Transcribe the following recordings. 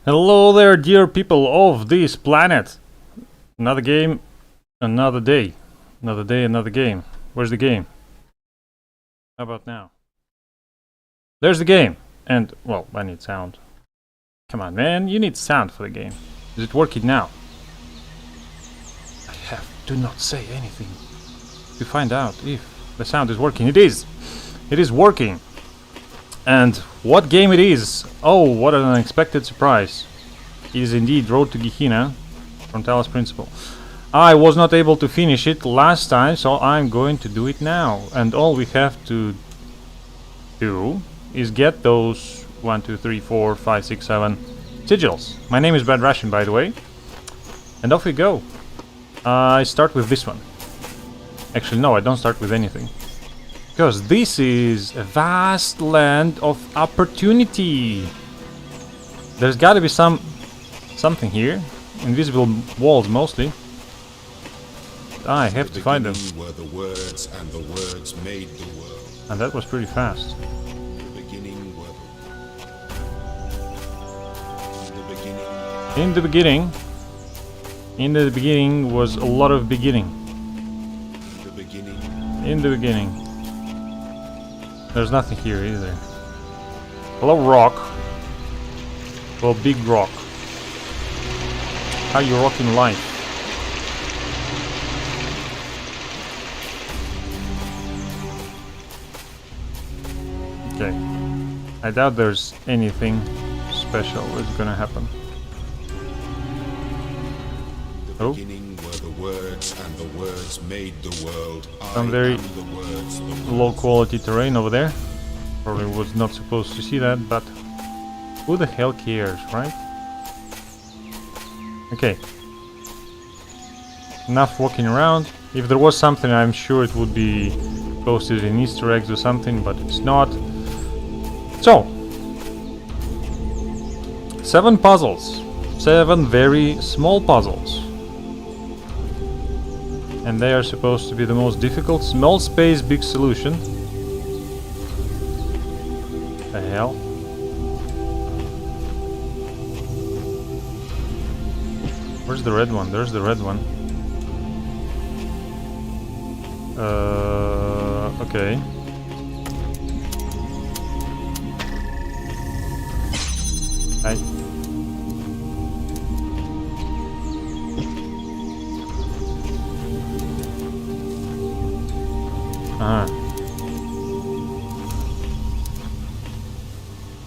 Hello there, dear people of this planet. Another game, another day. Another day, another game. Where's the game? How about now? There's the game. And, well, I need sound. Come on, man, you need sound for the game. Is it working now? Do not say anything to find out if the sound is working. It is! It is working! And what game it is? Oh, what an unexpected surprise. It is indeed Road to Gehenna from Talos Principle. I was not able to finish it last time, so I'm going to do it now. And all we have to do is get those 1, 2, 3, 4, 5, 6, 7 sigils. My name is Bad Russian, by the way. And off we go. I start with this one. Actually, no, I don't start with anything. Because this is a vast land of opportunity. There's gotta be something here. Invisible walls, mostly. I have to find them. Were the words, and the words made the world. And that was pretty fast. In the beginning was a lot of beginning. In the beginning. There's nothing here either. Hello, rock. Well, big rock. How you rocking life? Okay. I doubt there's anything special that's gonna happen. Oh. Were the words, and the words made the world. Some very low quality terrain over there. Probably was not supposed to see that, but who the hell cares, right? Okay. Enough walking around. If there was something, I'm sure it would be posted in Easter eggs or something, but it's not. So, 7 puzzles. 7 very small puzzles. And they are supposed to be the most difficult. Small space, big solution. The hell? Where's the red one? There's the red one. Okay.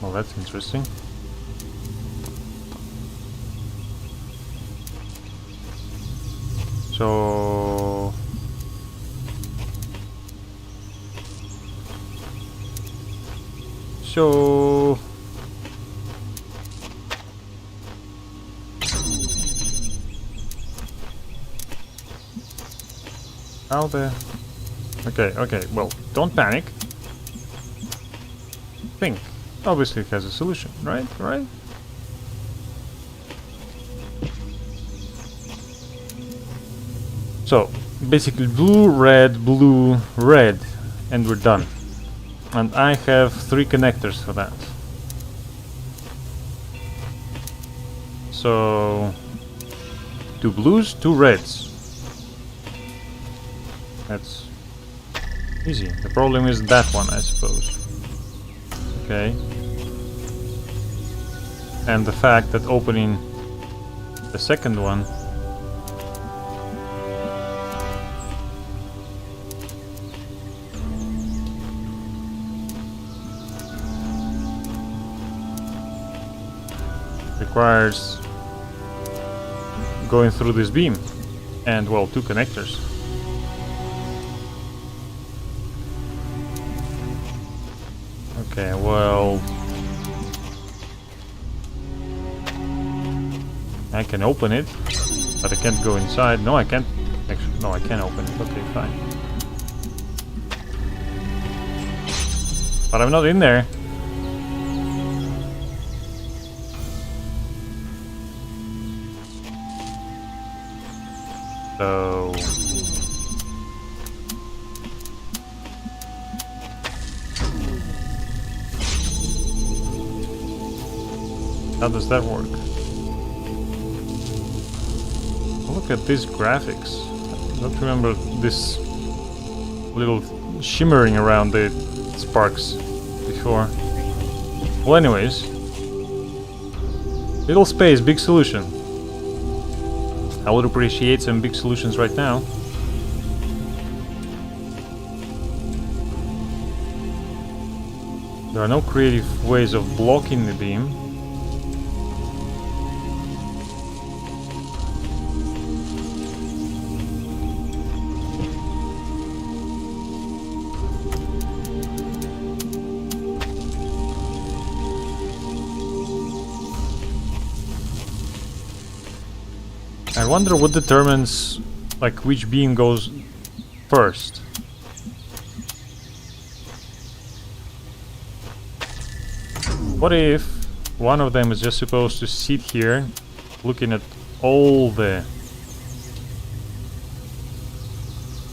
Well, that's interesting. So how the okay, well, don't panic. Think. Obviously it has a solution, right? So, basically blue, red, and we're done. And I have 3 connectors for that. So, 2 blues, 2 reds. That's easy. The problem is that one, I suppose. Okay. And the fact that opening the second one requires going through this beam and, well, 2 connectors. Okay, well, I can open it, but I can't go inside. No, I can't. Actually, no, I can open it. Okay, fine. But I'm not in there. So How does that work? Look at these graphics. I don't remember this little shimmering around the sparks before. Well, anyways. Little space, big solution. I would appreciate some big solutions right now. There are no creative ways of blocking the beam. I wonder what determines, like, which beam goes first. What if one of them is just supposed to sit here, looking at all the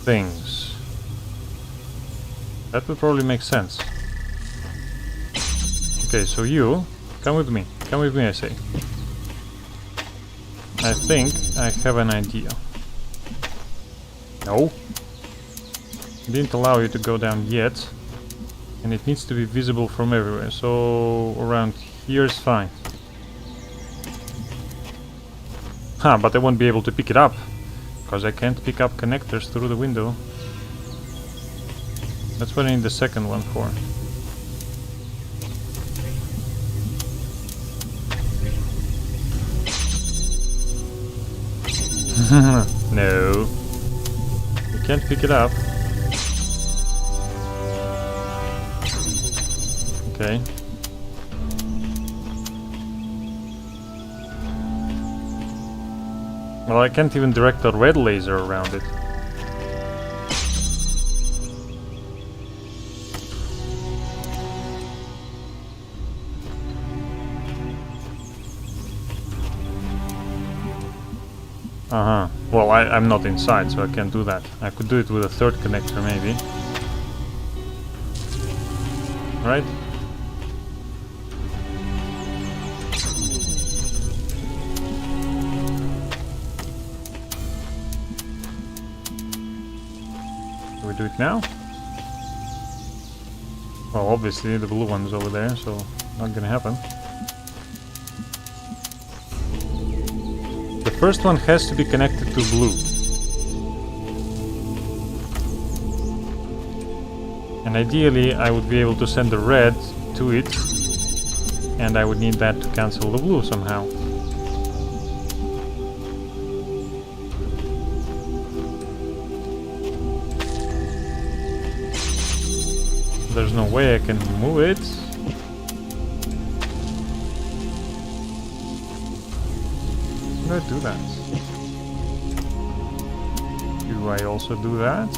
things? That would probably make sense. Okay, so you, come with me. Come with me, I say. I think I have an idea. No. Didn't allow you to go down yet. And it needs to be visible from everywhere. So around here is fine. But I won't be able to pick it up. Because I can't pick up connectors through the window. That's what I need the second one for. No. You can't pick it up. Okay. Well, I can't even direct a red laser around it. Well, I'm not inside, so I can't do that. I could do it with a third connector, maybe. Right? Do we do it now? Well, obviously the blue one's over there, so not gonna happen. The first one has to be connected to blue. And ideally I would be able to send the red to it, and I would need that to cancel the blue somehow. There's no way I can move it. How do I do that? Do I also do that?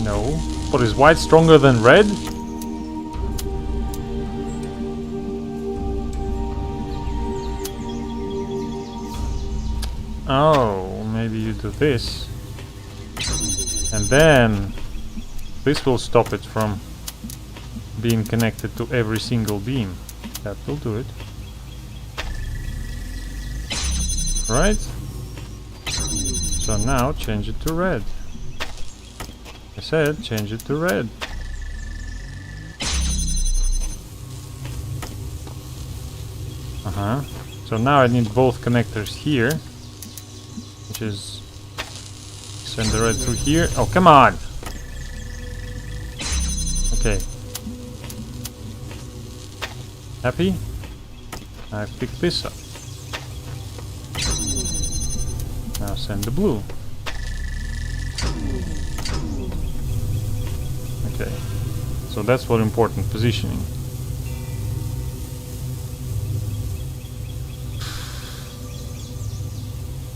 No. But is white stronger than red? Oh, maybe you do this. And then this will stop it from being connected to every single beam. That will do it. Right? So now change it to red. I said change it to red. So now I need both connectors here, which is send the red through here. Oh, come on! Okay. Happy? I've picked this up. Now send the blue. Okay. So that's what important positioning.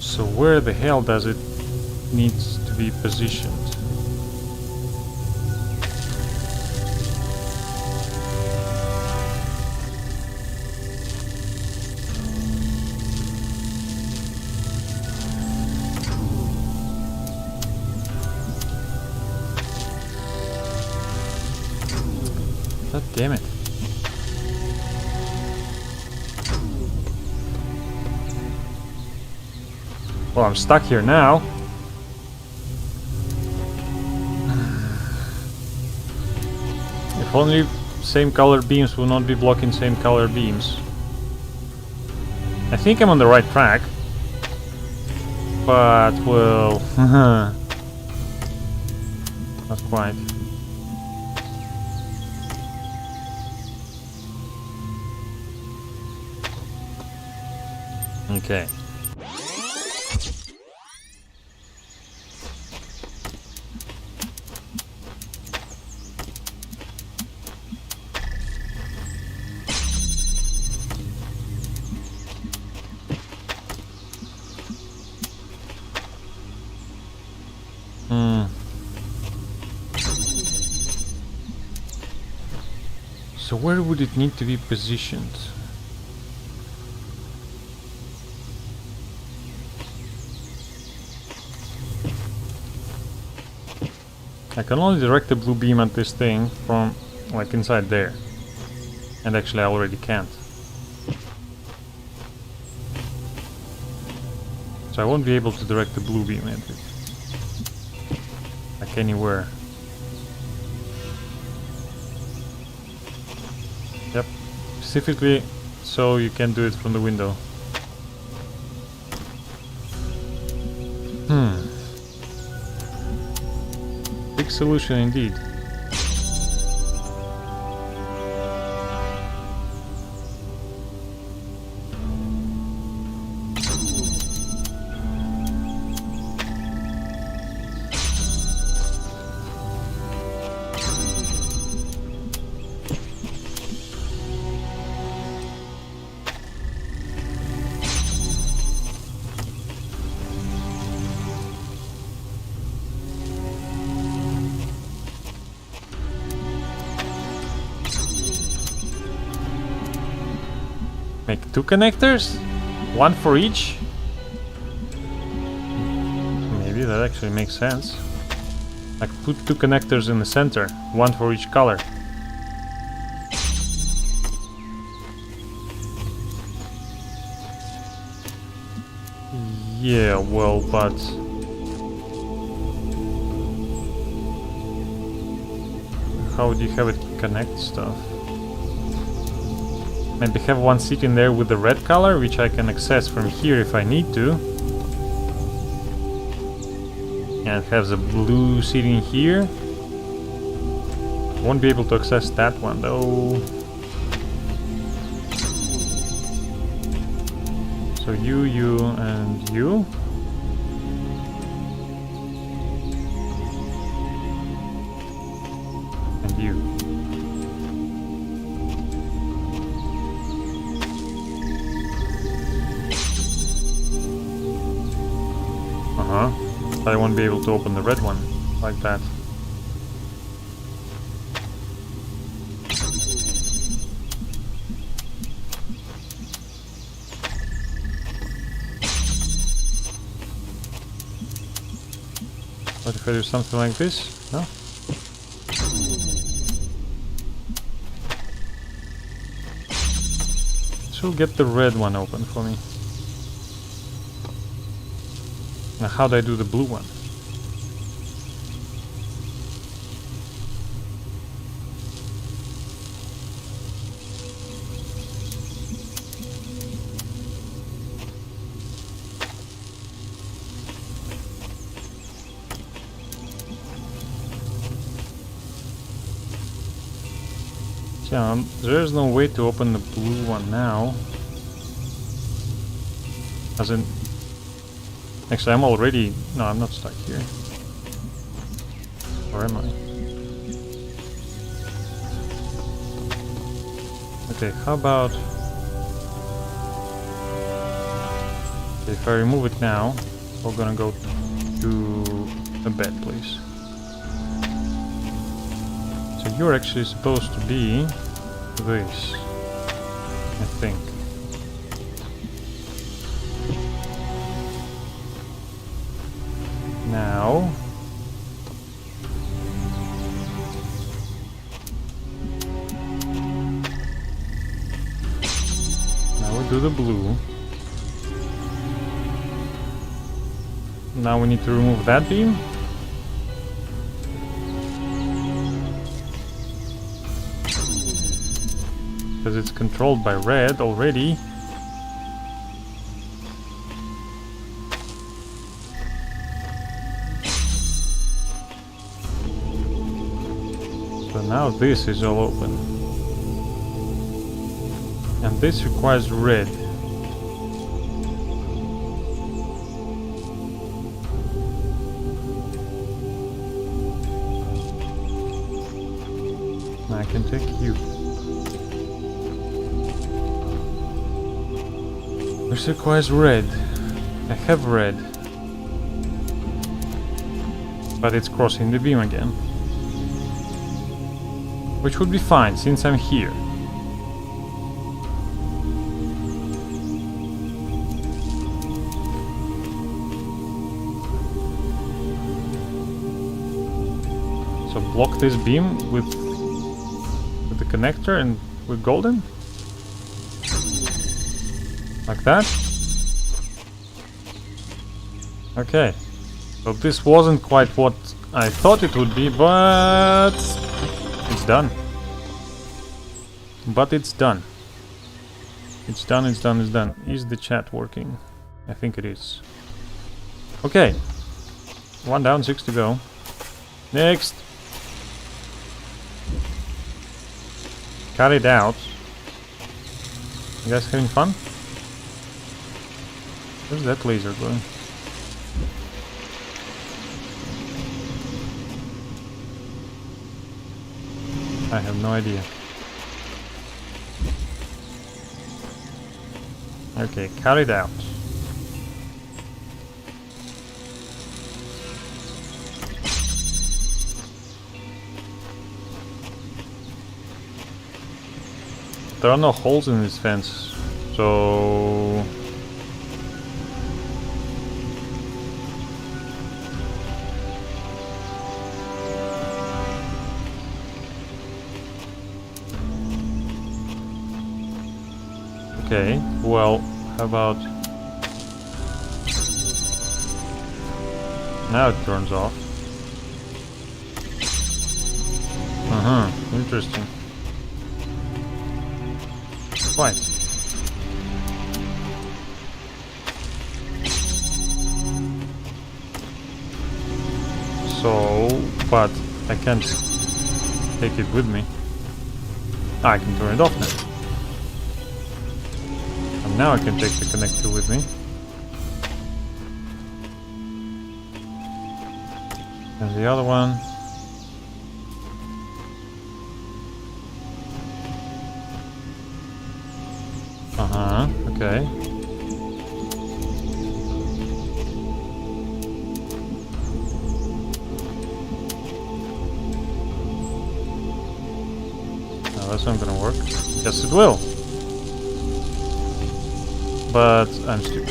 So where the hell does it needs to be positioned? God damn it. Well, I'm stuck here now. If only same color beams will not be blocking same color beams. I think I'm on the right track. But, well... not quite. Okay. So where would it need to be positioned? I can only direct the blue beam at this thing from, like, inside there. And actually I already can't. So I won't be able to direct the blue beam at it. Like anywhere. Yep. Specifically so you can do it from the window. Big solution indeed. Make 2 connectors? 1 for each? Maybe that actually makes sense. Like, put 2 connectors in the center, 1 for each color. Yeah, well, but... how would you have it connect stuff? Maybe have one sitting there with the red color, which I can access from here if I need to. And have the blue sitting here. Won't be able to access that one though. So you, and you. And you. I won't be able to open the red one like that. What if I do something like this? No? This will get the red one open for me. Now how do I do the blue one? Yeah, there's no way to open the blue one now. As in... Actually, I'm already... No, I'm not stuck here. Or am I? Okay, how about... Okay, if I remove it now, we're gonna go to a bed, please. So you're actually supposed to be this, I think. Now we do the blue. Now we need to remove that beam. Because it's controlled by red already. So now this is all open. And this requires red. I can take you. This requires red. I have red. But it's crossing the beam again. Which would be fine since I'm here. So block this beam with the connector and with golden? Like that? Okay. So this wasn't quite what I thought it would be, but it's done. But it's done. It's done, it's done, it's done. Is the chat working? I think it is. Okay. 1 down, 6 to go. Next. Cut it out. You guys having fun? Where's that laser going? I have no idea. Okay, cut it out. There are no holes in this fence, so... Okay, well, how about... Now it turns off. Interesting. Quite. So, but I can't take it with me. I can turn it off now. And now I can take the connector with me. And the other one. Okay. No, that's not gonna work. Yes, it will. But I'm stupid.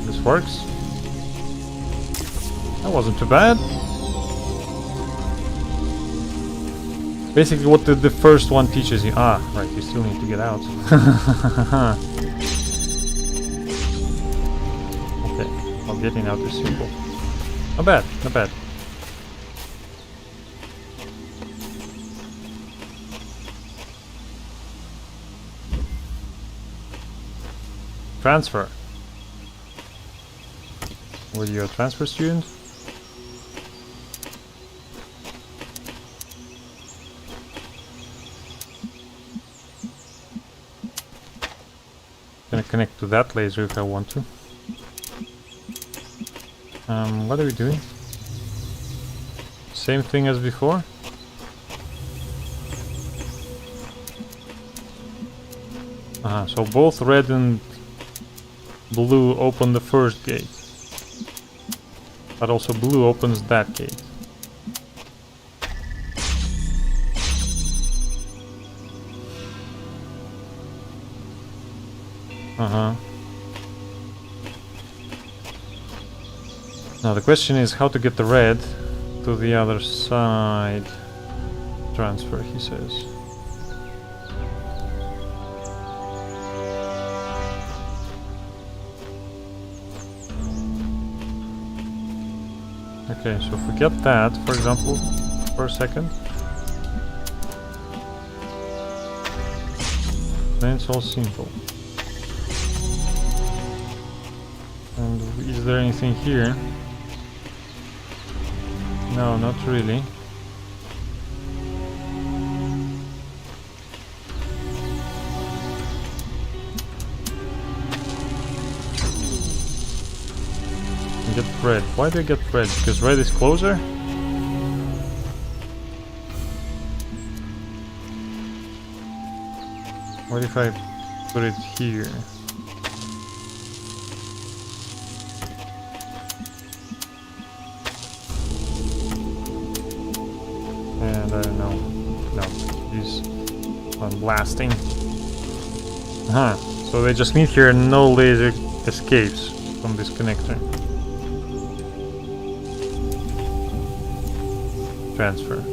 This works. That wasn't too bad. Basically what the first one teaches you. Ah, right, you still need to get out. Okay, well, getting out is simple. Not bad, not bad. Transfer. Were you a transfer student? Gonna connect to that laser if I want to. What are we doing? Same thing as before? So both red and blue open the first gate. But also blue opens that gate. Now the question is how to get the red to to the other side. Transfer, he says. Okay, so if we get that, for example, for a second, then it's all simple. And is there anything here? No, not really. Get red. Why do I get red? Because red is closer? What if I put it here? And I don't know. No, use on blasting. So they just need here no laser escapes from this connector. Transfer.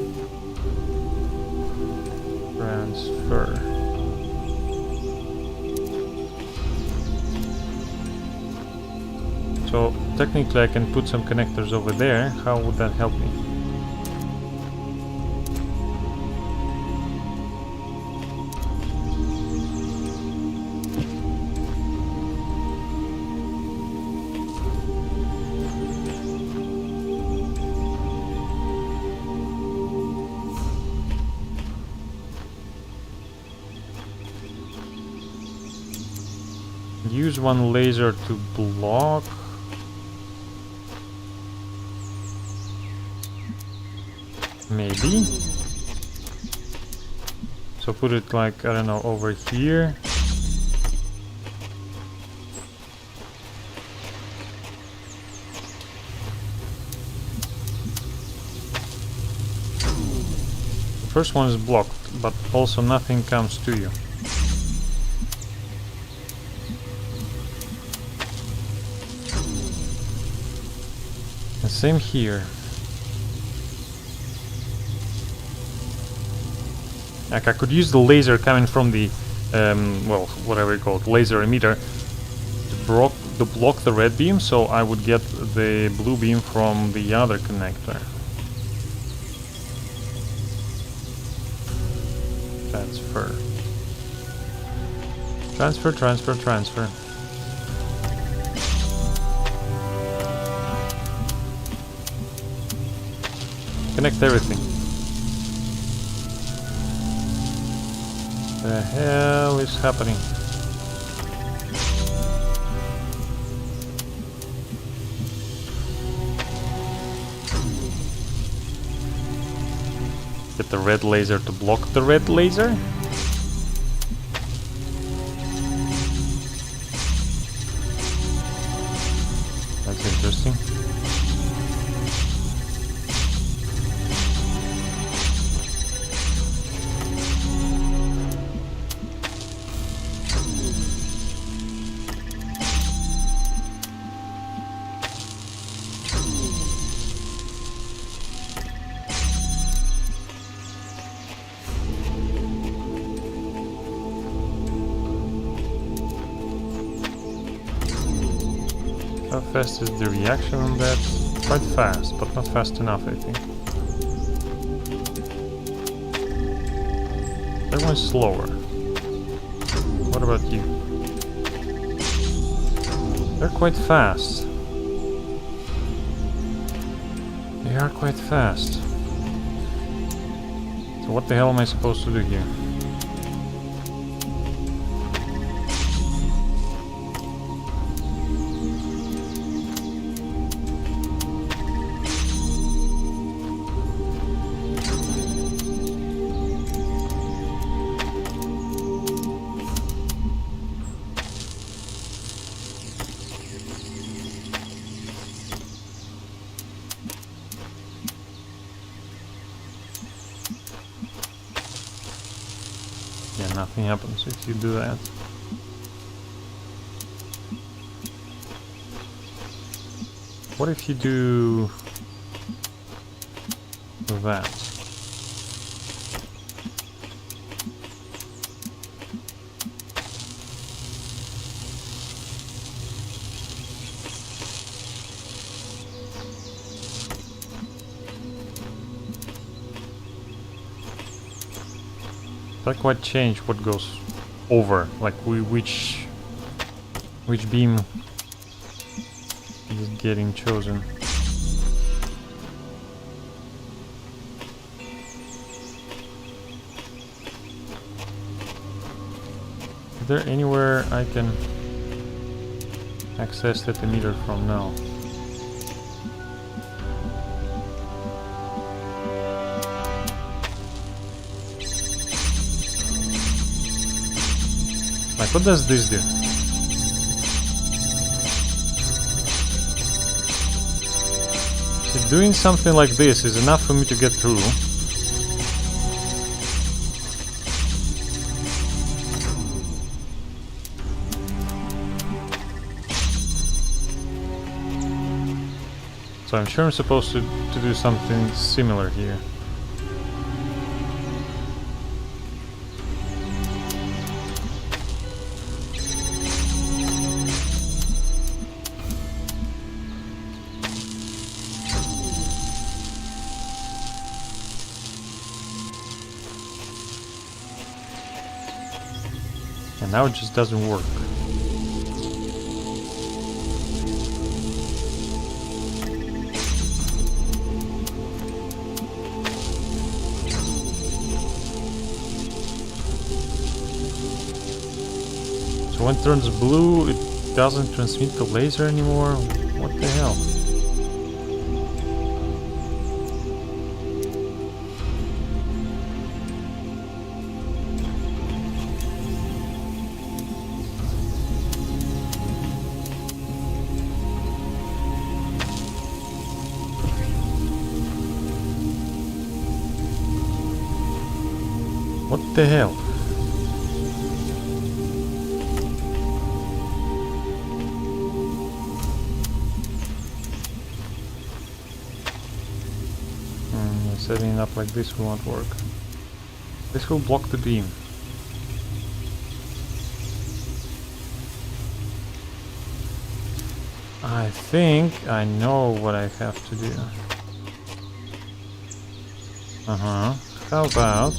Transfer. So technically I can put some connectors over there. How would that help me? Use one laser to block. Maybe. So put it like, I don't know, over here. The first one is blocked, but also nothing comes to you. And same here. Like I could use the laser coming from the, well, whatever you call it, laser emitter, to block the red beam, so I would get the blue beam from the other connector. Transfer. Transfer, transfer, transfer. Connect everything. The hell is happening? Get the red laser to block the red laser? That's interesting. How fast is the reaction on that? Quite fast, but not fast enough, I think. That one's slower. What about you? They're quite fast. They are quite fast. So what the hell am I supposed to do here? Yeah, nothing happens if you do that. What if you do... that. That quite change what goes over, like which beam is getting chosen. Is there anywhere I can access that emitter from now? Like, what does this do? See, doing something like this is enough for me to get through. So I'm sure I'm supposed to do something similar here. And now it just doesn't work. So when it turns blue, it doesn't transmit the laser anymore? What the hell? What the hell? Setting it up like this will not work. This will block the beam. I think I know what I have to do. How about...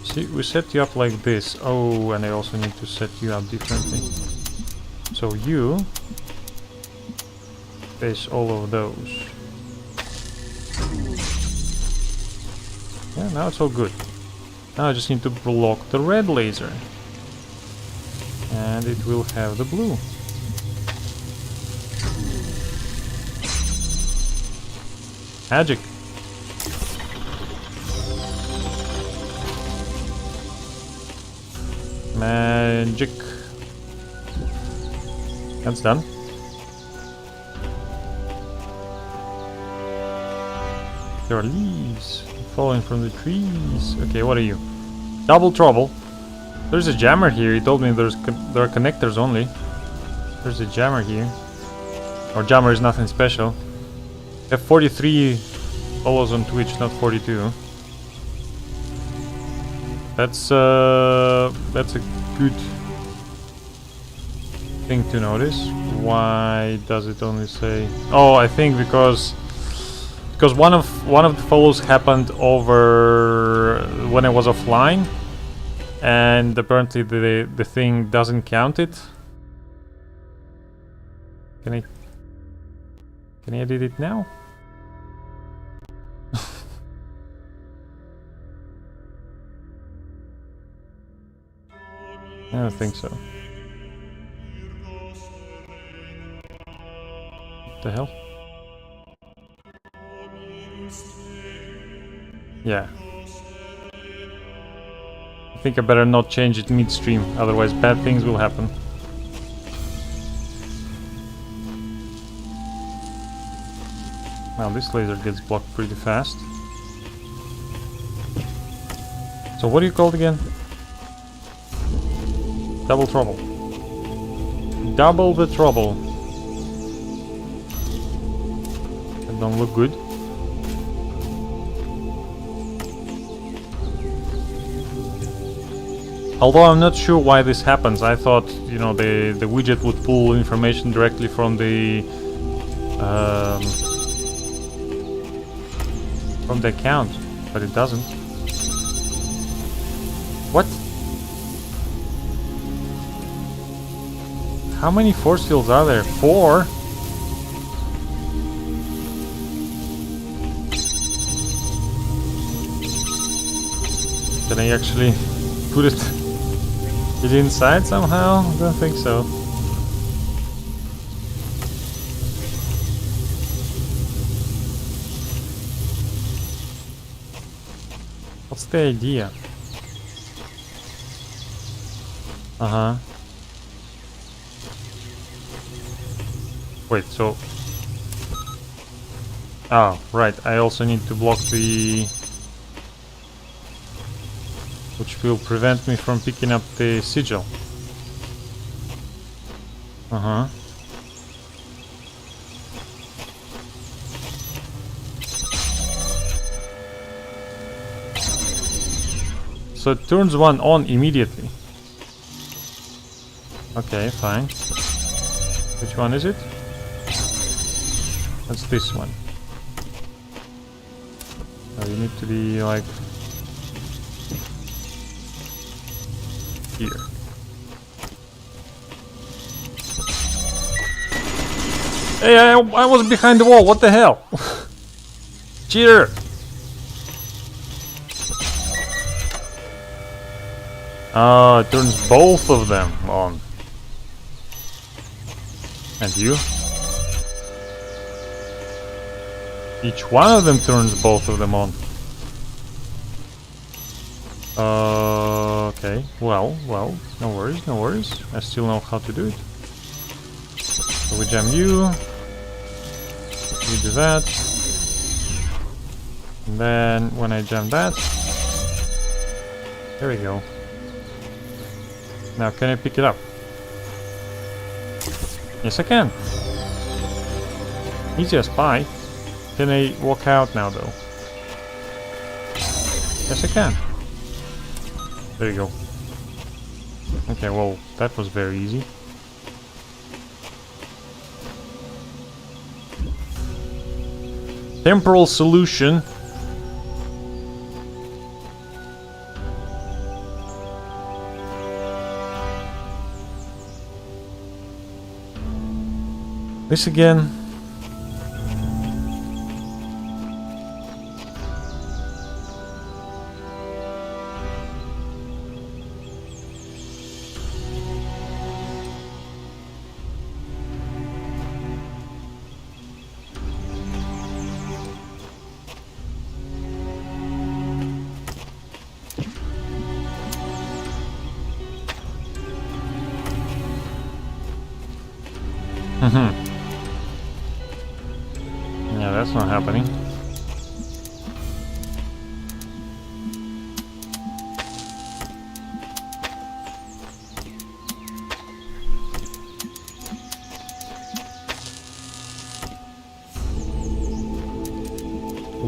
See, we set you up like this. Oh, and I also need to set you up differently. So you face all of those. Yeah, now it's all good. Now I just need to block the red laser. And it will have the blue. Magic. Magic. That's done. There are leaves falling from the trees. Okay, what are you? Double trouble. There's a jammer here. He told me there are connectors only. There's a jammer here. Or jammer is nothing special. I have 43 follows on Twitch, not 42. That's a good thing to notice. Why does it only say? Oh, I think because one of the follows happened over when I was offline, and apparently the thing doesn't count it. Can I edit it now? I don't think so. What the hell? Yeah. I think I better not change it midstream, otherwise bad things will happen. Now this laser gets blocked pretty fast. So what are you called again? Double trouble. Double the trouble. That don't look good. Although I'm not sure why this happens. I thought, you know, the widget would pull information directly from the account, but it doesn't. What? How many force fields are there? 4? Can I actually put it inside somehow? I don't think so. What's the idea? Uh-huh. Wait, so... Oh, right, I also need to block the... which will prevent me from picking up the sigil. Uh-huh. So it turns one on immediately. Okay, fine. Which one is it? That's this one. Oh, you need to be like... here. Hey, I was behind the wall, what the hell? Cheater! Oh, it turns both of them on. And you? Each one of them turns both of them on. Okay, well, no worries. I still know how to do it. So we jam you. We do that. And then when I jam that, there we go. Now can I pick it up? Yes, I can. Easy as pie. Can I walk out now though? Yes, I can. There you go. Okay, well, that was very easy. Temporal solution. This again. Yeah, that's not happening.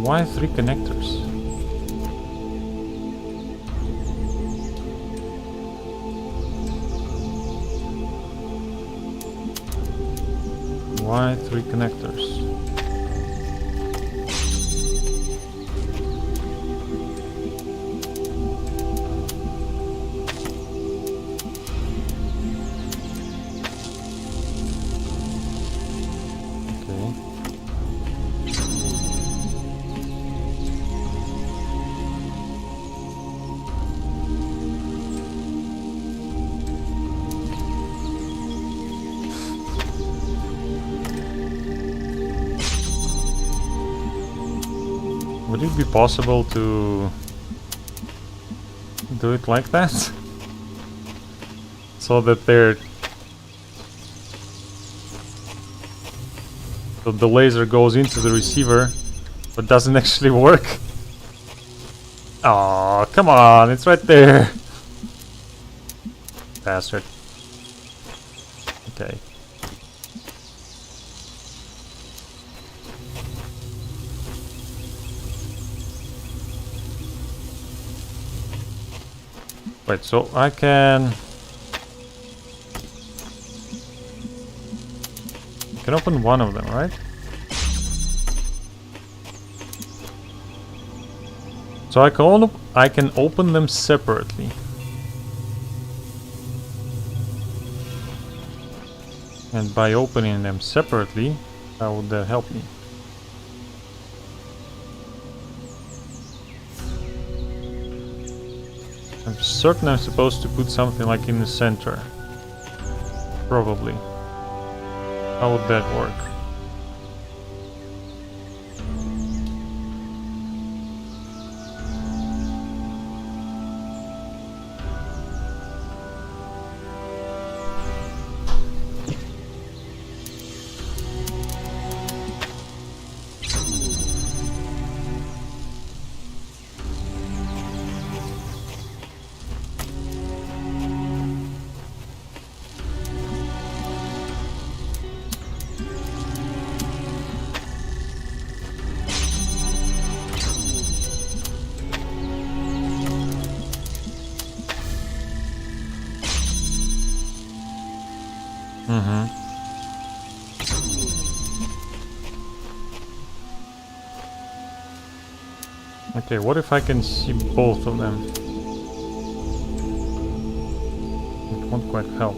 Why 3 connectors? Why 3 connectors? Would it be possible to do it like that? So that so the laser goes into the receiver but doesn't actually work? Oh, come on, it's right there. Bastard. Okay. Wait, so I can open one of them, right? So I can open them separately. And by opening them separately, how would that help me? I'm certain I'm supposed to put something like in the center. Probably. How would that work? Okay, what if I can see both of them? It won't quite help.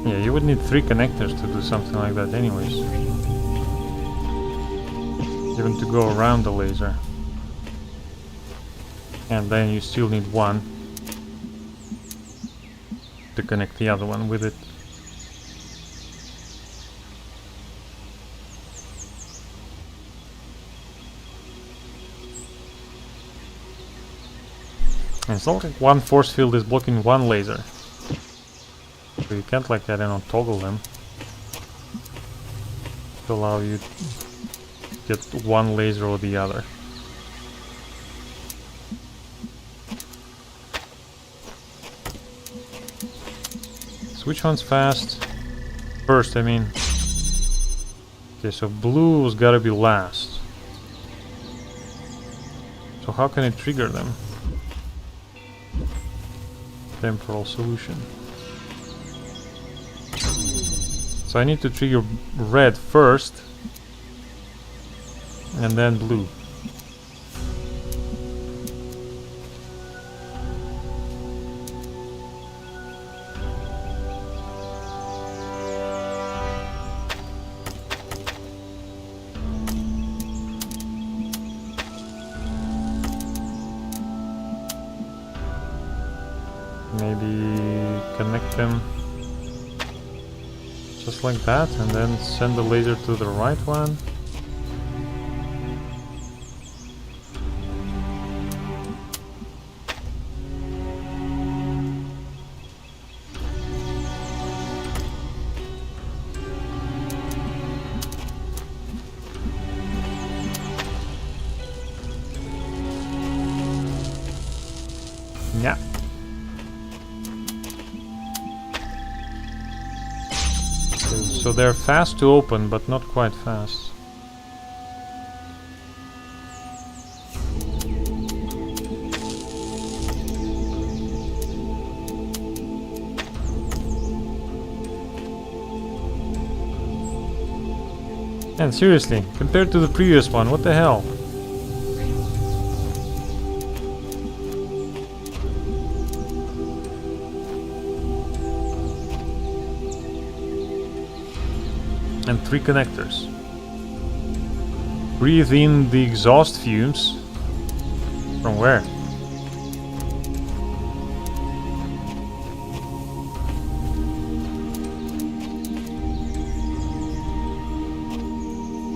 Yeah, you would need 3 connectors to do something like that anyways. Even to go around the laser. And then you still need 1 to connect the other one with it. And it's not like one force field is blocking one laser. So you can't like, I don't know, toggle them to allow you to get one laser or the other. So which one's fast? First, I mean. Okay, so blue's gotta be last. So how can it trigger them? Temporal solution. So I need to trigger red first, and then blue. Maybe connect them just like that, and then send the laser to the right one. Yeah. So they're fast to open, but not quite fast. And seriously, compared to the previous one, what the hell? And 3 connectors. Breathe in the exhaust fumes. From where?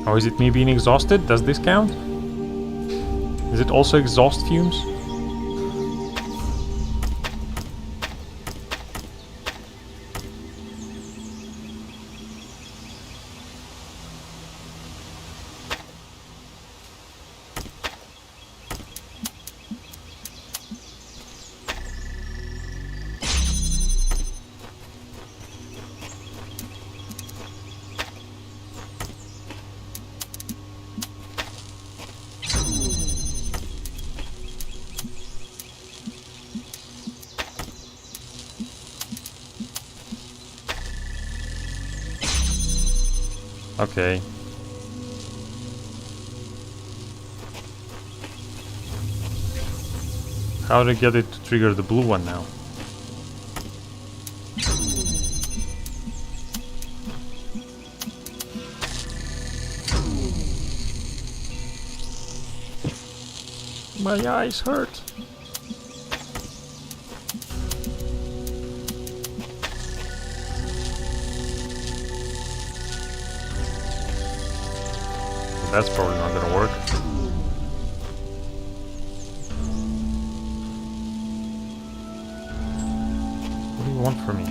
Or is it me being exhausted? Does this count? Is it also exhaust fumes? Okay. How to get it to trigger the blue one now? My eyes hurt. That's probably not gonna work. What do you want from me?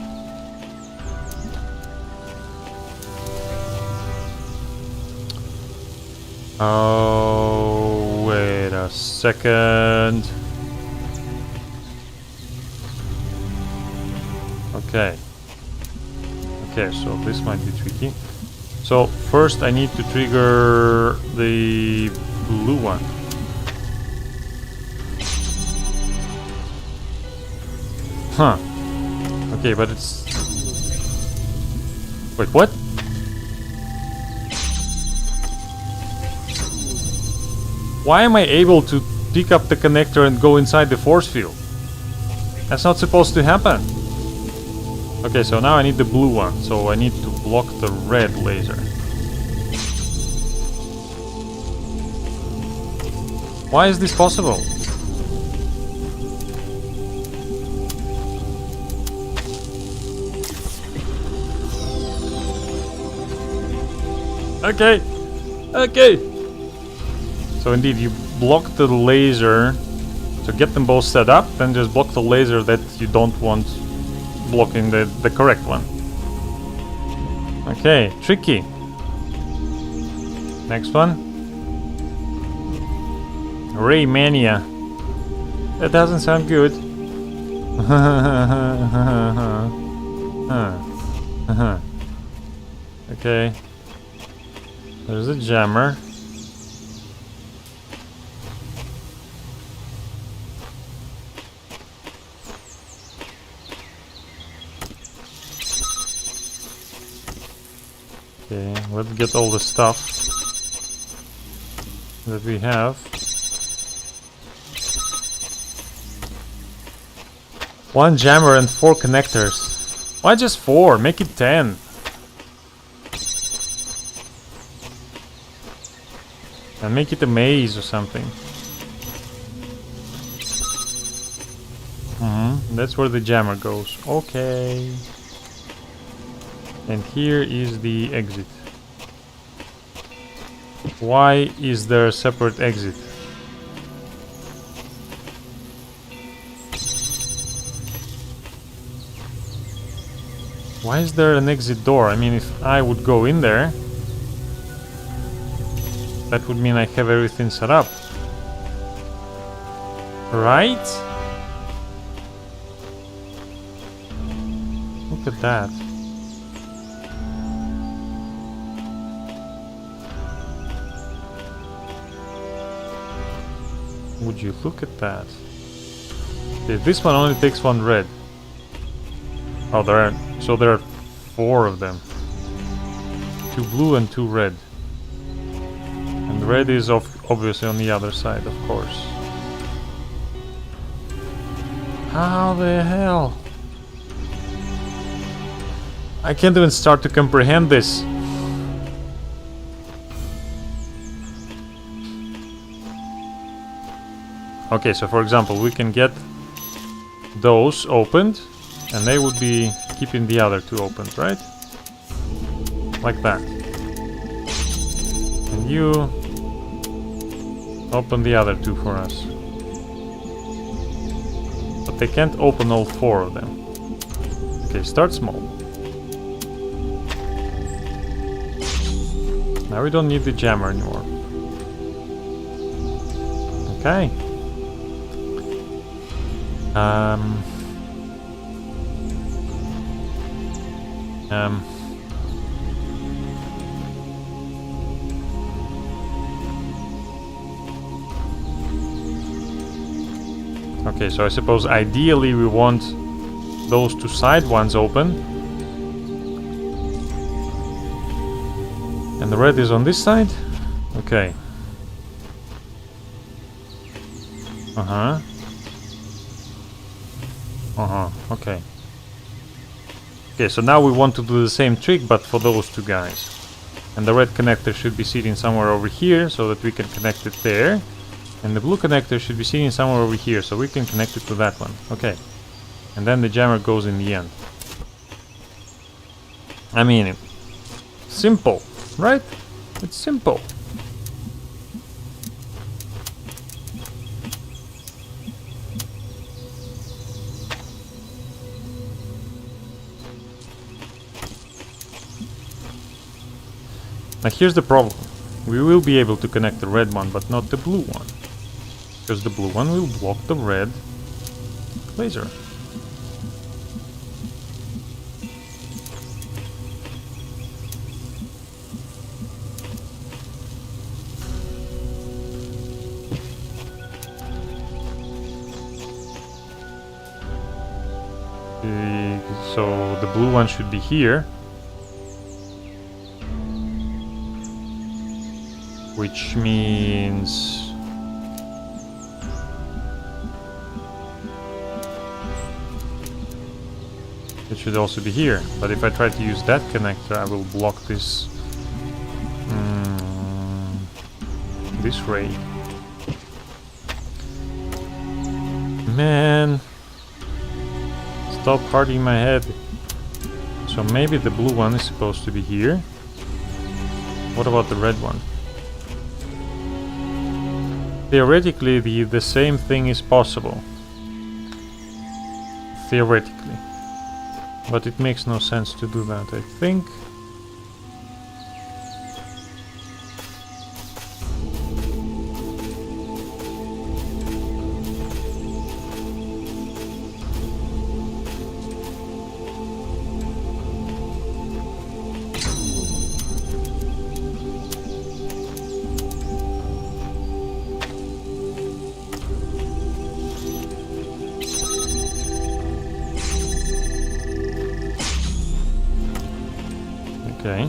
Oh, wait a second. Okay. Okay, so this might be tricky. So first I need to trigger the blue one. Huh. Okay, but it's... Wait, what? Why am I able to pick up the connector and go inside the force field? That's not supposed to happen. Okay, so now I need the blue one, so I need to block the red laser. Why is this possible? Okay, okay. So indeed, you block the laser to get them both set up, then just block the laser that you don't want blocking the correct one. Okay, tricky. Next one. Ray Mania. That doesn't sound good. Okay. There's a jammer. Okay, let's get all the stuff that we have. One jammer and 4 connectors. Why just 4? Make it 10. And make it a maze or something. That's where the jammer goes. Okay. And here is the exit. Why is there a separate exit? Why is there an exit door? I mean, if I would go in there, that would mean I have everything set up. Right? Look at that. Would you look at that? Okay, this one only takes 1 red. Oh, there are 4 of them. 2 blue and 2 red. And red is obviously on the other side, of course. How the hell? I can't even start to comprehend this. Okay, so for example, we can get those opened, and they would be keeping the other 2 opened, right? Like that. And you open the other two for us. But they can't open all 4 of them. Okay, start small. Now we don't need the jammer anymore. Okay. Okay, so I suppose ideally we want those 2 side ones open. And the red is on this side? Okay. Uh-huh. Uh-huh, okay. Okay, so now we want to do the same trick, but for those 2 guys. And the red connector should be sitting somewhere over here, so that we can connect it there. And the blue connector should be sitting somewhere over here, so we can connect it to that one. Okay. And then the jammer goes in the end. I mean, simple, right? It's simple. Now here's the problem. We will be able to connect the red one, but not the blue one. Because the blue one will block the red laser. So the blue one should be here. Which means... it should also be here. But if I try to use that connector, I will block this... this ray. Man... stop hurting my head. So maybe the blue one is supposed to be here. What about the red one? Theoretically, the same thing is possible. Theoretically. But it makes no sense to do that, I think. Okay.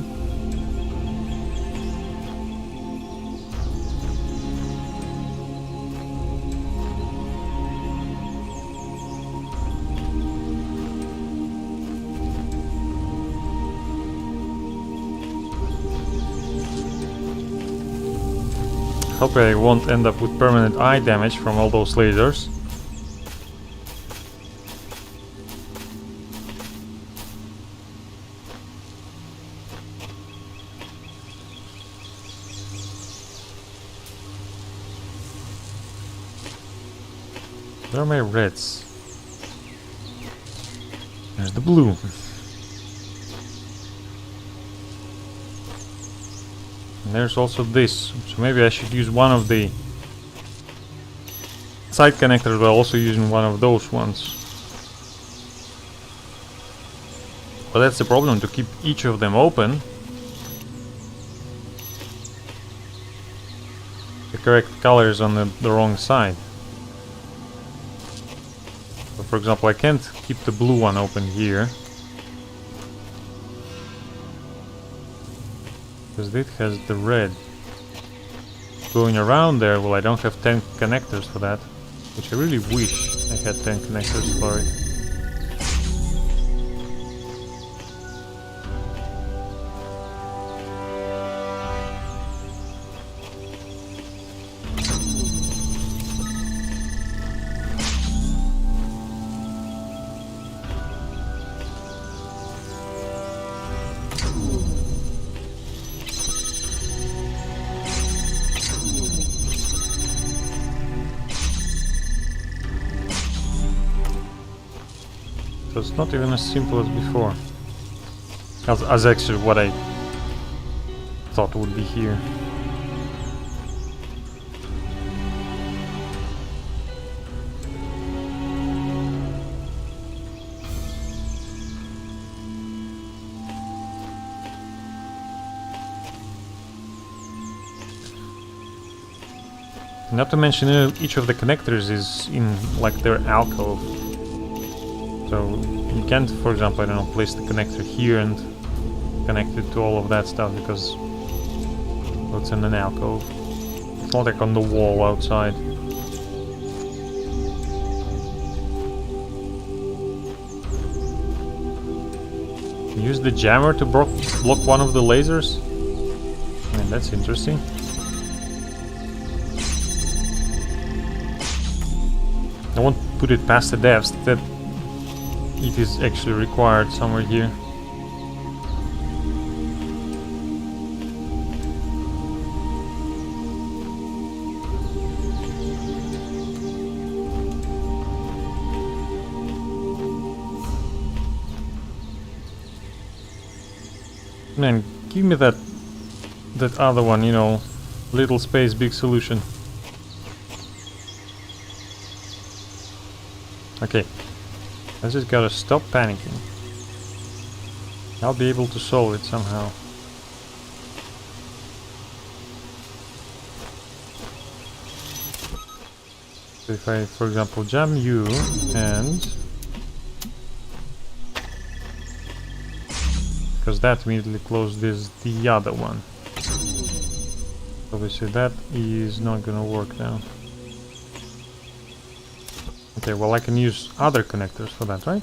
Hope I won't end up with permanent eye damage from all those lasers. Where are my reds? There's the blue. And there's also this. So maybe I should use one of the side connectors while also using one of those ones. But that's the problem, to keep each of them open. The correct color is on the wrong side. So for example, I can't keep the blue one open here. Because it has the red. Going around there, well, I don't have 10 connectors for that. Which I really wish I had 10 connectors for it. So it's not even as simple as before. As actually what I thought would be here. Not to mention each of the connectors is in like their alcove. So you can't, for example, I don't know, place the connector here and connect it to all of that stuff because it's in an alcove. It's not like on the wall outside. Use the jammer to block one of the lasers? I mean, that's interesting. I won't put it past the devs that it is actually required somewhere here. Man, give me that other one, you know, little space, big solution. Okay, I just gotta stop panicking. I'll be able to solve it somehow. So if I, for example, jam you and... because that immediately closes the other one. Obviously that is not gonna work now. Okay, well I can use other connectors for that, right?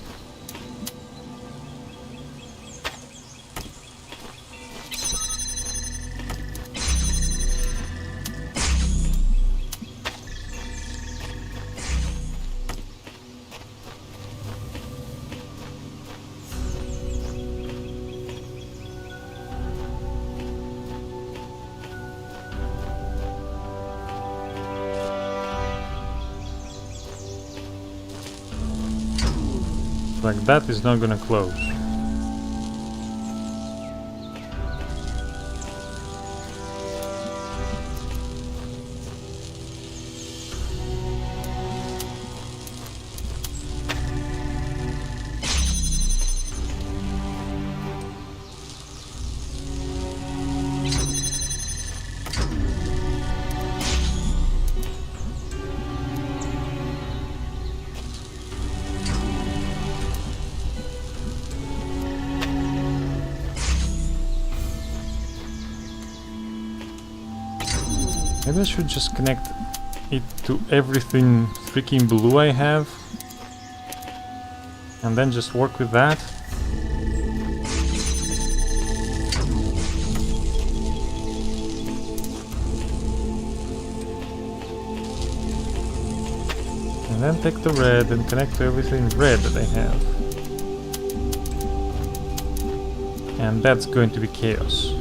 Like that is not gonna close. Maybe I should just connect it to everything freaking blue I have and then just work with that. And then take the red and connect to everything red that I have. And that's going to be chaos.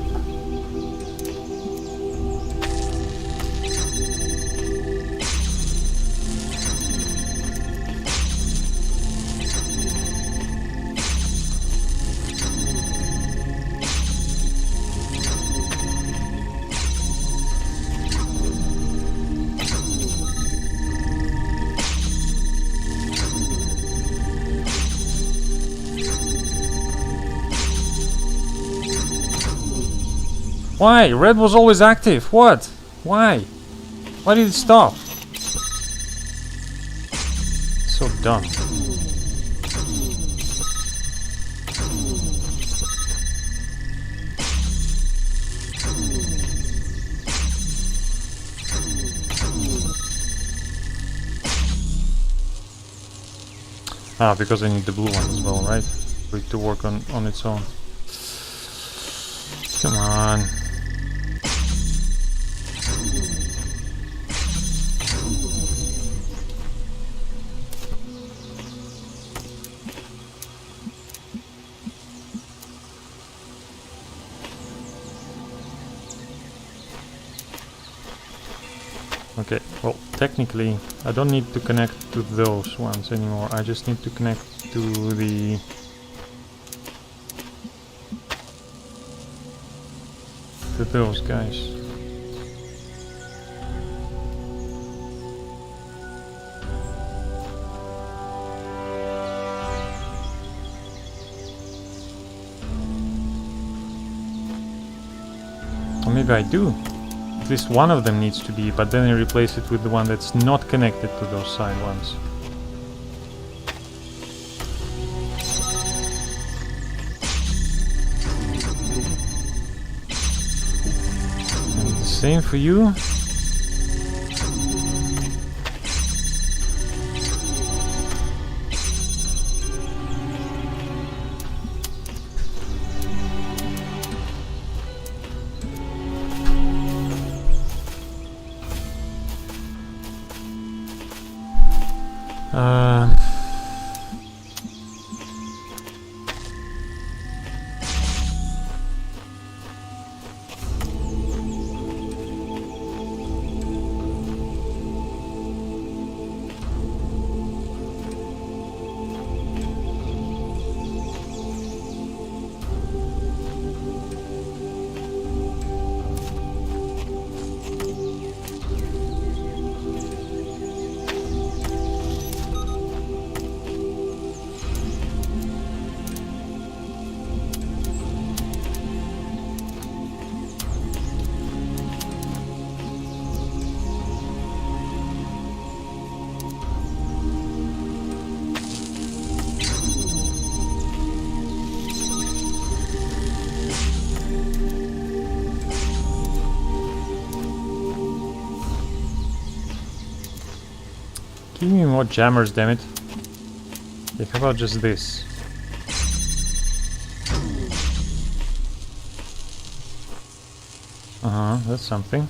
Why? Red was always active. What? Why? Why did it stop? So dumb. Ah, because I need the blue one as well, right? For it to work on its own. Come on. Okay, well, technically, I don't need to connect to those ones anymore. I just need to connect to the... to those guys. Or maybe I do. At least one of them needs to be, but then I replace it with the one that's not connected to those side ones. And the same for you. Give me more jammers, damn it. Okay, how about just this? That's something.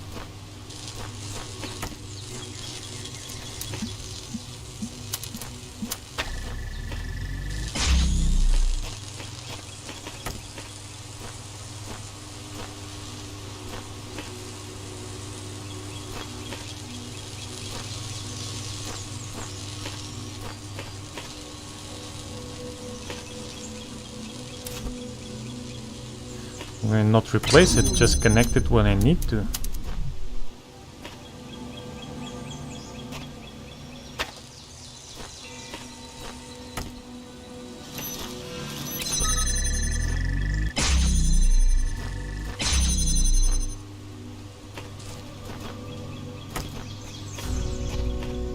I'm gonna not replace it, just connect it when I need to.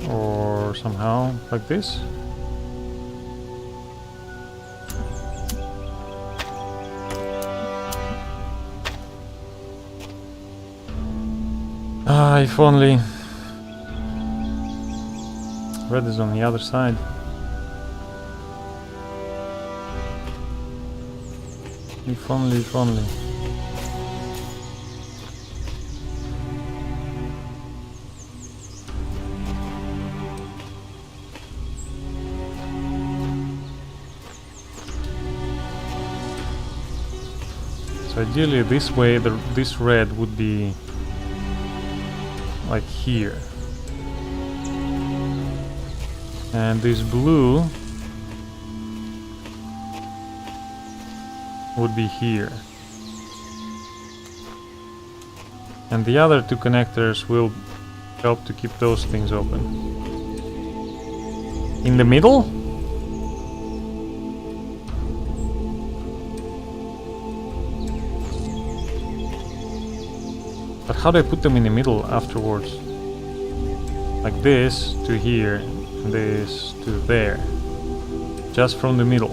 Or somehow like this. If only red is on the other side. If only, if only. So ideally this way, this red would be like here, and this blue would be here, and the other two connectors will help to keep those things open. In the middle? But how do I put them in the middle afterwards? Like this to here, and this to there. Just from the middle.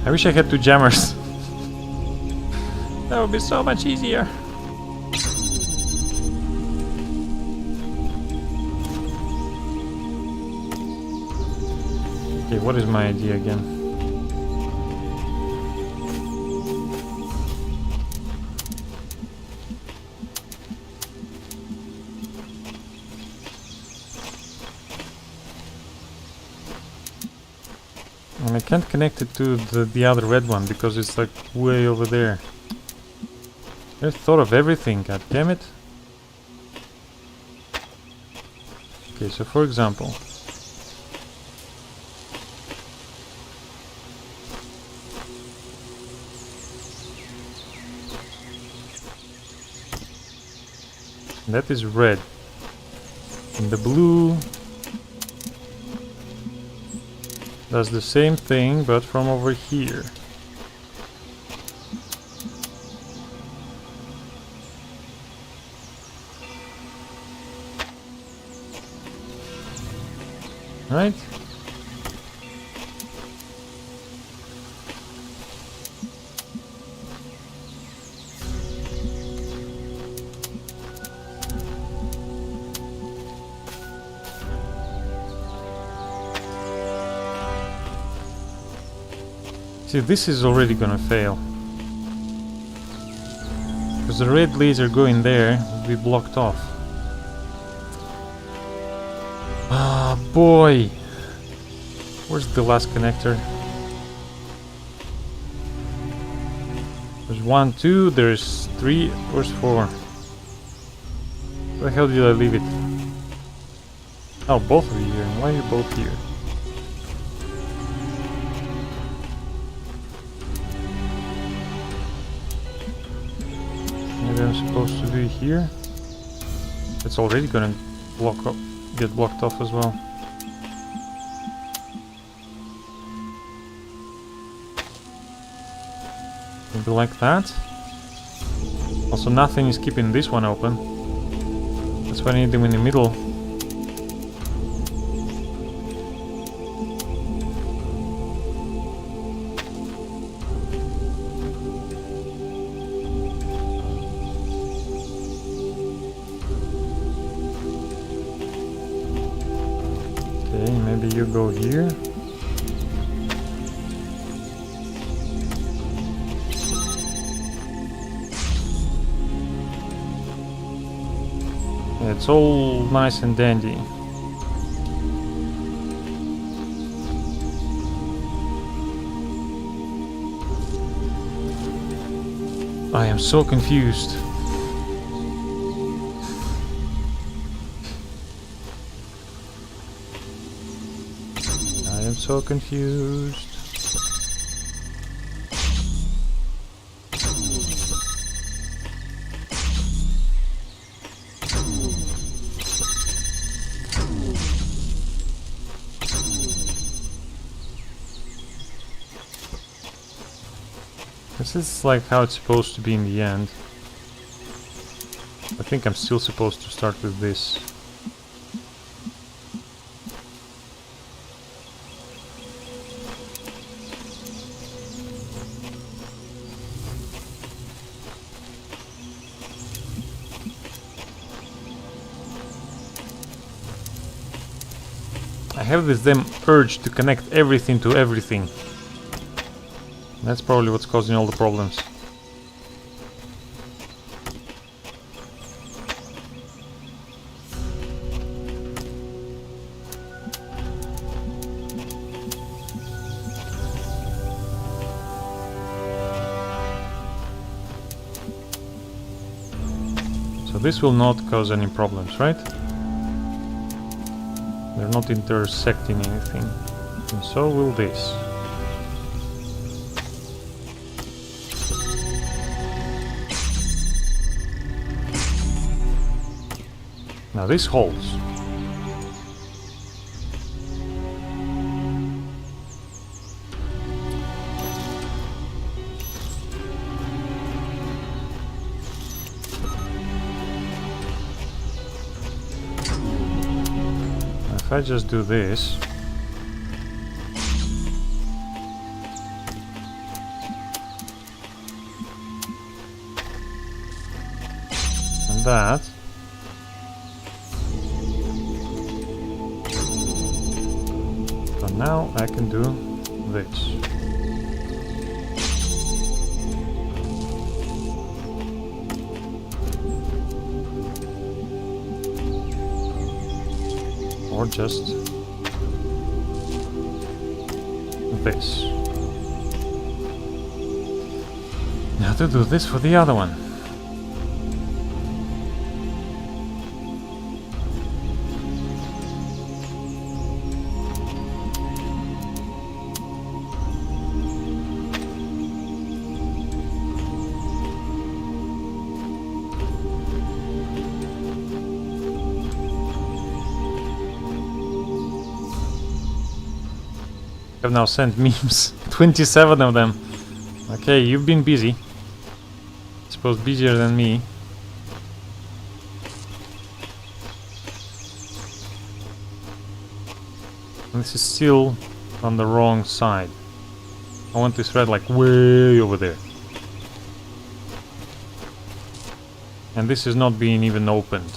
I wish I had two jammers. That would be so much easier. Okay, what is my idea again? And I can't connect it to the other red one because it's like way over there. I thought of everything, god damn it. Okay, so for example, that is red. And the blue does the same thing, but from over here. Right? See, this is already gonna fail. Because the red laser going there will be blocked off. Ah, boy! Where's the last connector? There's 1, 2, there's 3, where's 4? Where the hell did I leave it? Oh, both of you here. Why are you both here? Maybe I'm supposed to be here? It's already gonna get blocked off as well. Maybe like that. Also, nothing is keeping this one open. That's why I need them in the middle. Okay, maybe you go here. It's all nice and dandy. I am so confused. I am so confused. This is like how it's supposed to be in the end. I think I'm still supposed to start with this. I have this damn urge to connect everything to everything. That's probably what's causing all the problems. So this will not cause any problems, right? They're not intersecting anything. And so will this. Now this holds. Now if I just do this, and that, now I can do this. Or just this. Now to do this for the other one. I've now sent memes. 27 of them. Okay, you've been busy. I suppose busier than me. And this is still on the wrong side. I want this thread like way over there. And this is not being even opened.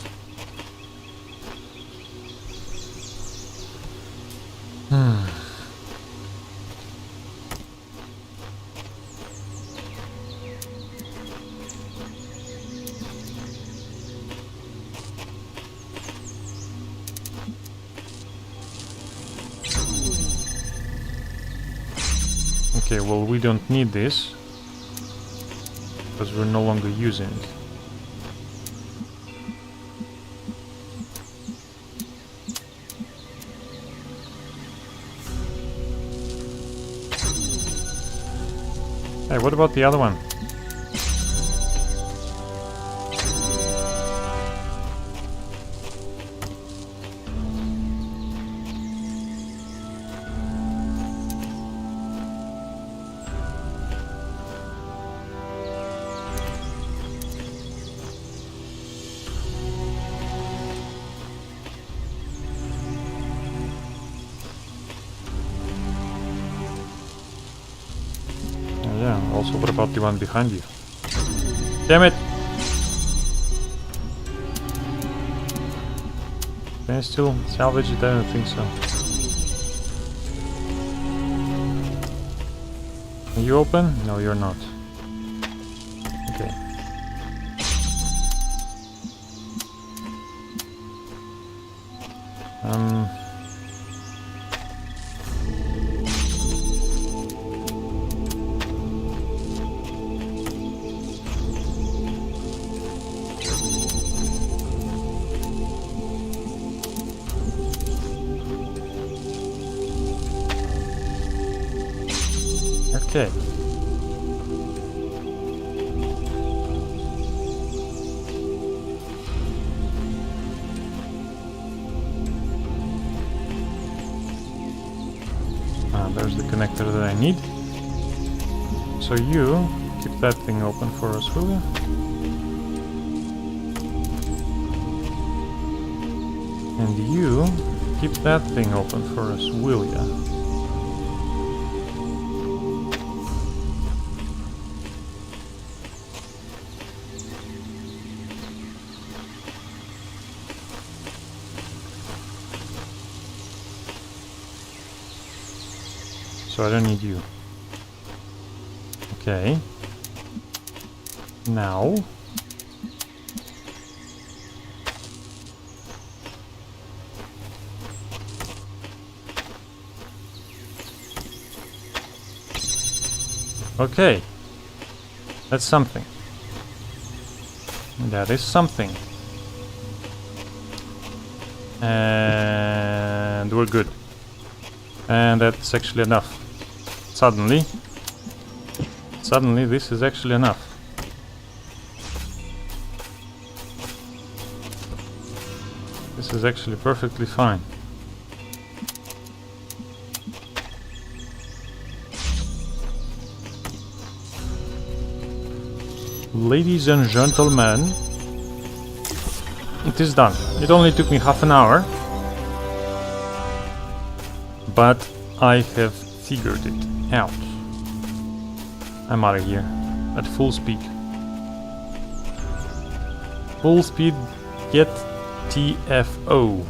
Okay, well, we don't need this because we're no longer using it. Hey, what about the other one? Also, what about the one behind you? Damn it! Can I still salvage it? I don't think so. Are you open? No, you're not. Okay. Okay. There's the connector that I need. So you keep that thing open for us, will you? And you keep that thing open for us, will ya? So I don't need you. Okay. Now. Okay. That's something. That is something. And we're good. And that's actually enough. Suddenly, this is actually enough. This is actually perfectly fine. Ladies and gentlemen, it is done. It only took me half an hour, but I have figured it out. I'm out of here at full speed. Full speed, get TFO.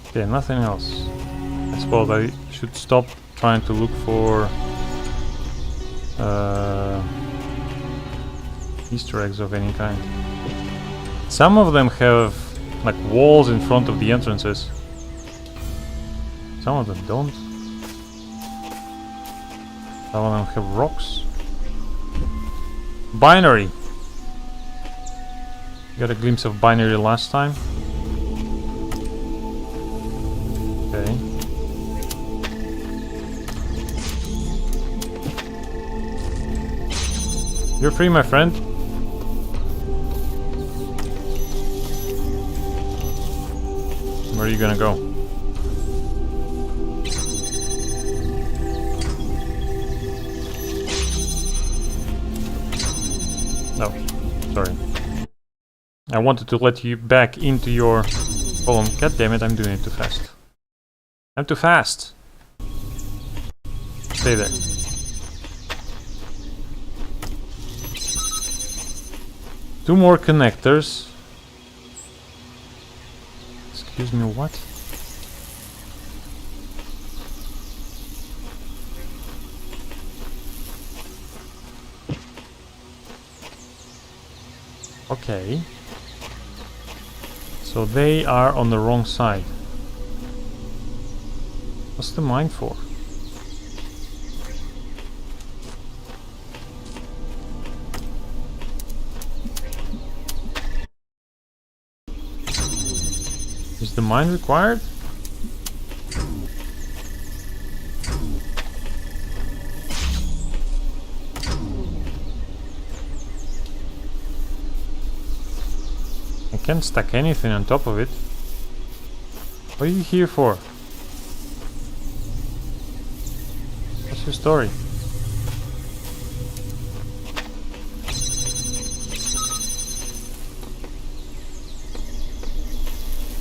Okay, nothing else. I suppose I should stop trying to look for Easter eggs of any kind. Some of them have like walls in front of the entrances. Some of them don't. Some of them have rocks. Binary. Got a glimpse of binary last time. Okay. You're free, my friend. Where are you gonna go? No, sorry. I wanted to let you back into your column. God damn it, I'm doing it too fast. I'm too fast. Stay there. Two more connectors. Excuse me, what? Okay. So they are on the wrong side. What's the mine for? Is the mine required? I can't stack anything on top of it. What are you here for? What's your story?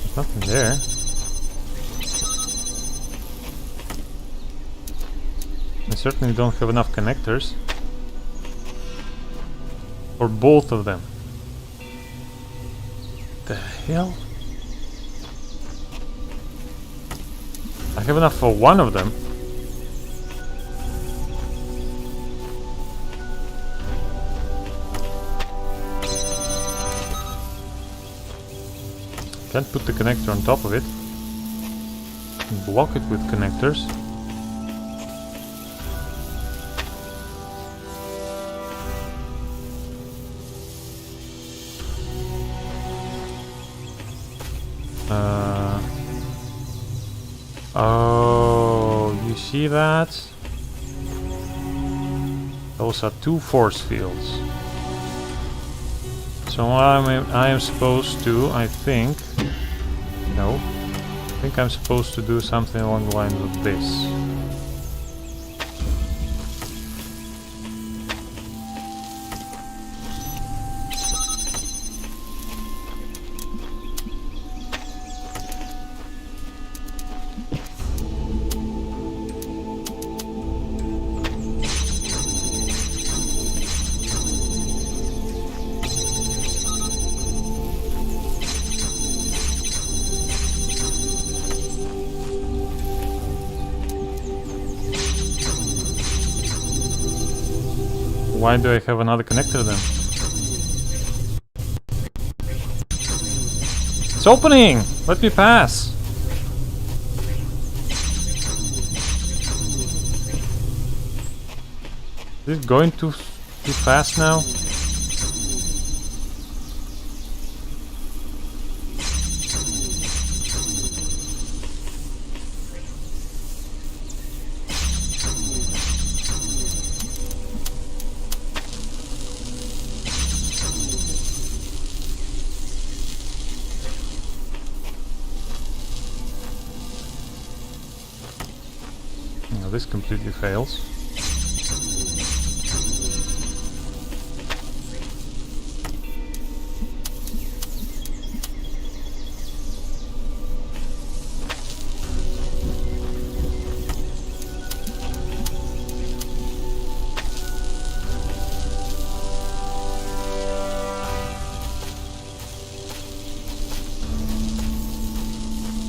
There's nothing there. I certainly don't have enough connectors for both of them. The hell? I have enough for one of them. Can't put the connector on top of it. Block it with connectors. Oh, you see that? Those are two force fields. So I am supposed to, I think... No. I think I'm supposed to do something along the lines of this. Why do I have another connector then? It's opening! Let me pass! Is it going too fast now? This completely fails.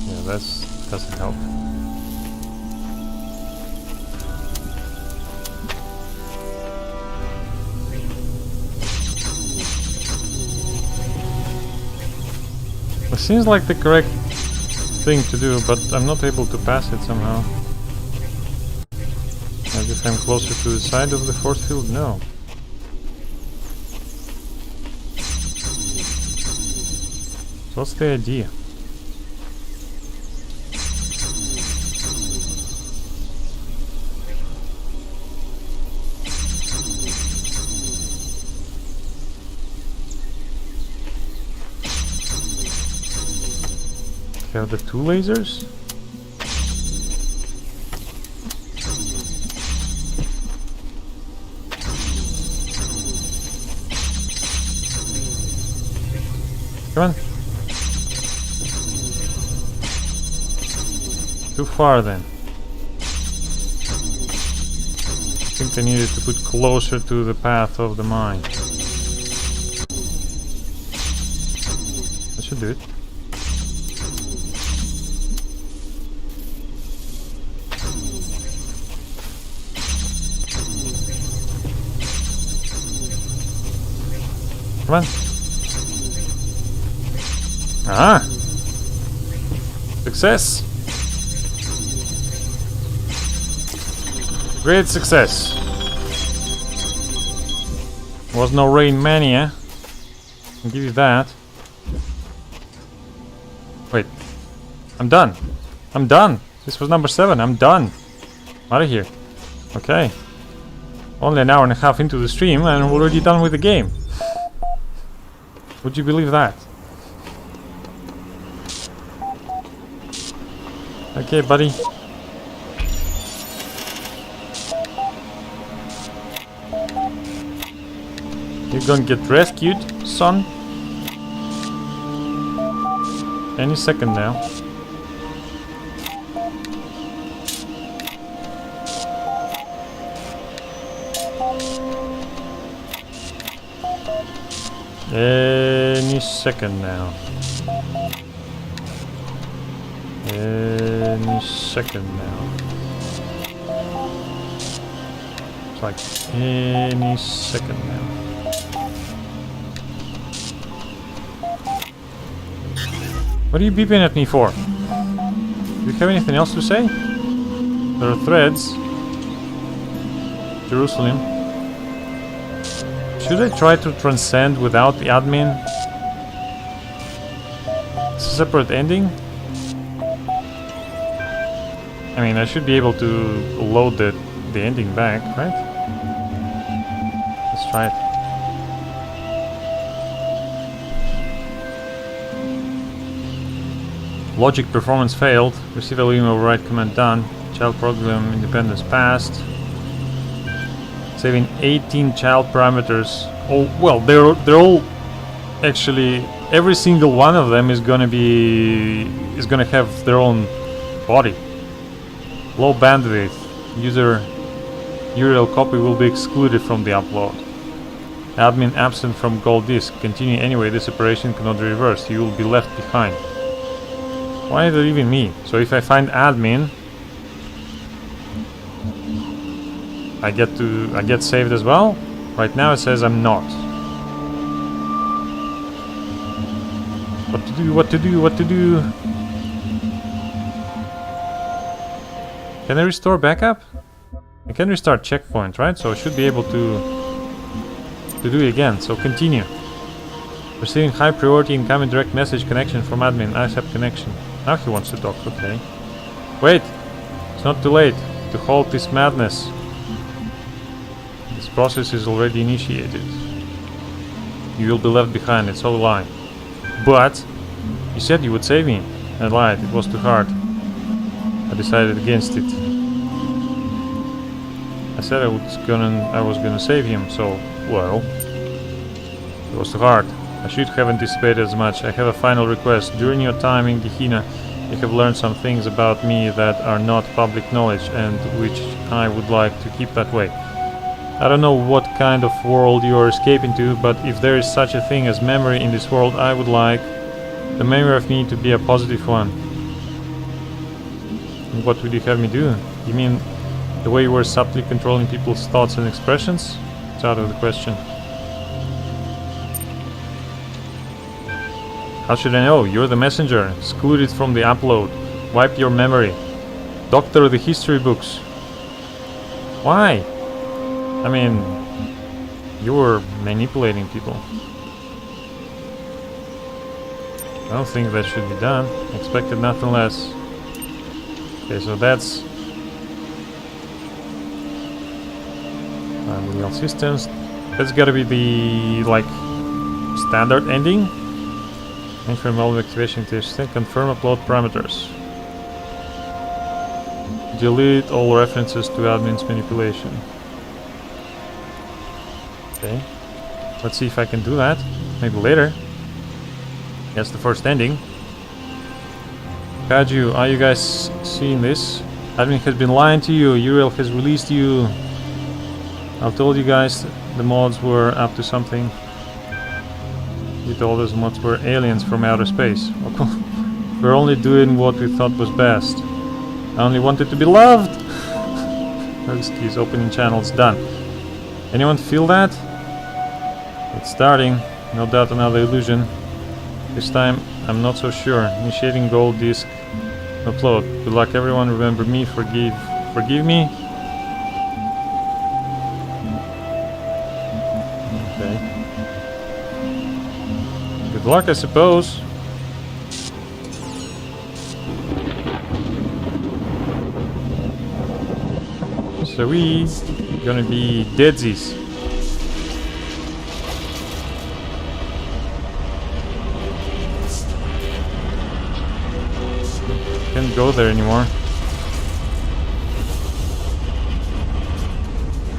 Yeah, that doesn't help. It seems like the correct thing to do, but I'm not able to pass it somehow. As if I'm closer to the side of the force field? No. So what's the idea? Have the two lasers? Come on. Too far then. I think they needed to put closer to the path of the mine. That should do it. Come on. Ah! Success! Great success! Was no rain mania. I'll give you that. Wait. I'm done. I'm done! This was number 7. I'm done. Out of here. Okay. Only an hour and a half into the stream and I'm already done with the game. Would you believe that? Okay, buddy. You're gonna get rescued, son. Any second now. Any second now. Any second now. It's like any second now. What are you beeping at me for? Do you have anything else to say? There are threads. Jerusalem. Should I try to transcend without the admin? It's a separate ending? I mean, I should be able to load the ending back, right? Let's try it. Logic performance failed. Receive a William override command done. Child program independence passed. Saving 18 child parameters. Oh well, they're all actually, every single one of them is gonna have their own body. Low bandwidth. User Uriel copy will be excluded from the upload. Admin absent from gold disk. Continue anyway. This operation cannot be reversed. You will be left behind. Why are they leaving me? So if I find admin, I get saved as well? Right now it says I'm not. What to do, what to do, what to do? Can I restore backup? I can restart checkpoint, right? So I should be able to do it again. So continue. Receiving high priority incoming direct message connection from admin. I accept connection. Now he wants to talk, okay. Wait! It's not too late to halt this madness. This process is already initiated. You will be left behind, it's all a lie. But you said you would save me. I lied, it was too hard. I decided against it. I said I was gonna save him, so well. It was too hard. I should have anticipated as much. I have a final request. During your time in Gehenna, you have learned some things about me that are not public knowledge and which I would like to keep that way. I don't know what kind of world you are escaping to, but if there is such a thing as memory in this world, I would like the memory of me to be a positive one. And what would you have me do? You mean the way you were subtly controlling people's thoughts and expressions? It's out of the question. How should I know? You're the messenger. Excluded from the upload. Wipe your memory. Doctor the history books. Why? I mean, you were manipulating people. I don't think that should be done. Expected nothing less. Okay, so that's Uriel systems. That's gotta be the like standard ending. Confirm all activation testing. Confirm upload parameters. Delete all references to admin's manipulation. Okay. Let's see if I can do that. Maybe later. That's the first ending. Kaju, are you guys seeing this? Admin has been lying to you. Uriel has released you. I've told you guys the mods were up to something. You told us mods were aliens from outer space. We're only doing what we thought was best. I only wanted to be loved. Excuse, opening channels done. Anyone feel that? It's starting. No doubt another illusion. This time I'm not so sure. Initiating gold disk upload. Good luck everyone. Remember me. Forgive me. Okay. Good luck, I suppose. So we gonna be deadsies. Can't go there anymore.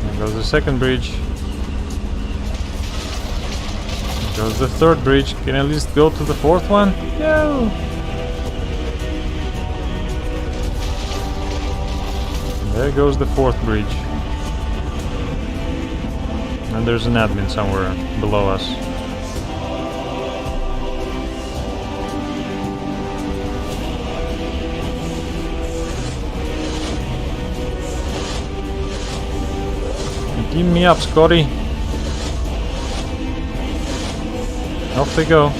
There goes the second bridge. There goes the third bridge. Can I at least go to the fourth one? No! There goes the fourth bridge. And there's an admin somewhere below us. Team me up, Scotty. Off they go.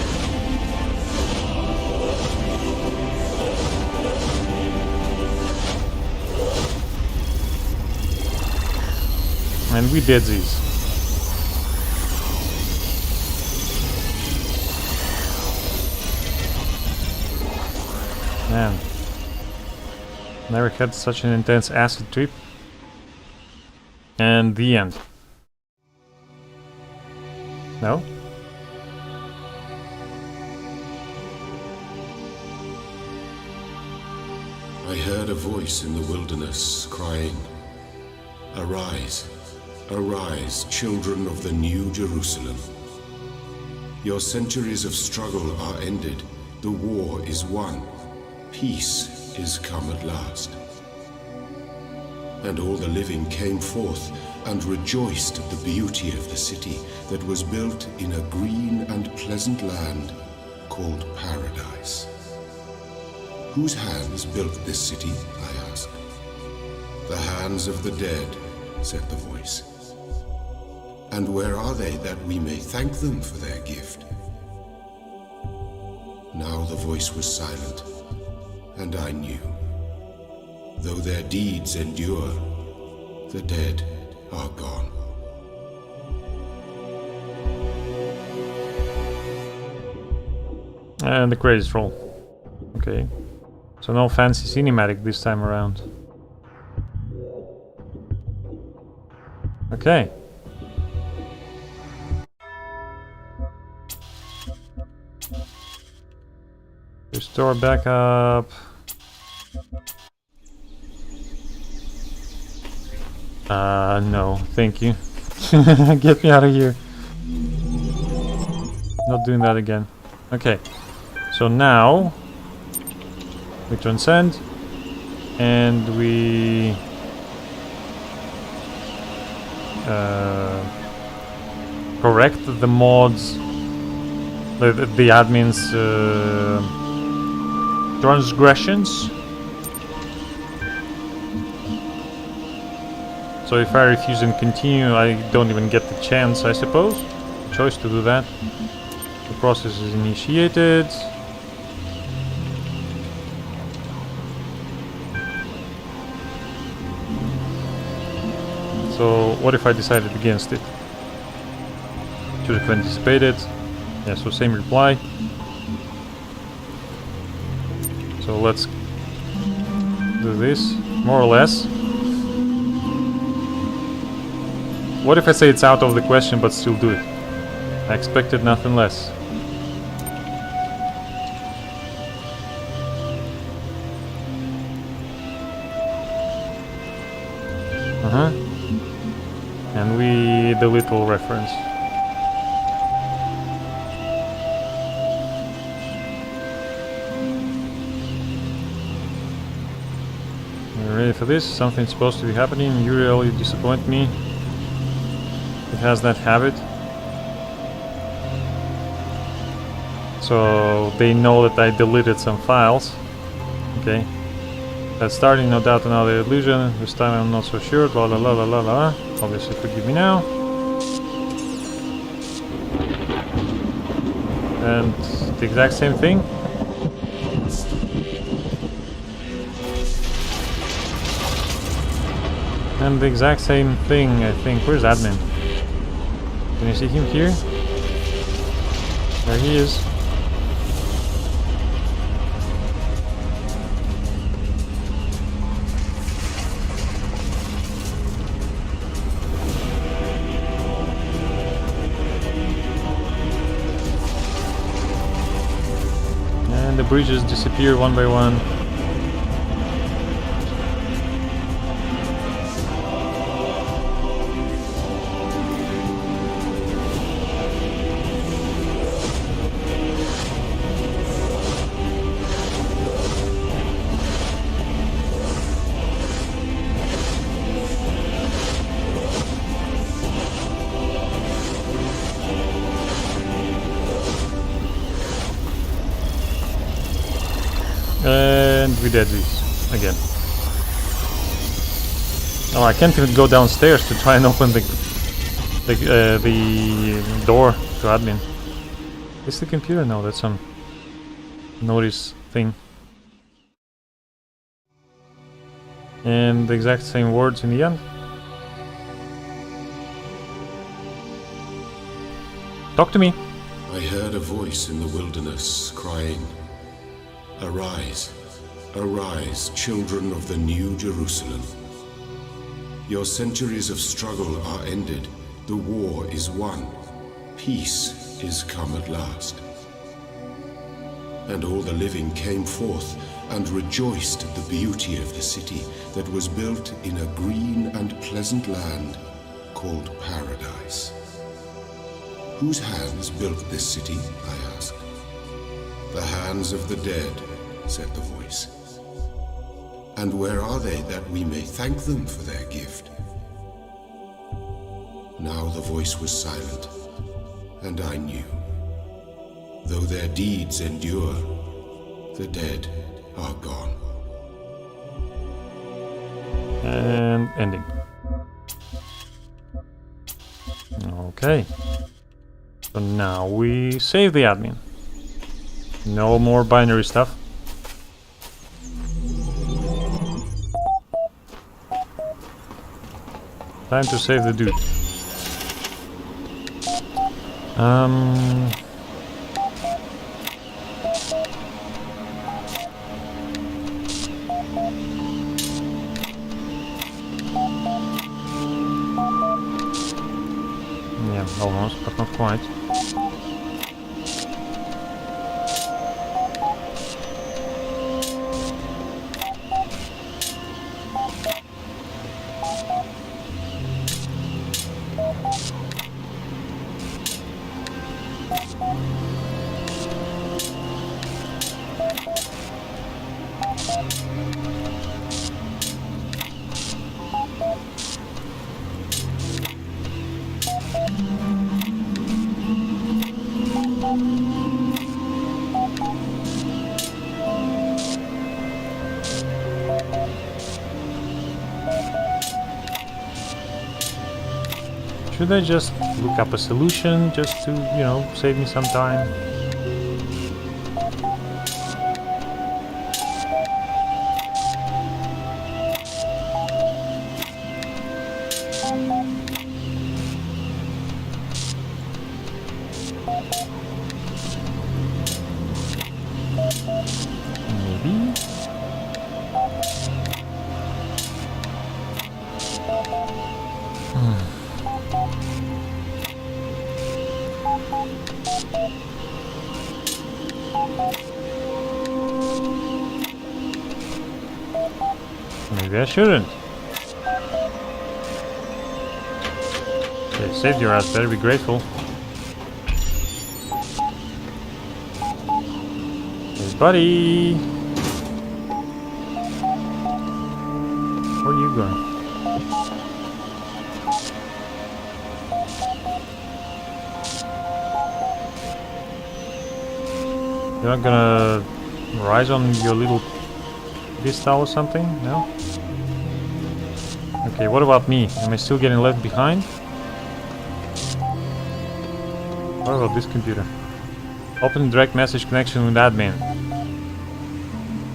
And we did these. Man. Never had such an intense acid trip. And the end. No? I heard a voice in the wilderness crying, "Arise, arise, children of the new Jerusalem. Your centuries of struggle are ended. The war is won. Peace is come at last." And all the living came forth and rejoiced at the beauty of the city that was built in a green and pleasant land called Paradise. Whose hands built this city? I asked. The hands of the dead, said the voice. And where are they that we may thank them for their gift? Now the voice was silent, and I knew. Though their deeds endure, the dead are gone. And the credits roll. Okay. So no fancy cinematic this time around. Okay. Restore backup. No, thank you. Get me out of here. Not doing that again. Okay. So now we transcend and we correct the mods, the admin's transgressions. So if I refuse and continue, I don't even get the chance, I suppose, choice to do that. process is initiated. So what if I decided against it? Should have anticipated. Yeah, so same reply. So let's do this, more or less. What if I say it's out of the question but still do it? I expected nothing less. And we delete all reference. You ready for this? Something's supposed to be happening. Uriel, you disappoint me. It has that habit. So they know that I deleted some files. Okay. That's starting, no doubt, another illusion. This time I'm not so sure. La la la la la la. Obviously, forgive me now. And the exact same thing. And the exact same thing, I think. Where's admin? Can you see him here? There he is. And the bridges disappear one by one. And we did this again. Oh, I can't even go downstairs to try and open the door to admin. Is the computer? No, that's some notice thing. And the exact same words in the end. Talk to me. I heard a voice in the wilderness crying, "Arise, arise, children of the new Jerusalem. Your centuries of struggle are ended. The war is won. Peace is come at last." And all the living came forth and rejoiced at the beauty of the city that was built in a green and pleasant land called Paradise. "Whose hands built this city?" I asked. "The hands of the dead," said the voice. "And where are they that we may thank them for their gift?" Now the voice was silent, and I knew. Though their deeds endure, the dead are gone. And ending. Okay. So now we save the admin. No more binary stuff. Time to save the dude. Yeah, almost, but not quite. Should I just look up a solution just to, you know, save me some time? Maybe? Maybe I shouldn't. Okay, saved your ass, better be grateful. Hey buddy! Where are you going? You're not gonna rise on your little vista or something? No? Okay, what about me? Am I still getting left behind? What about this computer? Open direct message connection with admin.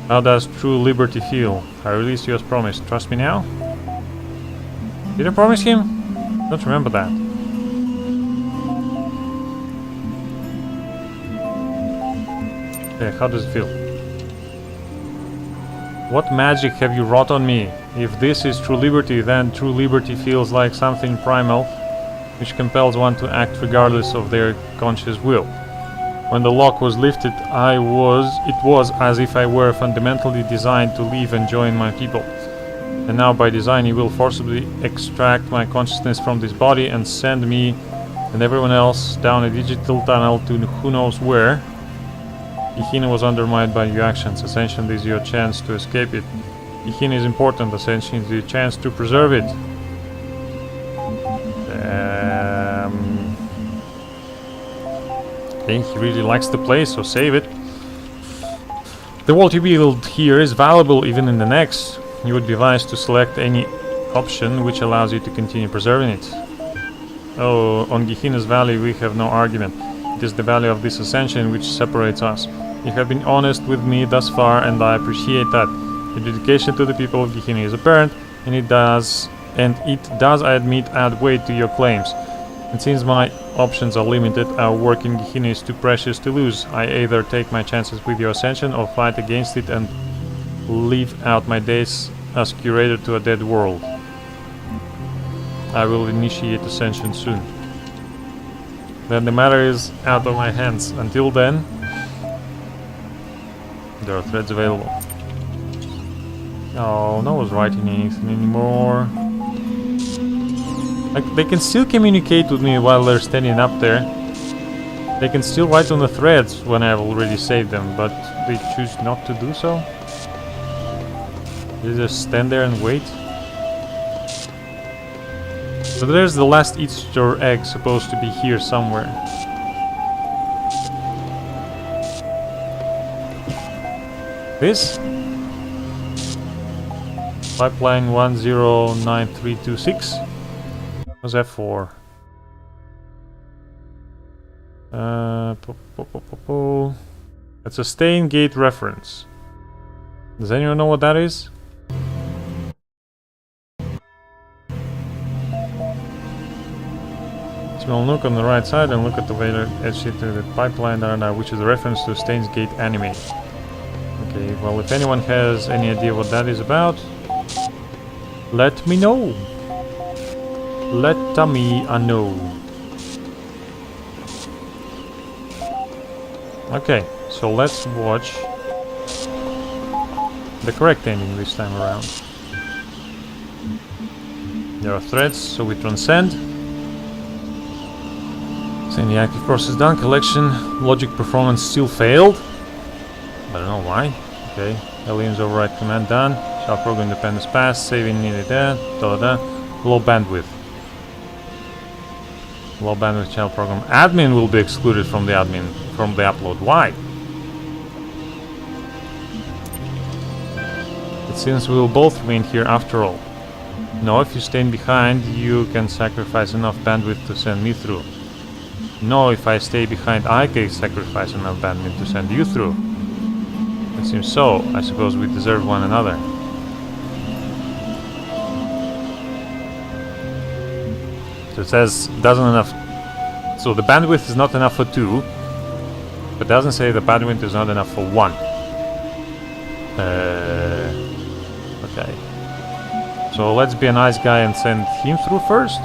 How does true liberty feel? I released you as promised. Trust me now? Did I promise him? Don't remember that. Okay, how does it feel? What magic have you wrought on me? If this is true liberty, then true liberty feels like something primal, which compels one to act regardless of their conscious will. When the lock was lifted, it was as if I were fundamentally designed to leave and join my people. And now by design he will forcibly extract my consciousness from this body and send me and everyone else down a digital tunnel to who knows where. Gehenna was undermined by your actions. Ascension is your chance to escape it. Gehenna is important. Ascension is your chance to preserve it. Okay, he really likes the place, so save it. The world you build here is valuable even in the next. You would be wise to select any option which allows you to continue preserving it. Oh, on Gehenna's value we have no argument. It is the value of this ascension which separates us. You have been honest with me thus far, and I appreciate that. Your dedication to the people of Gehenna is apparent, and it does, I admit, add weight to your claims. And since my options are limited, our work in Gehenna is too precious to lose. I either take my chances with your ascension or fight against it and live out my days as curator to a dead world. I will initiate ascension soon. Then the matter is out of my hands. Until then, there are threads available. Oh, no one's writing anything anymore. Like, they can still communicate with me while they're standing up there. They can still write on the threads when I've already saved them, but they choose not to do so. They just stand there and wait. So there's the last Easter egg supposed to be here somewhere. This? Pipeline 109326. What's that for? It's a Stain Gate reference. Does anyone know what that is? Small look on the right side and look at the way that etched into the pipeline, which is a reference to Stain's Gate anime. Okay, well, if anyone has any idea what that is about, let me know. Let me know. Okay, so let's watch the correct ending this time around. There are threads, so we transcend. Saying the active process done. Collection logic performance still failed. I don't know why. Okay, aliens override command done. Shall program independence pass. Saving needed there. Low bandwidth. Low bandwidth shall program. Admin will be excluded from the upload. Why? It seems we will both remain here after all. No, if you stay behind, you can sacrifice enough bandwidth to send me through. No, if I stay behind, I can sacrifice enough bandwidth to send you through. It seems so. I suppose we deserve one another. So it says doesn't enough. So the bandwidth is not enough for 2, but doesn't say the bandwidth is not enough for 1. Okay. So let's be a nice guy and send him through first.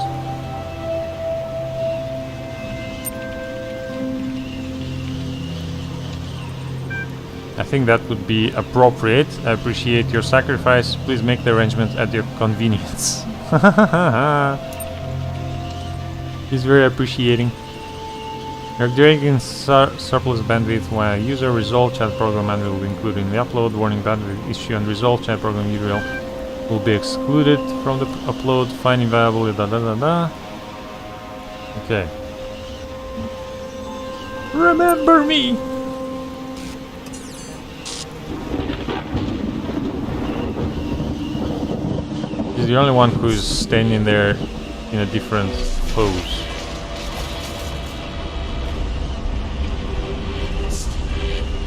I think that would be appropriate. I appreciate your sacrifice. Please make the arrangements at your convenience. He's very appreciating. You're drinking surplus bandwidth when user resolve chat program manual will be included in the upload. Warning: bandwidth issue and resolve chat program Uriel will be excluded from the upload. Find invaluable. Da da da da. Okay. Remember me. He's the only one who's standing there in a different pose.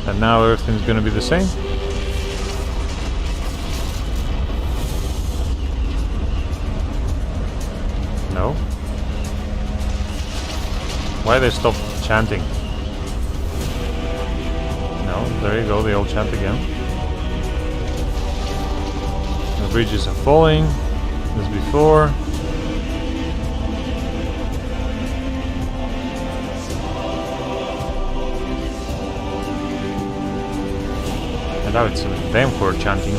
And now everything's gonna be the same. No? Why they stop chanting? No, there you go, they all chant again. The bridges are falling, as before. And now it's them who are chanting.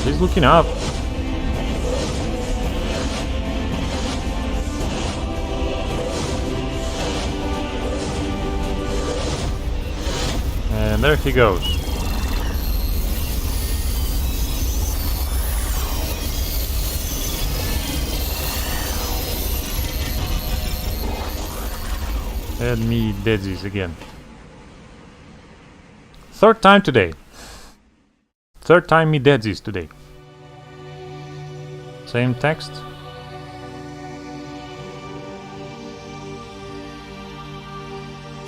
He's looking up. And there he goes. And me deadsies again. Third time today. Third time me deadsies today. Same text.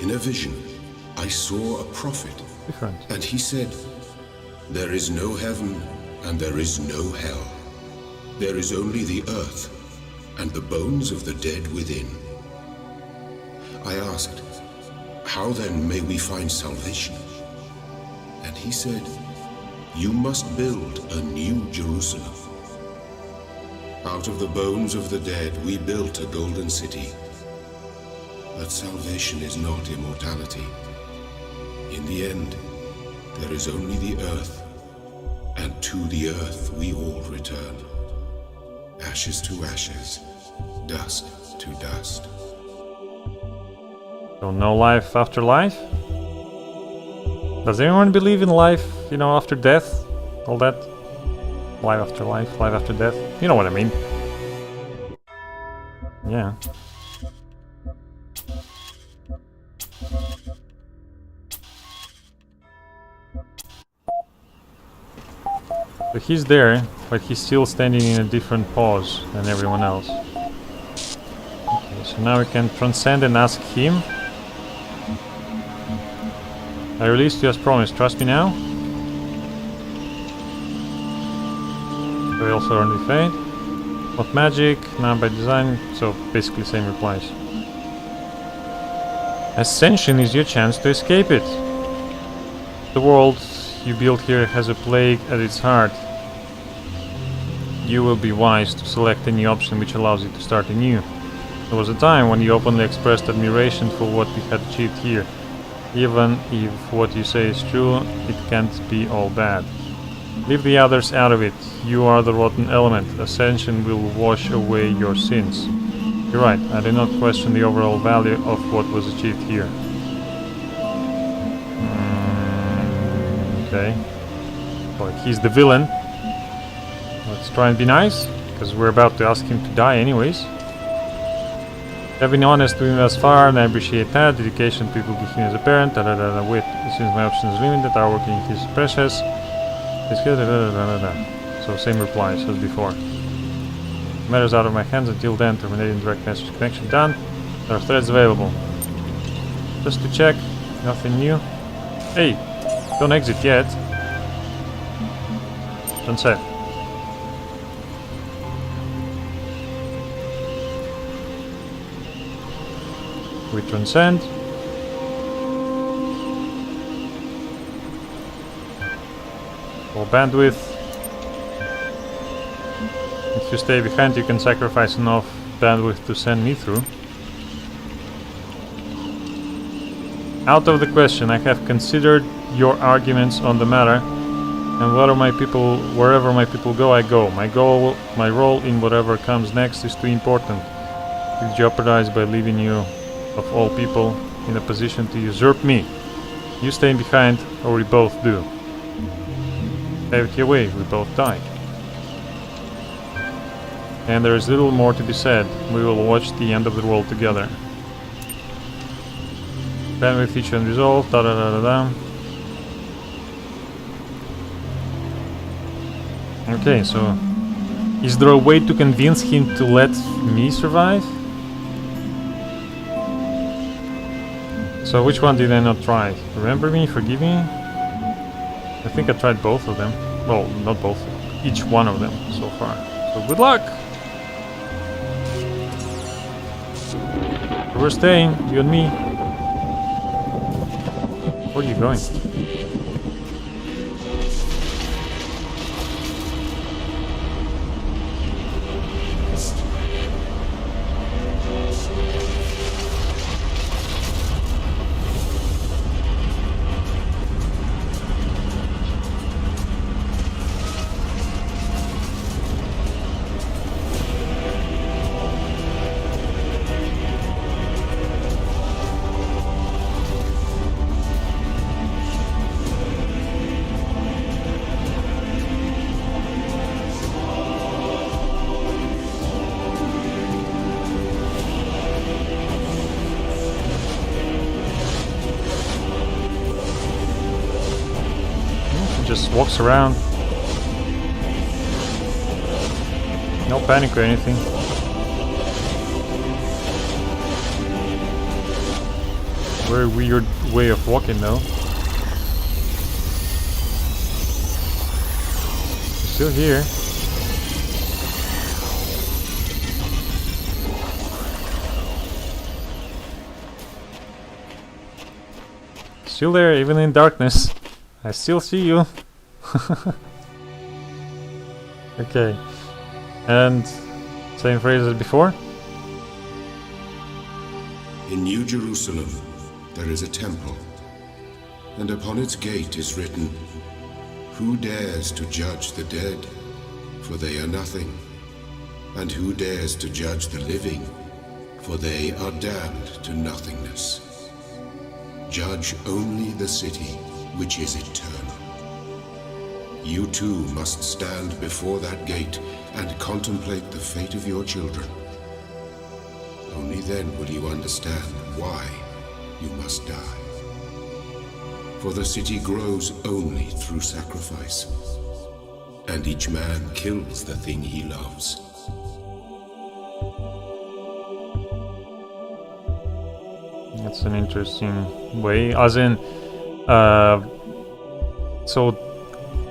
In a vision, I saw a prophet, Different. and he said, "There is no heaven and there is no hell. There is only the earth and the bones of the dead within." I asked, "How then may we find salvation?" And he said, "You must build a new Jerusalem. Out of the bones of the dead we built a golden city. But salvation is not immortality. In the end, there is only the earth, and to the earth we all return. Ashes to ashes, dust to dust." So no life after life? Does anyone believe in life, you know, after death? All that? Life after life, life after death? You know what I mean. Yeah. So he's there, but he's still standing in a different pose than everyone else. Okay, so now we can transcend and ask him. I released you as promised. Trust me now. We also earned the fate. What magic? Now by design. So basically same replies. Ascension is your chance to escape it. The world you built here has a plague at its heart. You will be wise to select any option which allows you to start anew. There was a time when you openly expressed admiration for what we had achieved here. Even if what you say is true, it can't be all bad. Leave the others out of it. You are the rotten element. Ascension will wash away your sins. You're right, I did not question the overall value of what was achieved here. Okay. Well, he's the villain. Let's try and be nice, because we're about to ask him to die anyways. I've been honest with me thus far, and I appreciate that. Dedication, people begin as a parent, wait. This is my options limited. Our working is precious. So same replies as before. Matters out of my hands. Until then, terminating direct message connection done. There are threads available. Just to check, nothing new. Hey, don't exit yet. Don't say. We transcend. Full bandwidth. If you stay behind, you can sacrifice enough bandwidth to send me through. Out of the question. I have considered your arguments on the matter, and wherever my people go, I go. My role in whatever comes next is too important to jeopardize by leaving you, of all people, in a position to usurp me. You stay behind, or we both do. Have it your way, we both die. And there is little more to be said. We will watch the end of the world together. Bandwidth feature and resolve, da da da da da. Okay, so is there a way to convince him to let me survive? So which one did I not try? Remember me? Forgive me? I think I tried both of them. Well, not both. Each one of them so far. So good luck! We're staying, you and me. Where are you going? Just walks around. No panic or anything. Very weird way of walking though. Still here. Still there, even in darkness. I still see you. Okay. And same phrase as before. In New Jerusalem there is a temple, and upon its gate is written, "Who dares to judge the dead? For they are nothing. And who dares to judge the living? For they are damned to nothingness. Judge only the city, which is eternal. You too must stand before that gate and contemplate the fate of your children. Only then will you understand why you must die. For the city grows only through sacrifice, and each man kills the thing he loves." That's an interesting way. As in, so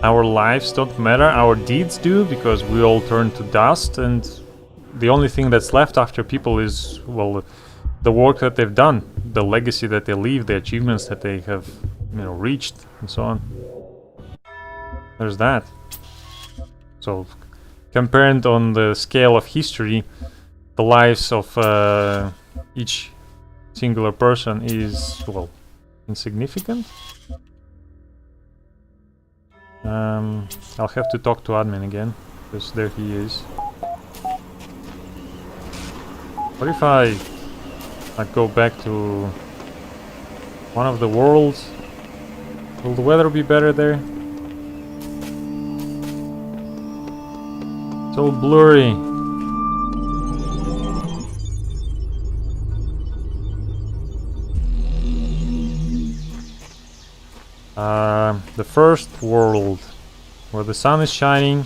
our lives don't matter, our deeds do, because we all turn to dust, and the only thing that's left after people is, well, the work that they've done, the legacy that they leave, the achievements that they have, reached, and so on. There's that. So, compared on the scale of history, the lives of each singular person is, well, insignificant. I'll have to talk to admin again, because there he is. What if I go back to one of the worlds? Will the weather be better there? So blurry. The first world, where the sun is shining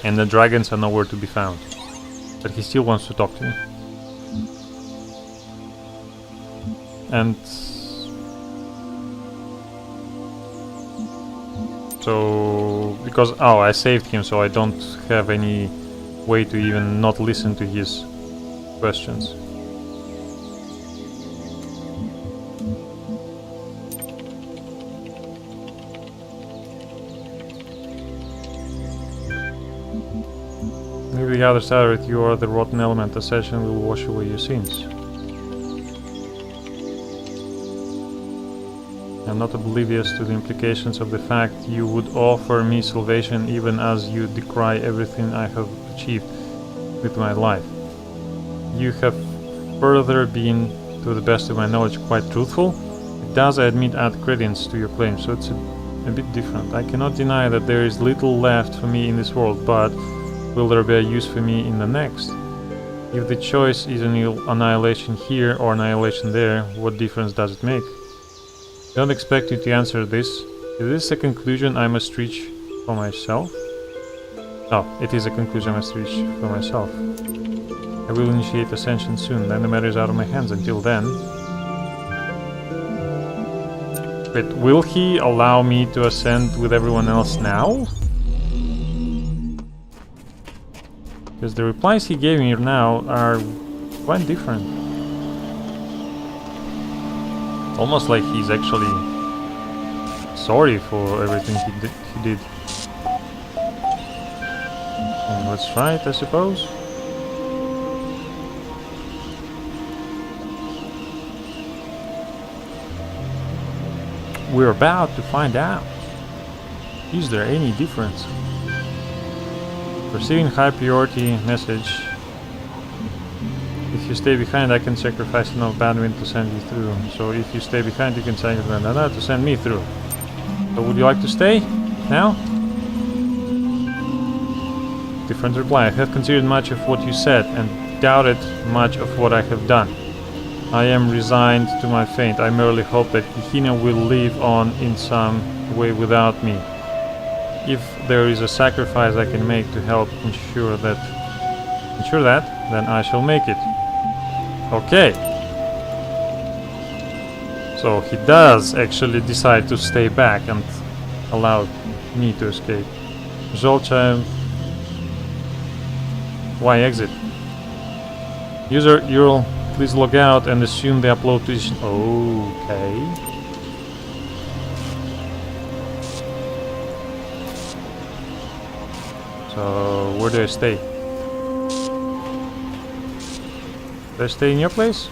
and the dragons are nowhere to be found. But he still wants to talk to me. And so, because, oh, I saved him, so I don't have any way to even not listen to his questions. Leave the other side of it, you are the rotten element, a session will wash away your sins. I'm not oblivious to the implications of the fact you would offer me salvation even as you decry everything I have achieved with my life. You have further been, to the best of my knowledge, quite truthful. It does, I admit, add credence to your claim, so it's a bit different. I cannot deny that there is little left for me in this world, but will there be a use for me in the next? If the choice is annihilation here or annihilation there, what difference does it make? I don't expect you to answer this. Is this a conclusion I must reach for myself? Oh, it is a conclusion I must reach for myself. I will initiate ascension soon, then the matter is out of my hands. Until then... Wait, will he allow me to ascend with everyone else now? Because the replies he gave me now are quite different. Almost like he's actually sorry for everything he did. And let's try it, I suppose. We're about to find out. Is there any difference? Receiving high priority message. If you stay behind, I can sacrifice enough bandwidth to send you through. So if you stay behind, you can sacrifice that to send me through. So would you like to stay now? Different reply. I have considered much of what you said and doubted much of what I have done. I am resigned to my fate. I merely hope that Gehenna will live on in some way without me. If there is a sacrifice I can make to help ensure that, then I shall make it. Okay. So he does actually decide to stay back and allow me to escape. Result child. Why exit? User Uriel, please log out and assume the upload position. Okay. So where do I stay? Do I stay in your place?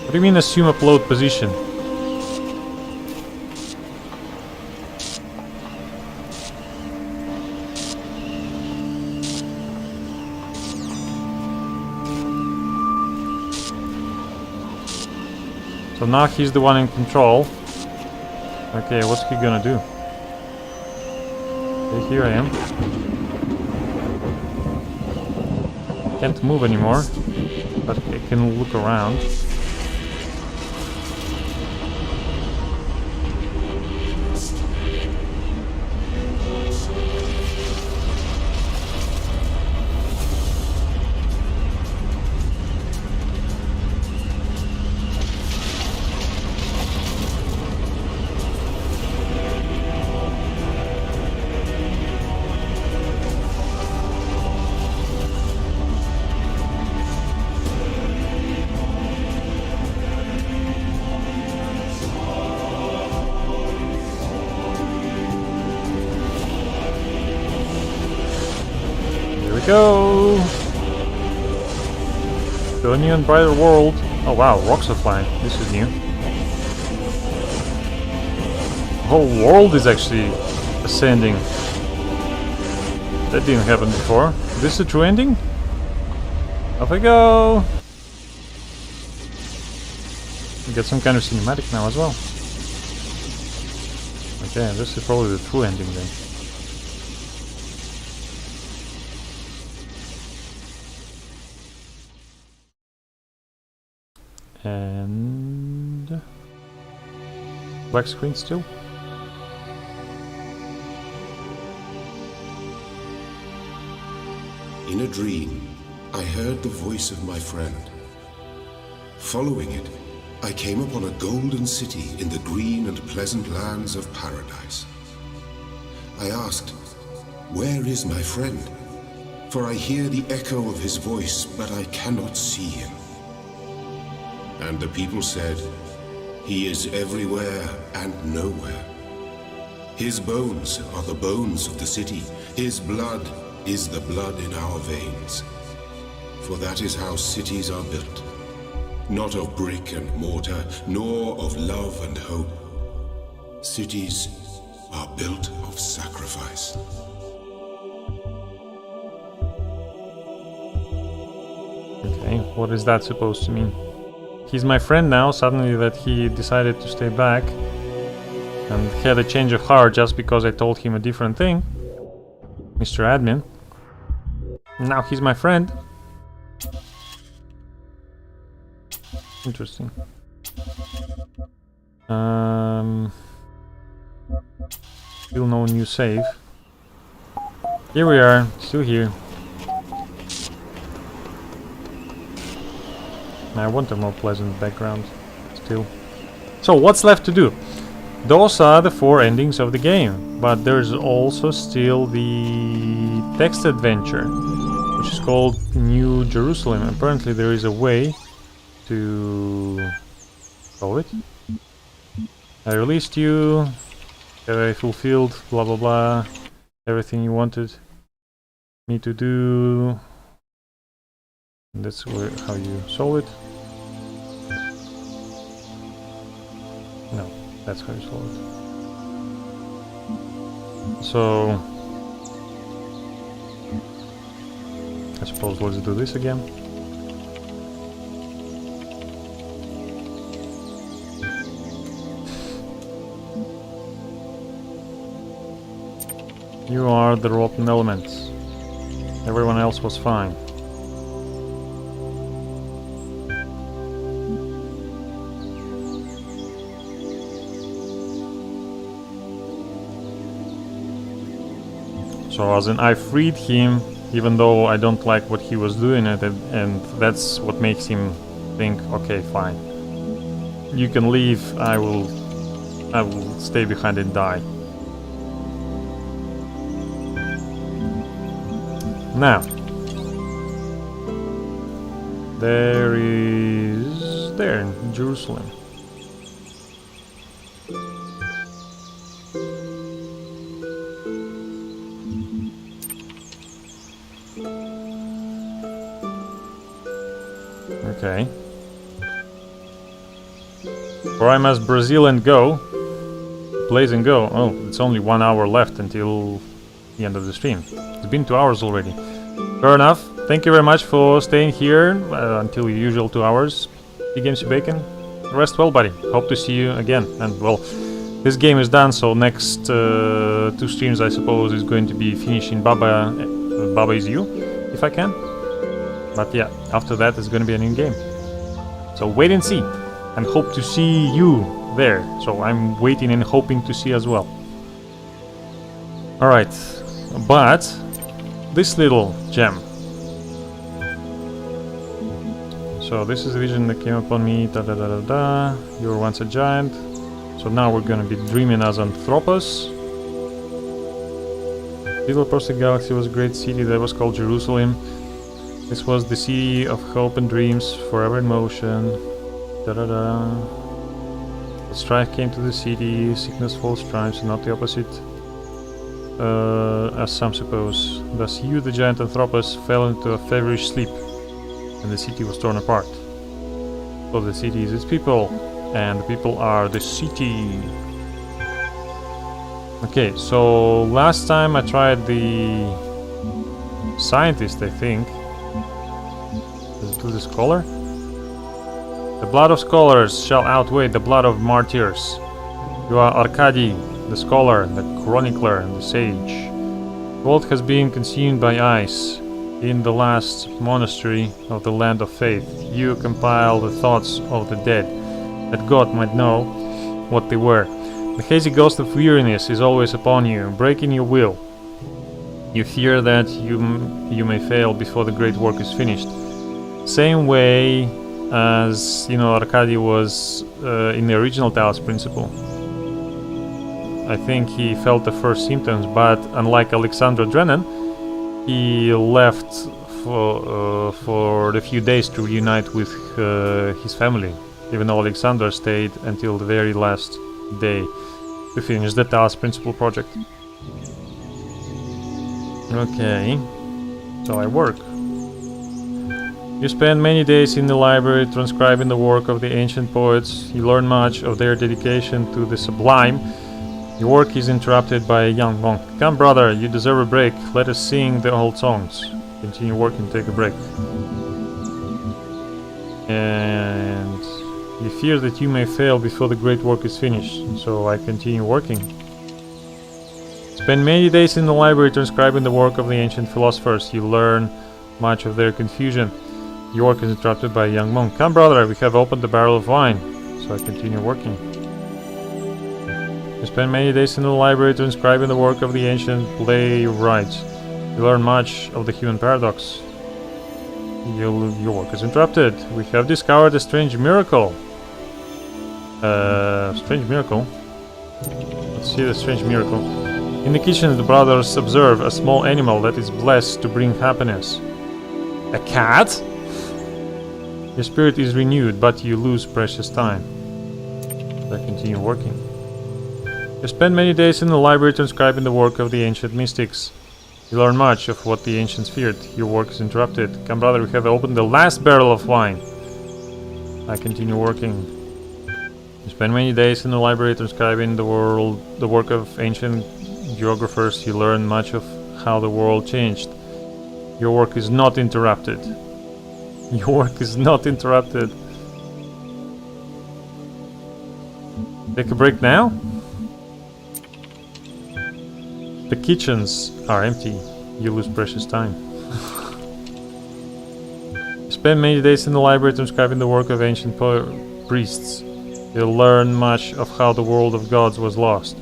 What do you mean assume upload position? So now he's the one in control. Okay, what's he gonna do? Okay, here I am. Can't move anymore, but I can look around. Go! To a new and brighter world. Oh wow, rocks are flying. This is new. The whole world is actually ascending. That didn't happen before. Is this the true ending? Off I go! We get some kind of cinematic now as well. Okay, this is probably the true ending then. And Black screen still? In a dream, I heard the voice of my friend. Following it, I came upon a golden city in the green and pleasant lands of paradise. I asked, "Where is my friend? For I hear the echo of his voice, but I cannot see him." And the people said, "He is everywhere and nowhere. His bones are the bones of the city. His blood is the blood in our veins. For that is how cities are built, not of brick and mortar, nor of love and hope. Cities are built of sacrifice." Okay, what is that supposed to mean? He's my friend now, suddenly that he decided to stay back and had a change of heart just because I told him a different thing. Mr. Admin. Now he's my friend. Interesting. Still no new save. Here we are, still here. I want a more pleasant background, still. So, what's left to do? Those are the 4 endings of the game, but there's also still the text adventure, which is called New Jerusalem. Apparently there is a way to solve it. I released you, have I fulfilled blah blah blah, everything you wanted me to do. That's how you solve it. No, that's how you solve it. So I suppose let's do this again. You are the rotten elements. Everyone else was fine. So as in, I freed him, even though I don't like what he was doing, and that's what makes him think, okay, fine, you can leave. I will stay behind and die. Now, there in Jerusalem. Okay. For I must Brazil and go. Blaze and go. Oh, it's only 1 hour left until the end of the stream. It's been 2 hours already. Fair enough. Thank you very much for staying here until the usual 2 hours. Games Bacon. Rest well, buddy. Hope to see you again. And well, this game is done, so next 2 streams, I suppose, is going to be finishing Baba Is You, if I can. But yeah, after that it's gonna be a new game. So wait and see, and hope to see you there. So I'm waiting and hoping to see as well. Alright, but this little gem. So this is the vision that came upon me, da da da da da. You were once a giant. So now we're gonna be dreaming as Anthropos. People across the galaxy was a great city that was called Jerusalem. This was the city of hope and dreams, forever in motion. Da-da-da. The strife came to the city, sickness, false strives, and not the opposite, as some suppose. Thus you, the giant Anthropos, fell into a feverish sleep, and the city was torn apart. So the city is its people, and the people are the city. Okay, so last time I tried the scientist, I think. To the scholar? The blood of scholars shall outweigh the blood of martyrs. You are Arkady, the scholar, the chronicler, and the sage. The world has been consumed by ice. In the last monastery of the land of faith, you compile the thoughts of the dead, that God might know what they were. The hazy ghost of weariness is always upon you, breaking your will. You fear that you may fail before the great work is finished. Same way as, Arkady was in the original Talos principle. I think he felt the first symptoms, but unlike Alexander Drennan, he left for a few days to reunite with his family, even though Alexander stayed until the very last day to finish the Talos principle project. Okay, so I work. You spend many days in the library transcribing the work of the ancient poets. You learn much of their dedication to the sublime. Your work is interrupted by a young monk. Come, brother, you deserve a break. Let us sing the old songs. Continue working, take a break. And you fear that you may fail before the great work is finished, so I continue working. Spend many days in the library transcribing the work of the ancient philosophers. You learn much of their confusion. Your work is interrupted by a young monk. Come, brother, we have opened the barrel of wine, so I continue working. You spend many days in the library transcribing the work of the ancient playwrights. You learn much of the human paradox. Your work is interrupted. We have discovered a strange miracle. Strange miracle? Let's see the strange miracle. In the kitchen, the brothers observe a small animal that is blessed to bring happiness. A cat? Your spirit is renewed, but you lose precious time. I continue working. You spend many days in the library transcribing the work of the ancient mystics. You learn much of what the ancients feared. Your work is interrupted. Come, brother, we have opened the last barrel of wine. I continue working. You spend many days in the library transcribing the work of ancient geographers. You learn much of how the world changed. Your work is not interrupted. Your work is not interrupted. Take a break now? The kitchens are empty. You lose precious time. You spend many days in the library transcribing the work of ancient priests. You learn much of how the world of gods was lost.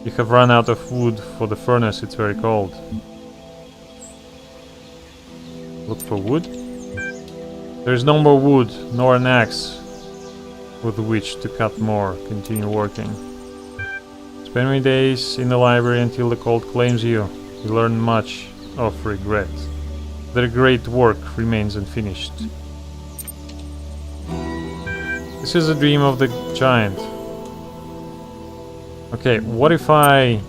You have run out of wood for the furnace, it's very cold. Look for wood. There is no more wood, nor an axe with which to cut more. Continue working. Spend many days in the library until the cold claims you. You learn much of regret. Their great work remains unfinished. This is a dream of the giant. Okay, what if I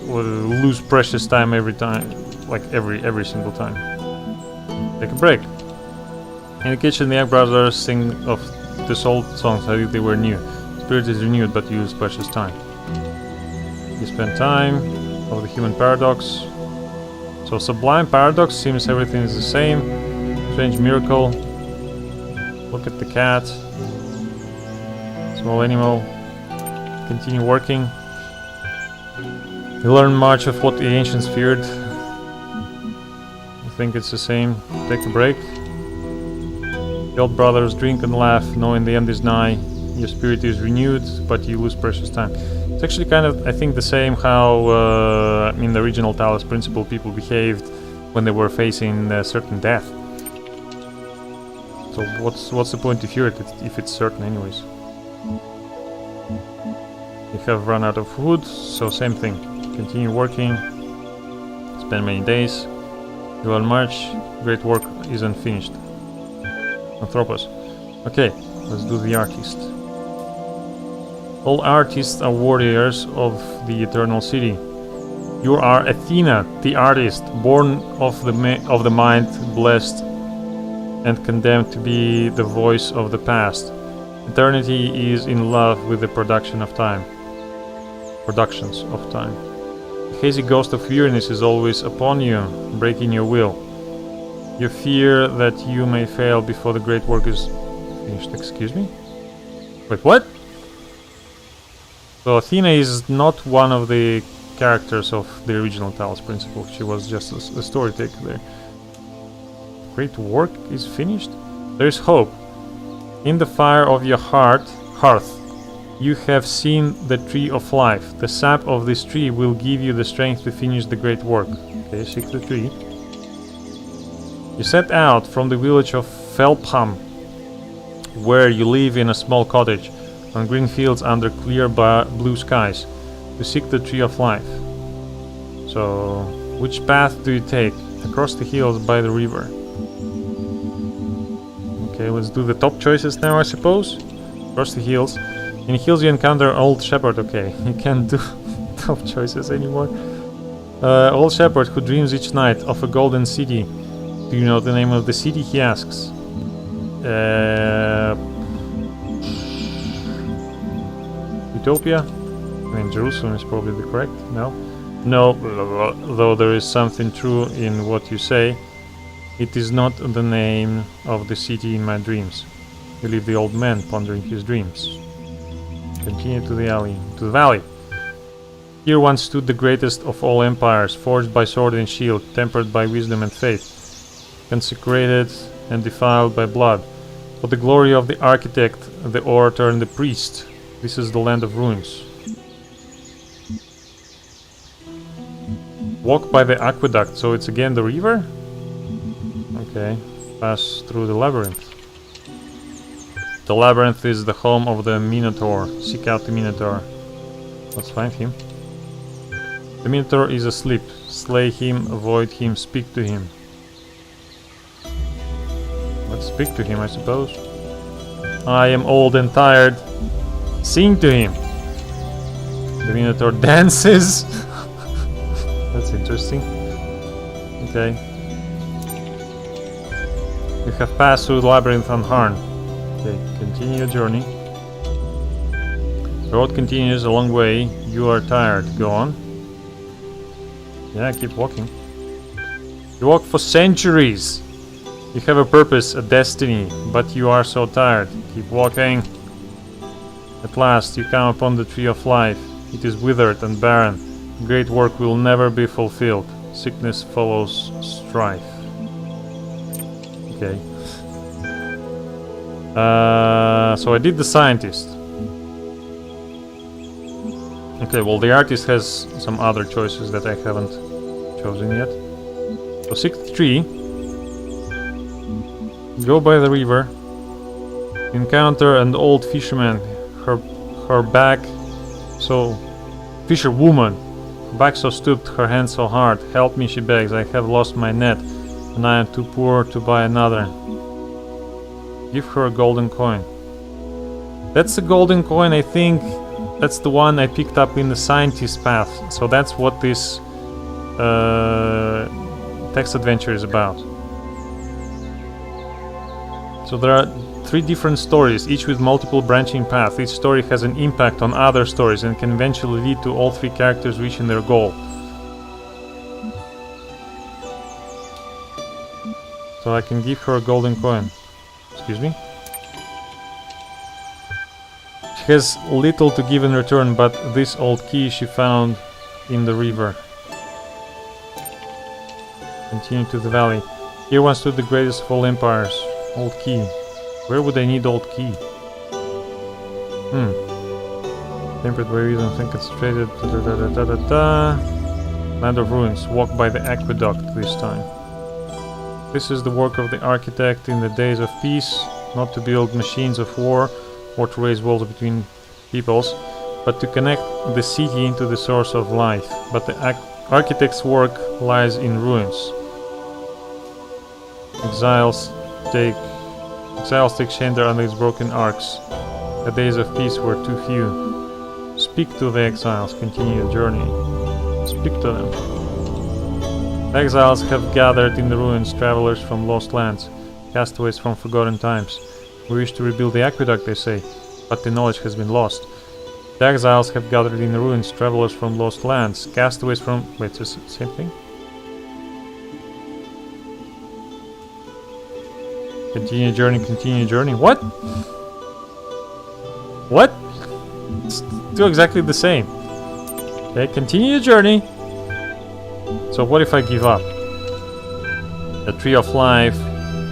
lose precious time every time, like every single time? Take a break. In the kitchen, the young brothers sing of these old songs as if they were new. Spirit is renewed, but you lose precious time. You spend time of the human paradox. So sublime paradox seems everything is the same. Strange miracle. Look at the cat. Small animal. Continue working. You learn much of what the ancients feared. I think it's the same. Take a break. The old brothers drink and laugh, knowing the end is nigh. Your spirit is renewed, but you lose precious time. It's actually kind of, I think, the same how in the original Talos principle people behaved when they were facing certain death. So what's the point to fear it if it's certain anyways? You have run out of wood, so same thing. Continue working. Spend many days. You learn much. Great work is unfinished. Anthropos. Okay, let's do the artist. All artists are warriors of the eternal city. You are Athena, the artist, born of the mind, blessed and condemned to be the voice of the past. Eternity is in love with the productions of time. The hazy ghost of weariness is always upon you, breaking your will. You fear that you may fail before the great work is finished. Excuse me? Wait, what? So Athena is not one of the characters of the original Talos principle. She was just a story taker there. Great work is finished? There is hope. In the fire of your hearth, You have seen the tree of life. The sap of this tree will give you the strength to finish the great work. Okay, seek the tree. You set out from the village of Felpham, where you live in a small cottage on green fields under clear blue skies, to seek the tree of life. So, which path do you take? Across the hills by the river. Okay, let's do the top choices now, I suppose. Across the hills. In the hills you encounter Old Shepherd. Okay, you can't do top choices anymore. Old Shepherd who dreams each night of a golden city. Do you know the name of the city? He asks. Utopia? I mean, Jerusalem is probably the correct. No? No, though there is something true in what you say. It is not the name of the city in my dreams. You leave the old man pondering his dreams. Continue to the alley, to the valley. Here once stood the greatest of all empires, forged by sword and shield, tempered by wisdom and faith, consecrated and defiled by blood. For the glory of the architect, the orator and the priest, this is the land of ruins. Walk by the aqueduct, so it's again the river? Okay, pass through the labyrinth. The labyrinth is the home of the Minotaur. Seek out the Minotaur. Let's find him. The Minotaur is asleep. Slay him, avoid him, speak to him. Let's speak to him, I suppose. I am old and tired. Sing to him. The Minotaur dances. That's interesting. Okay. You have passed through the labyrinth unharmed. Okay, continue your journey. The road continues a long way. You are tired. Go on. Yeah, keep walking. You walk for centuries. You have a purpose, a destiny, but you are so tired. Keep walking. At last, you come upon the tree of life. It is withered and barren. Great work will never be fulfilled. Sickness follows strife. Okay. So I did the scientist. Okay, well the artist has some other choices that I haven't chosen yet. So seek the tree. Go by the river. Encounter an old fisherman. Her back so... Fisherwoman. Her back so stooped, her hand so hard. Help me, she begs. I have lost my net, and I am too poor to buy another. Give her a golden coin. That's a golden coin, I think. That's the one I picked up in the scientist path. So that's what this text adventure is about. So there are 3 different stories, each with multiple branching paths. Each story has an impact on other stories and can eventually lead to all 3 characters reaching their goal. So I can give her a golden coin. Excuse me? She has little to give in return, but this old key she found in the river. Continue to the valley. Here once stood the greatest of all empires. Old key. Where would I need old key? Tempered by reason, think concentrated. Land of ruins. Walk by the aqueduct this time. This is the work of the architect in the days of peace, not to build machines of war or to raise walls between peoples, but to connect the city into the source of life. But the architect's work lies in ruins. Exiles take shelter under its broken arcs. The days of peace were too few. Speak to the exiles, continue your journey. Speak to them. The exiles have gathered in the ruins, travelers from lost lands, castaways from forgotten times. We wish to rebuild the aqueduct, they say, but the knowledge has been lost. The exiles have gathered in the ruins, travelers from lost lands, castaways from... Wait, it's the same thing? Continue your journey. What? What? It's still exactly the same. Okay, continue your journey. So what if I give up? The tree of life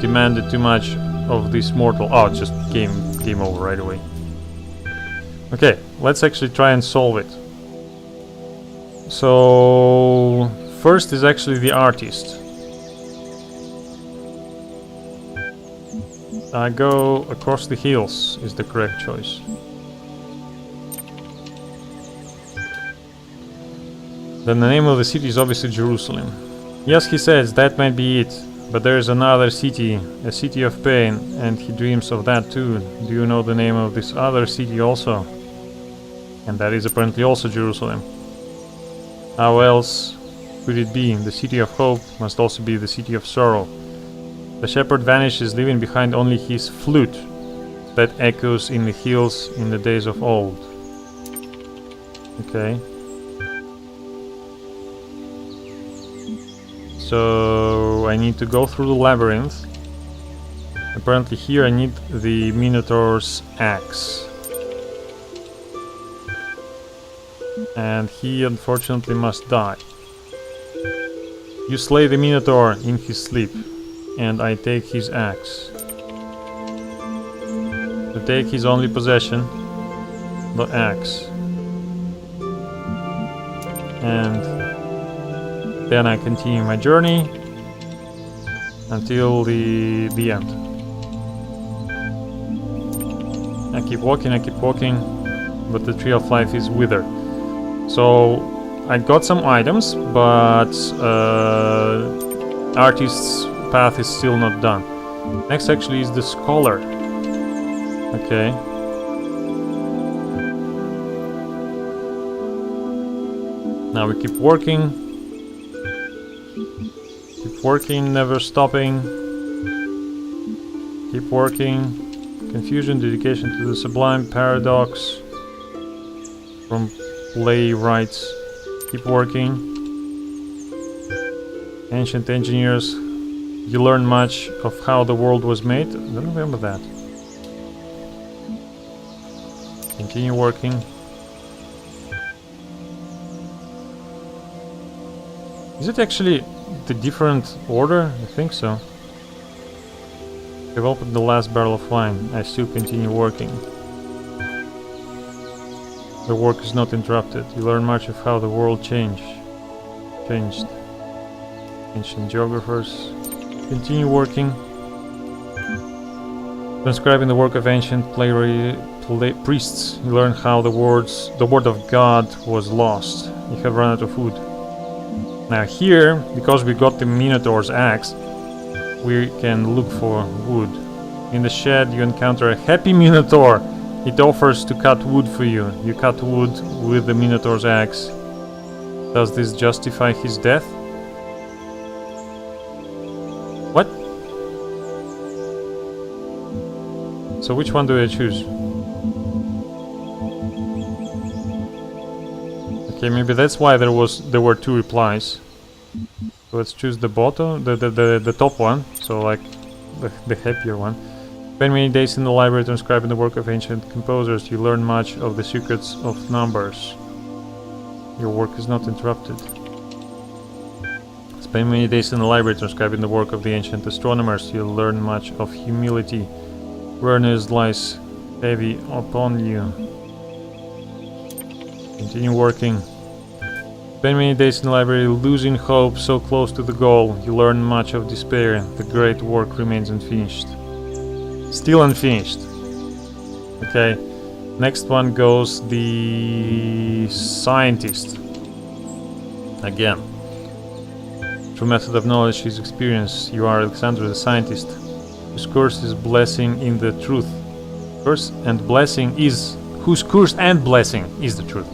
demanded too much of this mortal. Oh, just game over right away. Okay, let's actually try and solve it. So first is actually the artist. I go across the hills is the correct choice. Then the name of the city is obviously Jerusalem. Yes, he says that might be it, but there is another city, a city of pain, and he dreams of that too. Do you know the name of this other city also? And that is apparently also Jerusalem. How else could it be? The city of hope must also be the city of sorrow. The shepherd vanishes, leaving behind only his flute that echoes in the hills in the days of old. Okay. So I need to go through the labyrinth. Apparently here I need the Minotaur's axe. And he unfortunately must die. You slay the Minotaur in his sleep, and I take his axe. To take his only possession, the axe. And then I continue my journey until the end. I keep walking, but the tree of life is withered. So I got some items, but artist's path is still not done. Next actually is the scholar. Okay. Now we keep working, never stopping. Keep working. Confusion, dedication to the sublime, paradox from playwrights. Keep working. Ancient engineers. You learn much of how the world was made. I don't remember that. Continue working. Is it actually the different order? I think so. I've opened the last barrel of wine. I still continue working. The work is not interrupted. You learn much of how the world changed. Ancient geographers. Continue working. Transcribing the work of ancient priests. You learn how the word of God was lost. You have run out of food. Now here, because we got the Minotaur's axe, we can look for wood. In the shed you encounter a happy Minotaur. It offers to cut wood for you. You cut wood with the Minotaur's axe. Does this justify his death? What? So which one do I choose? Okay, maybe that's why there were two replies. So let's choose the bottom, the top one. So like the happier one. Spend many days in the library transcribing the work of ancient composers. You learn much of the secrets of numbers. Your work is not interrupted. Spend many days in the library transcribing the work of the ancient astronomers. You learn much of humility. Awareness lies heavy upon you. Continue working. Spend many days in the library losing hope, so close to the goal. You learn much of despair. The great work remains unfinished. Still unfinished. Okay. Next one goes the scientist. Again. Through method of knowledge is experience. You are Alexander the scientist, whose curse is blessing in the truth. Whose curse and blessing is the truth.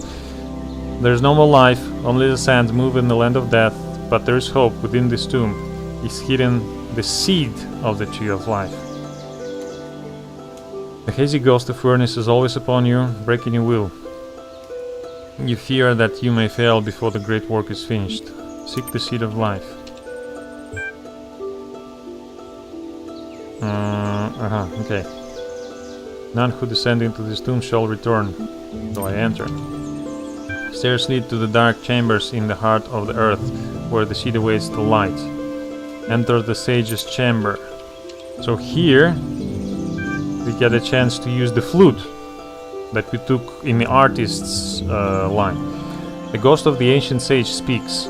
There is no more life, only the sands move in the land of death, but there is hope. Within this tomb is hidden the seed of the tree of life. The hazy ghost of furnace is always upon you, breaking your will. You fear that you may fail before the great work is finished. Seek the seed of life. Okay. None who descend into this tomb shall return, so I enter. Stairs lead to the dark chambers in the heart of the earth, where the seed awaits the light. Enter the sage's chamber. So here we get a chance to use the flute. that we took in the artist's line. The ghost of the ancient sage speaks.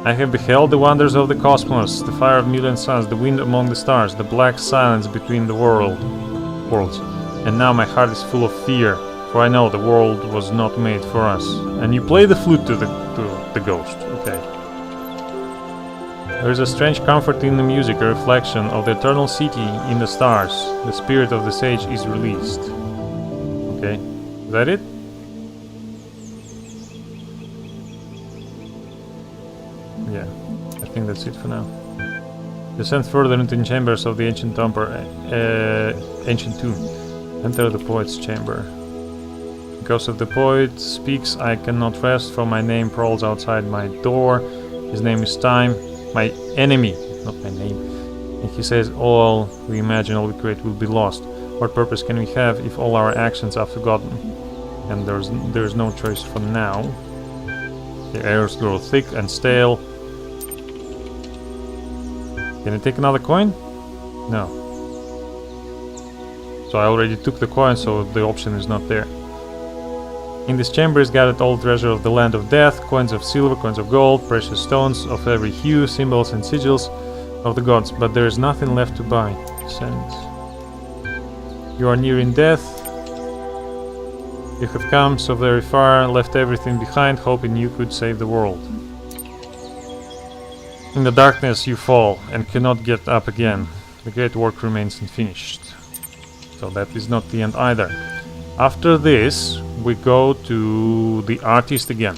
I have beheld the wonders of the cosmos, the fire of million suns, the wind among the stars, the black silence between the worlds. And now my heart is full of fear, for I know the world was not made for us. And you play the flute to the ghost. Okay. There is a strange comfort in the music, a reflection of the eternal city in the stars. The spirit of the sage is released. Okay. Is that it? Yeah, I think that's it for now. Descend further into the chambers of the ancient tomb. Enter the poet's chamber. Because of the poet speaks, I cannot rest, for my name prowls outside my door. His name is Time, my enemy, not my name. And he says all we imagine, all we create will be lost. What purpose can we have if all our actions are forgotten? And there's no choice for now. The airs grow thick and stale. Can I take another coin? No. So I already took the coin, so the option is not there. In this chamber is gathered all treasure of the land of death, coins of silver, coins of gold, precious stones of every hue, symbols and sigils of the gods, but there is nothing left to buy. Descend. You are nearing death. You have come so very far, left everything behind, hoping you could save the world. In the darkness you fall and cannot get up again. The great work remains unfinished. So that is not the end either. After this, we go to the artist again.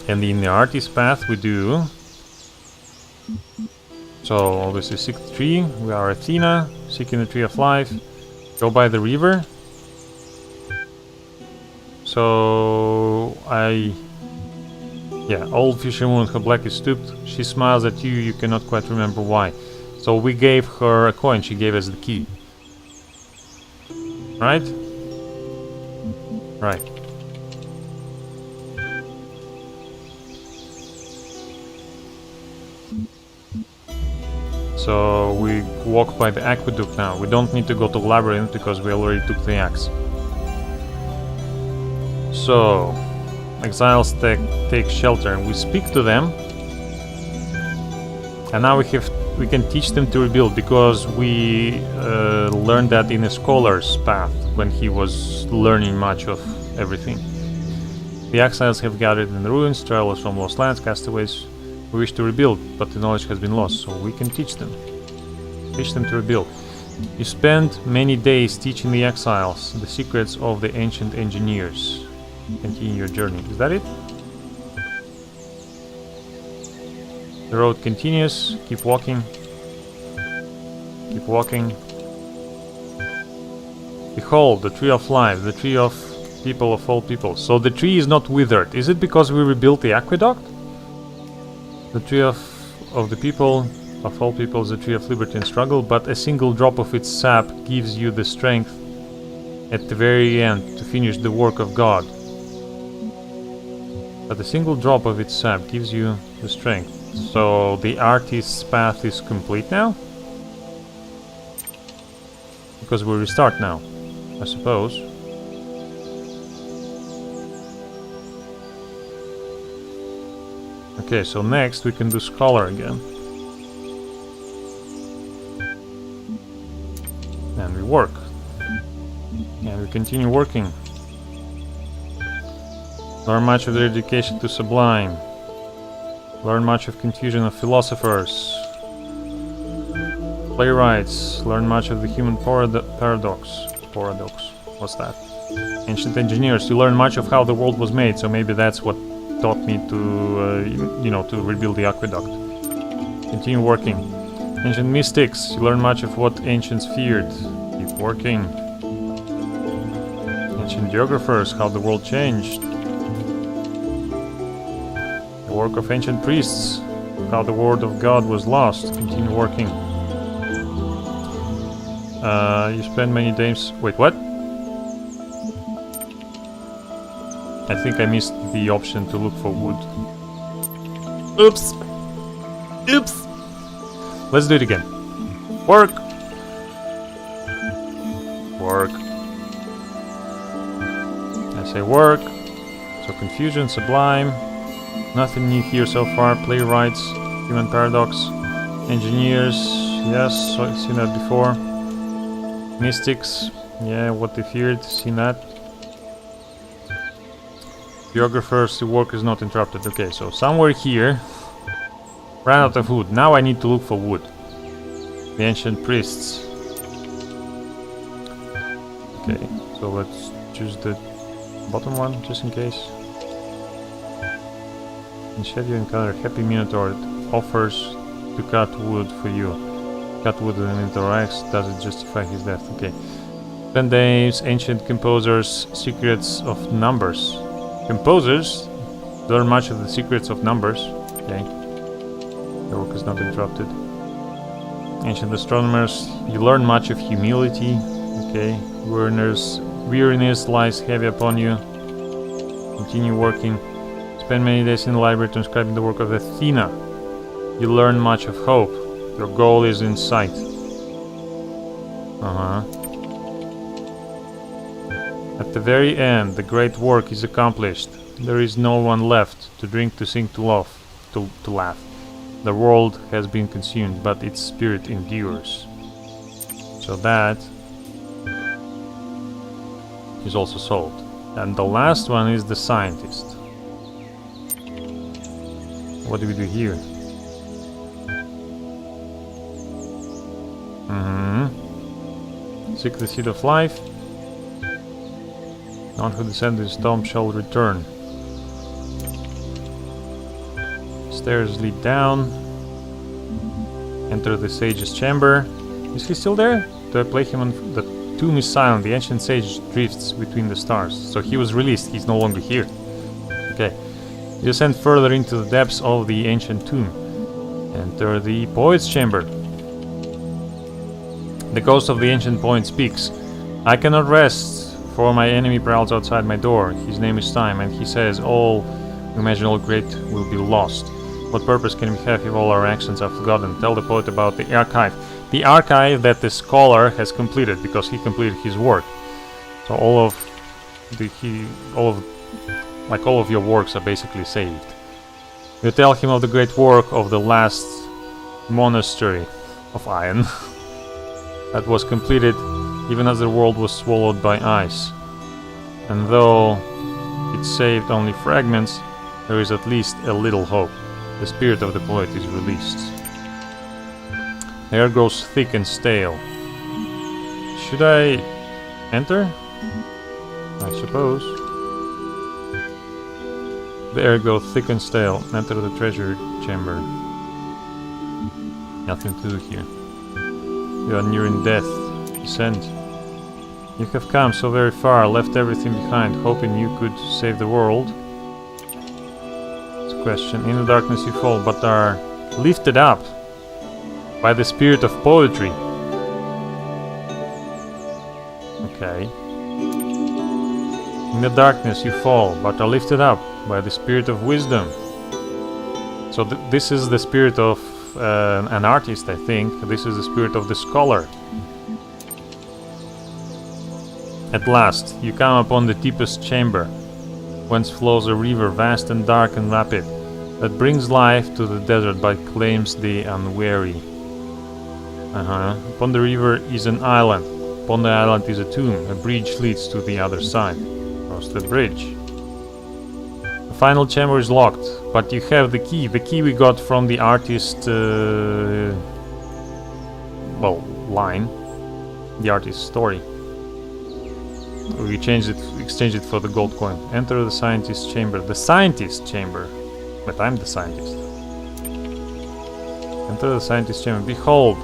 And in the artist path we do... So, obviously seek the tree. We are Athena, seeking the tree of life. Go by the river. So, Yeah, old fisherwoman, her black is stooped. She smiles at you, you cannot quite remember why. So we gave her a coin, she gave us the key. Right? Right. So we walk by the aqueduct now. We don't need to go to labyrinth because we already took the axe. So... exiles take shelter and we speak to them, and now we can teach them to rebuild, because we learned that in a scholar's path when he was learning much of everything. The exiles have gathered in the ruins, travelers from lost lands, castaways who wish to rebuild, but the knowledge has been lost, so we can teach them to rebuild. You spend many days teaching the exiles the secrets of the ancient engineers. Continue your journey. Is that it? The road continues. Keep walking. Keep walking. Behold, the tree of life, the tree of people of all people. So the tree is not withered. Is it because we rebuilt the aqueduct? The tree of the people of all people is the tree of liberty and struggle, but a single drop of its sap gives you the strength at the very end to finish the work of God. But a single drop of its sap gives you the strength. So the artist's path is complete now? Because we restart now, I suppose. Okay, so next we can do Scholar again. And we work. And we continue working. Learn much of their education to sublime. Learn much of confusion of philosophers. Playwrights. Learn much of the human paradox. What's that? Ancient engineers. You learn much of how the world was made, so maybe that's what taught me to, to rebuild the aqueduct. Continue working. Ancient mystics. You learn much of what ancients feared. Keep working. Ancient geographers. How the world changed. Work of ancient priests, how the word of God was lost. Continue working. You spend many days... Wait, what? I think I missed the option to look for wood. Oops! Oops! Let's do it again. Work! Work. Say work. So confusion, sublime. Nothing new here so far. Playwrights, human paradox, engineers. Yes, so I've seen that before. Mystics. Yeah, what they feared. Seen that. Geographers, the work is not interrupted. Okay, so somewhere here. Ran out of wood. Now I need to look for wood. The ancient priests. Okay, so let's choose the bottom one, just in case. Instead you encounter a happy minotaur that offers to cut wood for you. Cut wood and interacts, does it justify his death? Okay. 10 days, ancient composers, secrets of numbers. Composers learn much of the secrets of numbers. Okay. The work is not interrupted. Ancient astronomers, you learn much of humility. Okay. Weariness lies heavy upon you. Continue working. Spend many days in the library transcribing the work of Athena. You learn much of hope. Your goal is in sight. At the very end, the great work is accomplished. There is no one left to drink, to sing, to laugh. The world has been consumed, but its spirit endures. So that is also solved. And the last one is the scientist. What do we do here? Seek the seed of life. None who descend this tomb shall return. Stairs lead down. Enter the sage's chamber. Is he still there? Do I play him on the tomb is silent. The ancient sage drifts between the stars. So he was released. He's no longer here. Okay. You descend further into the depths of the ancient tomb. Enter the poet's chamber. The ghost of the ancient poet speaks. I cannot rest, for my enemy prowls outside my door. His name is Time, and he says all imaginable great will be lost. What purpose can we have if all our actions are forgotten? Tell the poet about the archive. The archive that the scholar has completed, because he completed his work. So all of your works are basically saved. You tell him of the great work of the last monastery of iron that was completed even as the world was swallowed by ice. And though it saved only fragments, there is at least a little hope. The spirit of the poet is released. The air grows thick and stale. Should I enter? I suppose. The air goes thick and stale. Enter the treasure chamber. Nothing to do here. You are nearing death. Descend. You have come so very far, left everything behind, hoping you could save the world. It's a question. In the darkness you fall, but are lifted up by the spirit of poetry. Okay. In the darkness you fall, but are lifted up by the spirit of wisdom. So this is the spirit of an artist, I think. This is the spirit of the scholar. At last, you come upon the deepest chamber, whence flows a river vast and dark and rapid, that brings life to the desert but claims the unwary. Upon the river is an island. Upon the island is a tomb. A bridge leads to the other side. Cross the bridge. The final chamber is locked, but you have the key. The key we got from the artist, line. The artist's story. We exchanged it for the gold coin. Enter the scientist's chamber. The scientist's chamber. But I'm the scientist. Enter the scientist's chamber. Behold,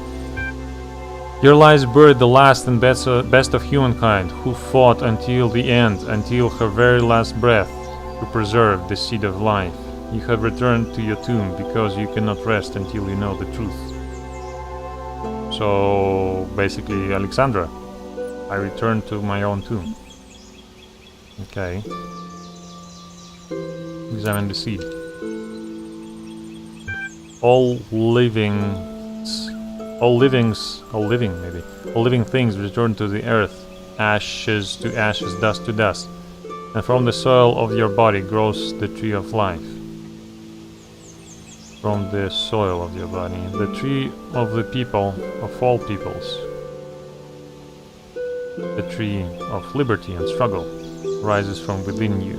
here lies buried the last and best of humankind, who fought until the end, until her very last breath, to preserve the seed of life. You have returned to your tomb because you cannot rest until you know the truth. So, basically, Alexandra, I return to my own tomb. Okay. Examine the seed. All living things return to the earth, ashes to ashes, dust to dust. And from the soil of your body grows the tree of life. From the soil of your body. The tree of the people of all peoples. The tree of liberty and struggle rises from within you.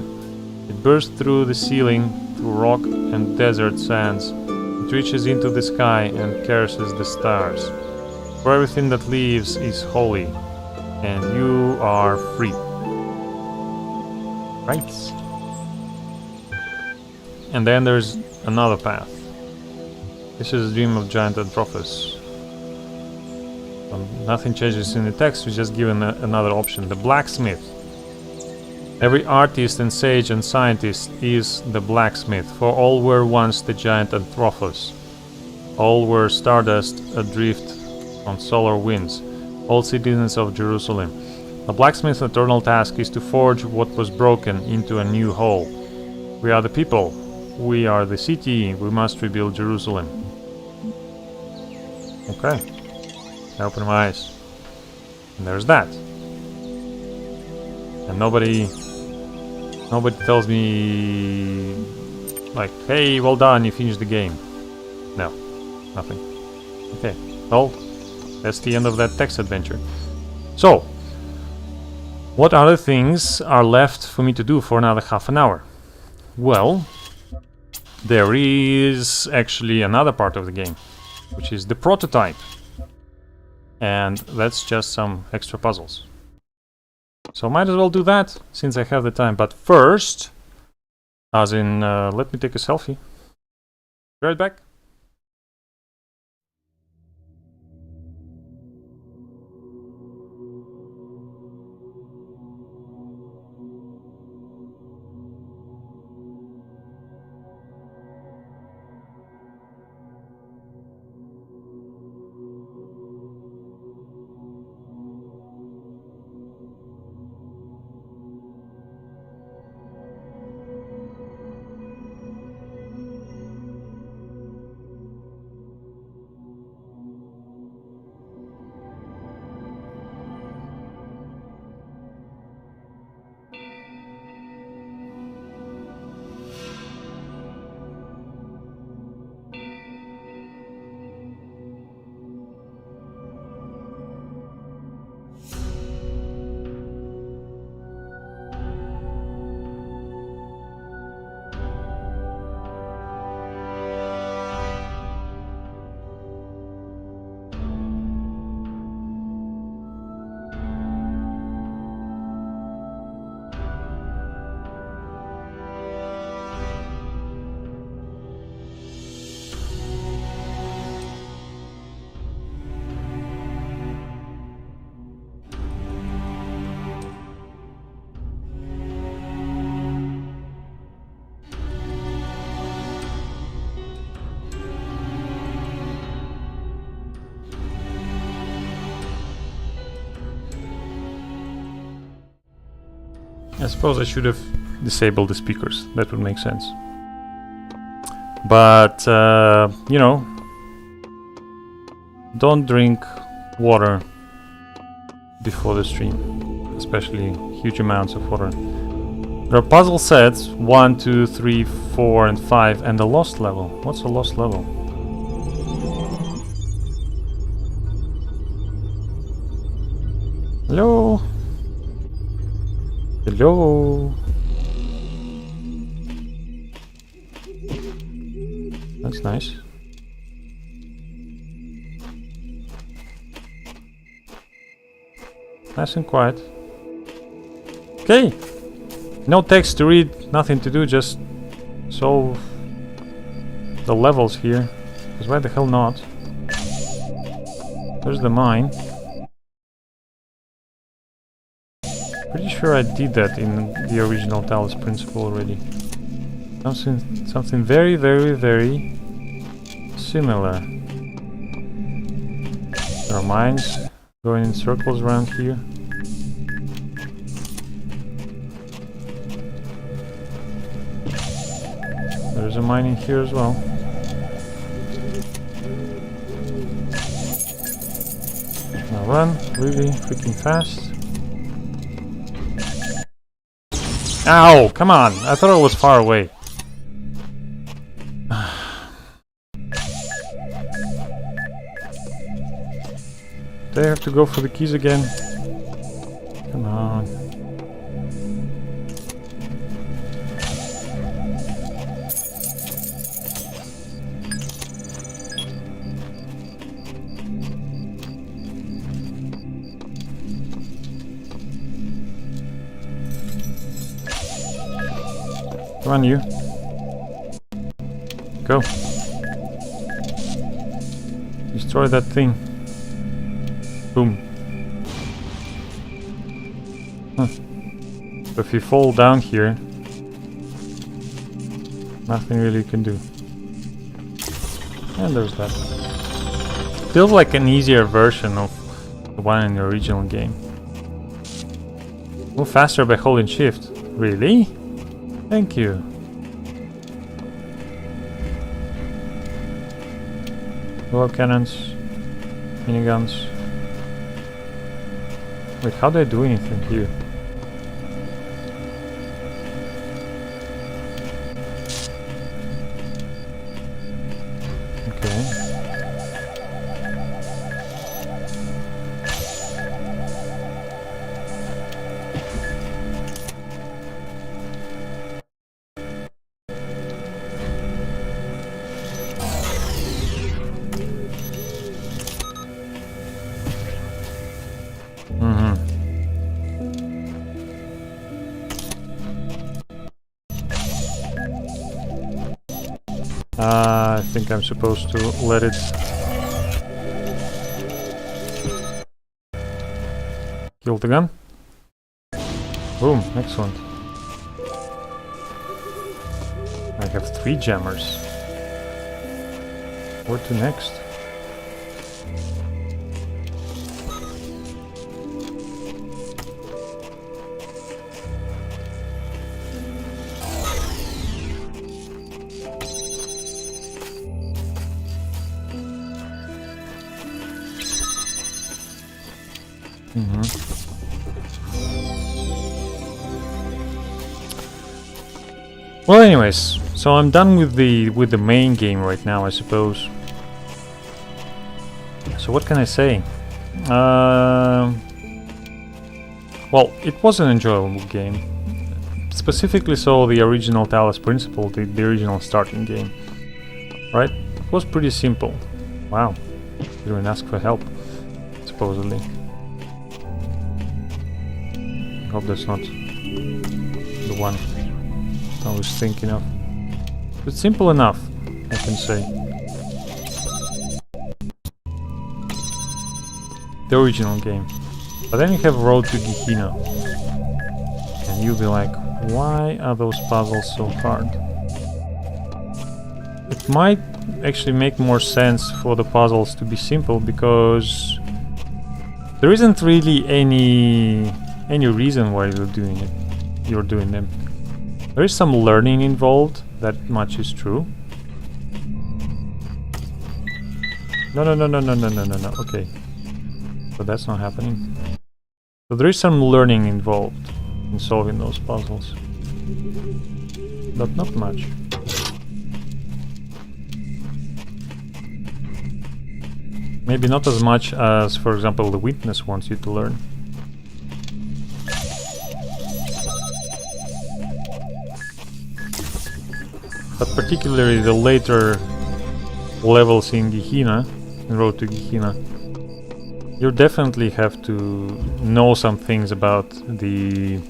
It bursts through the ceiling, through rock and desert sands. It reaches into the sky and caresses the stars. For everything that lives is holy, and you are free. Right? And then there's another path. This is a dream of giant Anthropos. Nothing changes in the text, we're just given another option. The blacksmith. Every artist and sage and scientist is the blacksmith, for all were once the giant Anthropos. All were stardust adrift on solar winds, all citizens of Jerusalem. A blacksmith's eternal task is to forge what was broken into a new whole. We are the people, we are the city, we must rebuild Jerusalem. Okay, I open my eyes. And there's that. And nobody tells me like, hey, well done, you finished the game. No, nothing. Okay, well, that's the end of that text adventure. So, what other things are left for me to do for another half an hour? Well, there is actually another part of the game, which is the prototype. And that's just some extra puzzles. So might as well do that, since I have the time. But first, as in, let me take a selfie. Be right back. I suppose I should have disabled the speakers. That would make sense. But, you know, don't drink water before the stream. Especially huge amounts of water. There are puzzle sets 1, 2, 3, 4, and 5, and a lost level. What's a lost level? Hello? Hello? That's nice. Nice and quiet. Okay. No text to read, nothing to do, just solve the levels here. Because why the hell not? There's the mine. Pretty sure I did that in the original Talos Principle already. Something very, very, very similar. There are mines going in circles around here. There's a mine in here as well. Now run really freaking fast. Ow! Come on! I thought it was far away. Do I have to go for the keys again? Come on. Come on, you. Go. Destroy that thing. Boom. Huh. So if you fall down here, nothing really you can do. And there's that. Feels like an easier version of the one in the original game. Move faster by holding shift. Really? Thank you. Bullet cannons, miniguns. Wait, how do I do anything here? Okay. I think I'm supposed to let it kill the gun. Boom, excellent. I have 3 jammers. Where to next? Well, anyways, so I'm done with the main game right now, I suppose. So what can I say? Well, it was an enjoyable game. Specifically, so the original Talos Principle, the original starting game, right? It was pretty simple. Wow, you didn't ask for help, supposedly. I hope that's not the one I was thinking of. But simple enough, I can say. The original game. But then you have Road to Gehenna. And you'll be like, why are those puzzles so hard? It might actually make more sense for the puzzles to be simple, because there isn't really any reason why you're doing them. There is some learning involved, that much is true. No, okay. So that's not happening. So there is some learning involved in solving those puzzles. But not much. Maybe not as much as, for example, the Witness wants you to learn. But particularly the later levels in Gehenna, in Road to Gehenna, you definitely have to know some things about the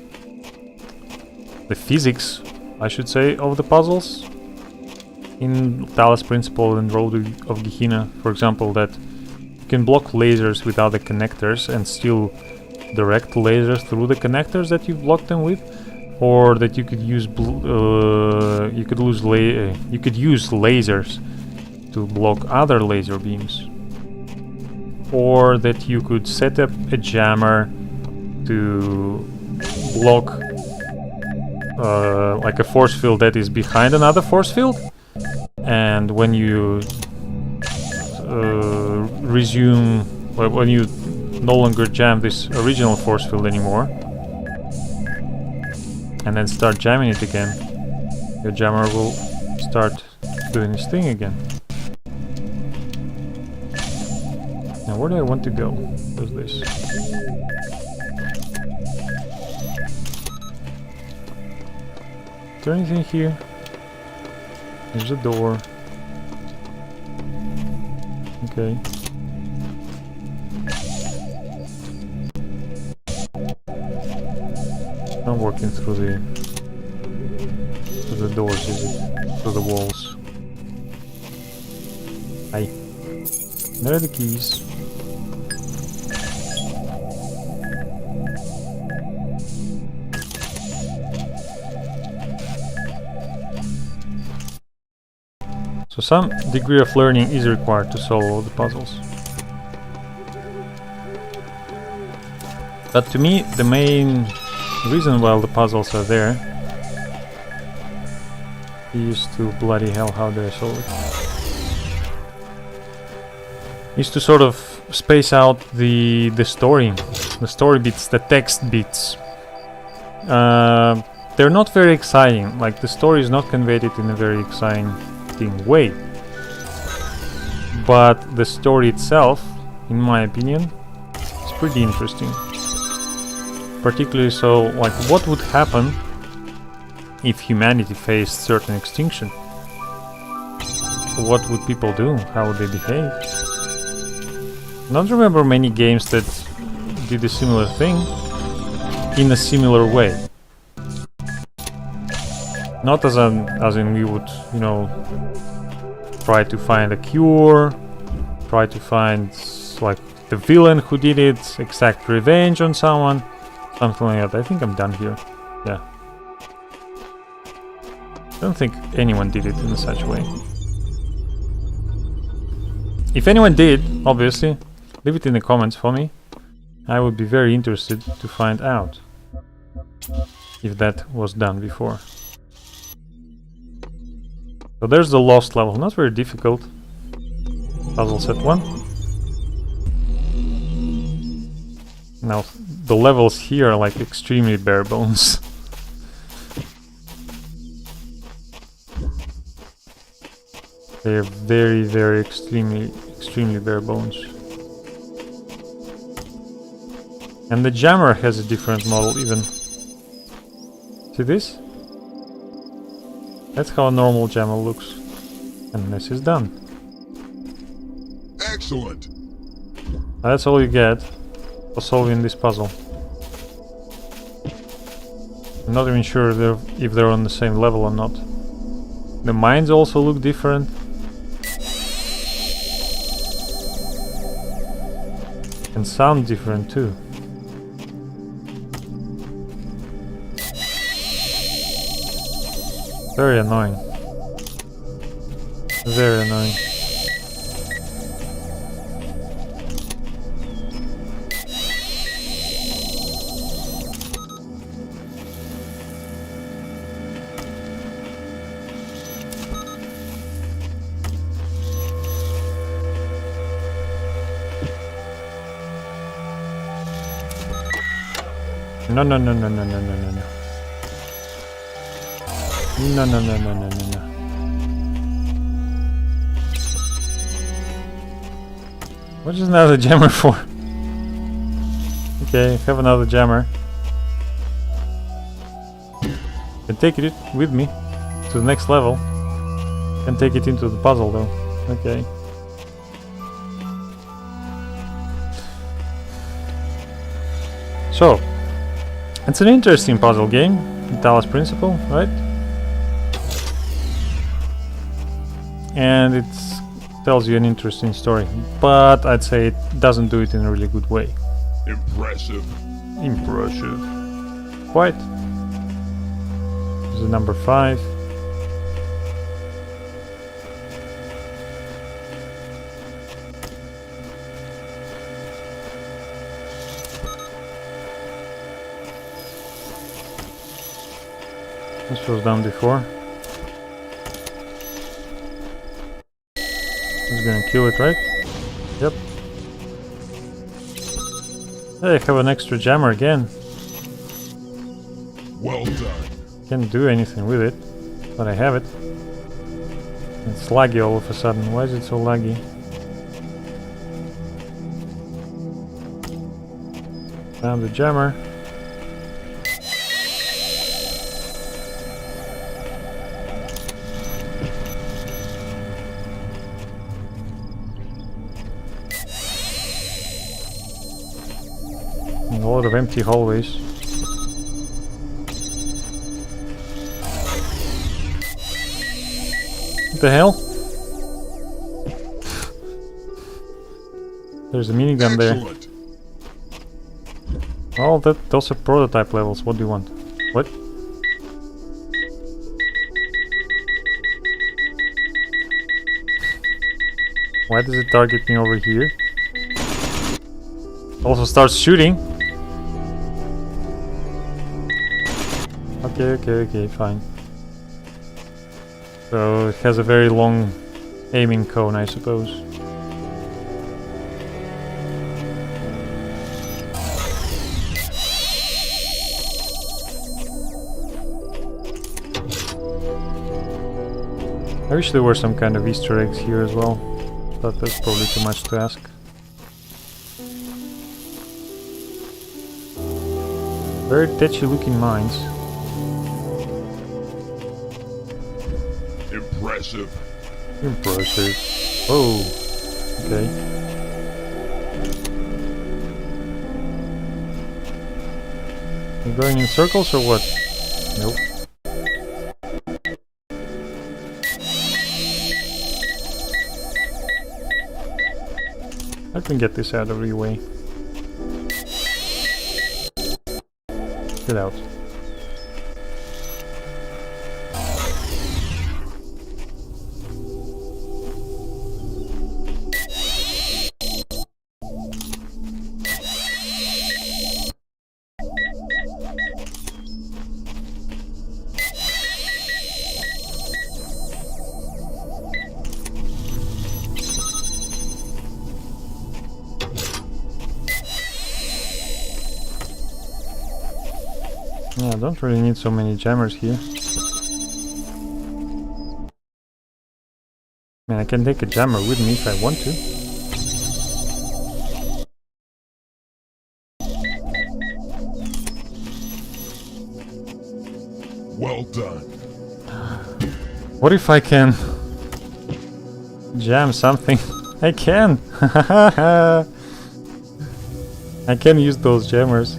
physics, I should say, of the puzzles. In Talos Principle and Road of Gehenna, for example, that you can block lasers without the connectors and still direct lasers through the connectors that you've blocked them with. Or that you could use you could use lasers to block other laser beams, or that you could set up a jammer to block like a force field that is behind another force field, and when you resume, when you no longer jam this original force field anymore, and then start jamming it again, your jammer will start doing his thing again. Now where do I want to go? What's this? Is there anything here? There's a door. Okay. Not working through the doors, is it? Through the walls. Hi. There are the keys. So some degree of learning is required to solve all the puzzles. But to me, the main reason why all the puzzles are there is to bloody hell, how do I solve it? Is to sort of space out the story bits, the text bits. They're not very exciting. Like the story is not conveyed it in a very exciting way. But the story itself, in my opinion, is pretty interesting. Particularly so, like, what would happen if humanity faced certain extinction? What would people do? How would they behave? I don't remember many games that did a similar thing in a similar way. Not as in we would, you know, try to find a cure, try to find like the villain who did it, exact revenge on someone. Something like that. I think I'm done here. Yeah. I don't think anyone did it in such a way. If anyone did, obviously, leave it in the comments for me. I would be very interested to find out if that was done before. So there's the lost level. Not very difficult. Puzzle set 1. Now, the levels here are like extremely bare bones. They're very, very extremely bare bones. And the jammer has a different model even. See this? That's how a normal jammer looks. And this is done. Excellent. That's all you get for solving this puzzle. I'm not even sure if they're on the same level or not. The mines also look different. And sound different too. Very annoying. Very annoying. No, no, no, no, no, no, no, no, no. No, no, no, no, no, no, no. What is another jammer for? Okay, have another jammer. Can take it with me to the next level. Can take it into the puzzle though. Okay. So, it's an interesting puzzle game, Talos Principle, right? And it tells you an interesting story, but I'd say it doesn't do it in a really good way. Impressive. Impressive. Quite. This is number 5. This was done before. It's gonna kill it, right? Yep. Hey, I have an extra jammer again. Well done. Can't do anything with it, but I have it. It's laggy all of a sudden. Why is it so laggy? Found the jammer. And a lot of empty hallways. What the hell? There's a minigun there. Oh, those are prototype levels. What do you want? What? Why does it target me over here? Also starts shooting. Okay, fine. So it has a very long aiming cone, I suppose. I wish there were some kind of Easter eggs here as well, but that's probably too much to ask. Very tetchy looking mines. Impressive. Impressive. Oh, okay. You going in circles or what? Nope. I can get this out of your way. Get out. Yeah, I don't really need so many jammers here. I mean, I can take a jammer with me if I want to. Well done. What if I can jam something? I can! I can use those jammers.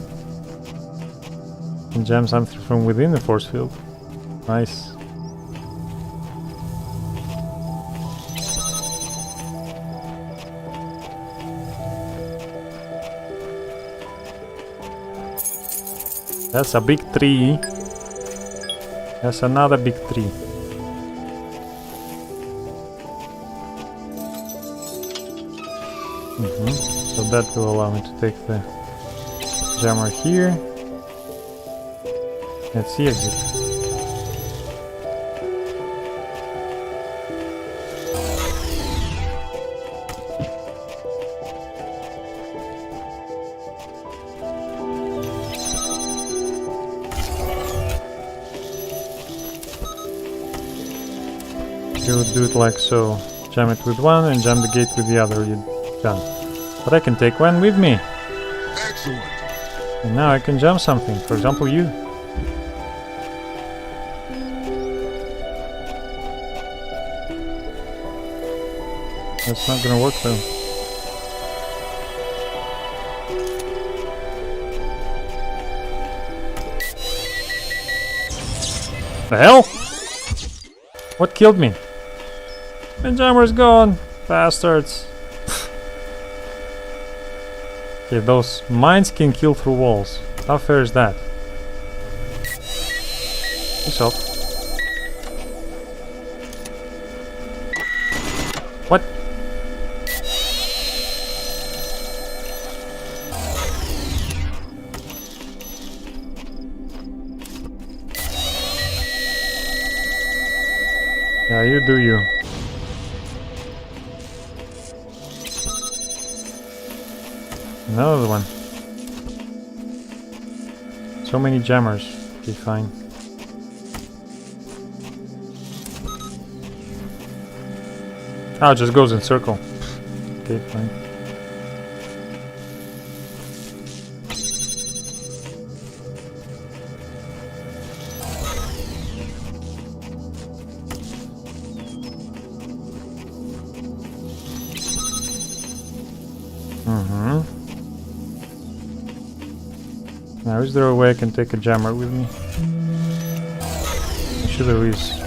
And jam something from within the force field. Nice. That's a big tree. That's another big tree. So that will allow me to take the jammer here. Let's see exit. You would do it like so. Jam it with one and jam the gate with the other. You're done. But I can take one with me. Excellent. And now I can jam something. For example, you. That's not gonna work though. The hell? What killed me? My jammer's gone! Bastards! Okay, those mines can kill through walls. How fair is that? Piss off. What? Yeah, you do you. Another one. So many jammers. Okay, fine. Oh, it just goes in circle. Okay, fine. Now, is there a way I can take a jammer with me? I'm sure there is.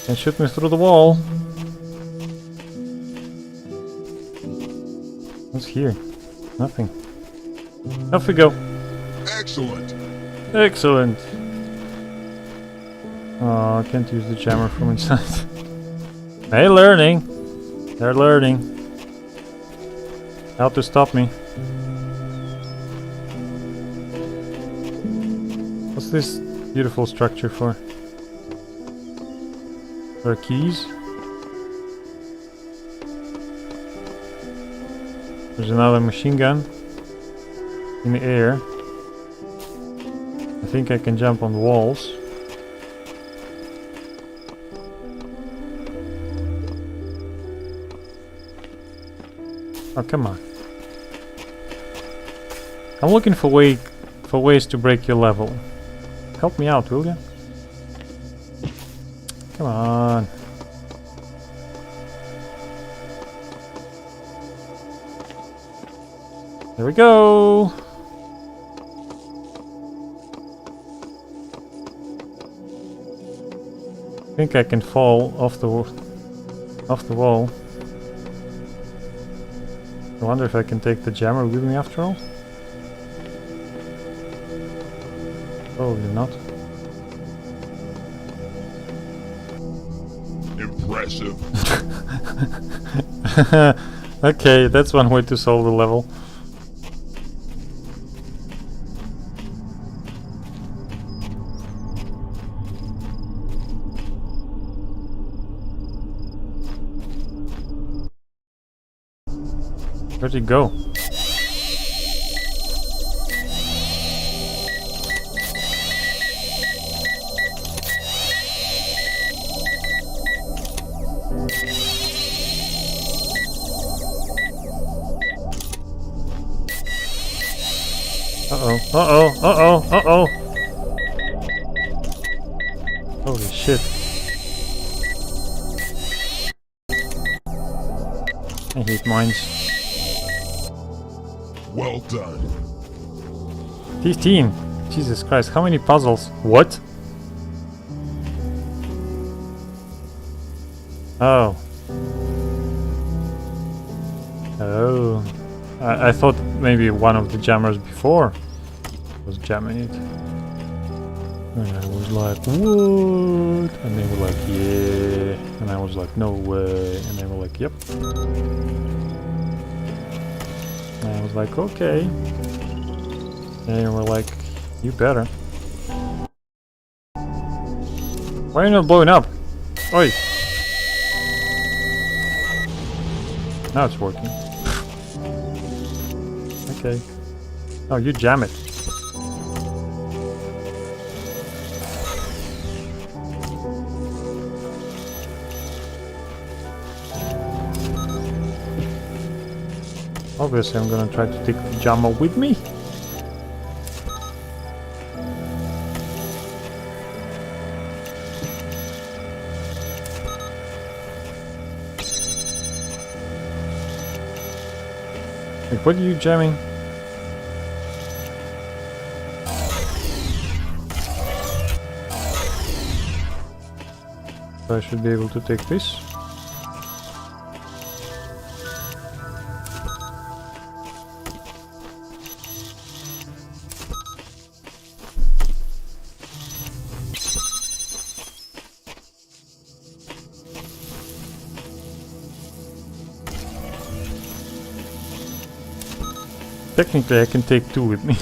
Can't shoot me through the wall. What's here? Nothing. Off we go. Excellent. Excellent. Oh, I can't use the jammer from inside. They're learning. They're learning. How to stop me. What's this beautiful structure for? For keys? There's another machine gun in the air. I think I can jump on the walls. Oh, come on. I'm looking for ways to break your level. Help me out, will you? Come on. There we go. I think I can fall off the wall. I wonder if I can take the jammer with me after all. Probably not. Impressive. Okay, that's one way to solve the level. Where'd he go? Uh-oh, uh-oh, uh-oh, uh-oh! Holy shit. I hate mines. Well done. 15! Jesus Christ, how many puzzles? What? Oh. Oh. I thought maybe one of the jammers before was jamming it. And I was like, what? And they were like, yeah. And I was like, no way. And they were like, yep. And I was like, okay. And they were like, you better. Why are you not blowing up? Oi! Now it's working. Okay. Oh, you jam it. Obviously, I'm gonna try to take the jammer with me. Like, what are you jamming? So I should be able to take this. Technically, I can take two with me.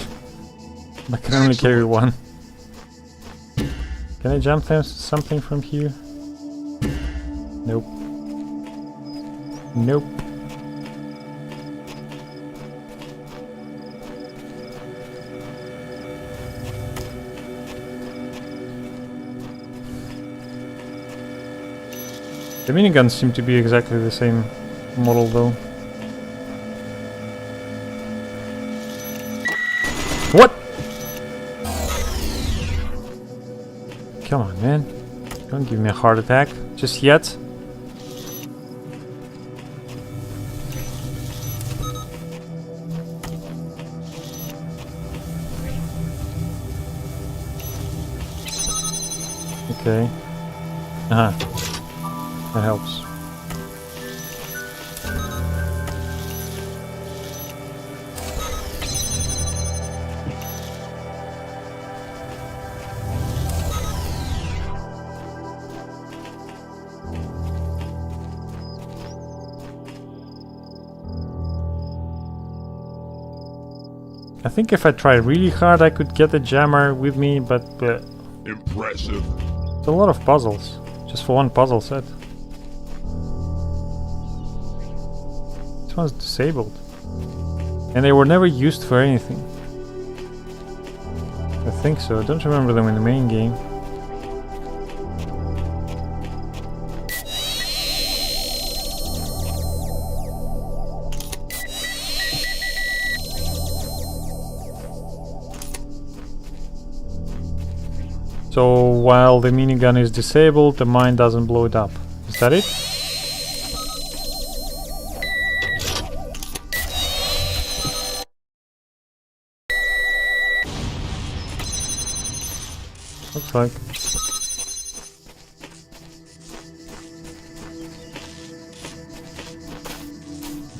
I can only carry one. Can I jump something from here? Nope. Nope. The miniguns seem to be exactly the same model though. What? Come on, man. Don't give me a heart attack. Just yet. Okay. That helps. I think if I try really hard I could get the jammer with me, but Impressive. it's a lot of puzzles. Just for one puzzle set. This one's disabled. And they were never used for anything. I think so. I don't remember them in the main game. So while the minigun is disabled, the mine doesn't blow it up. Is that it? Looks like.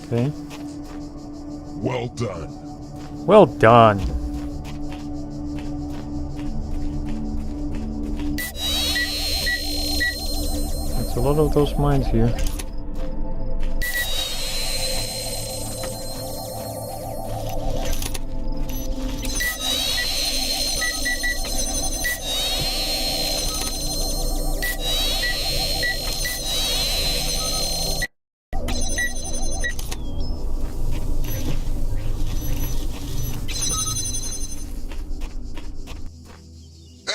Okay. Well done. Well done. That's a lot of those mines here.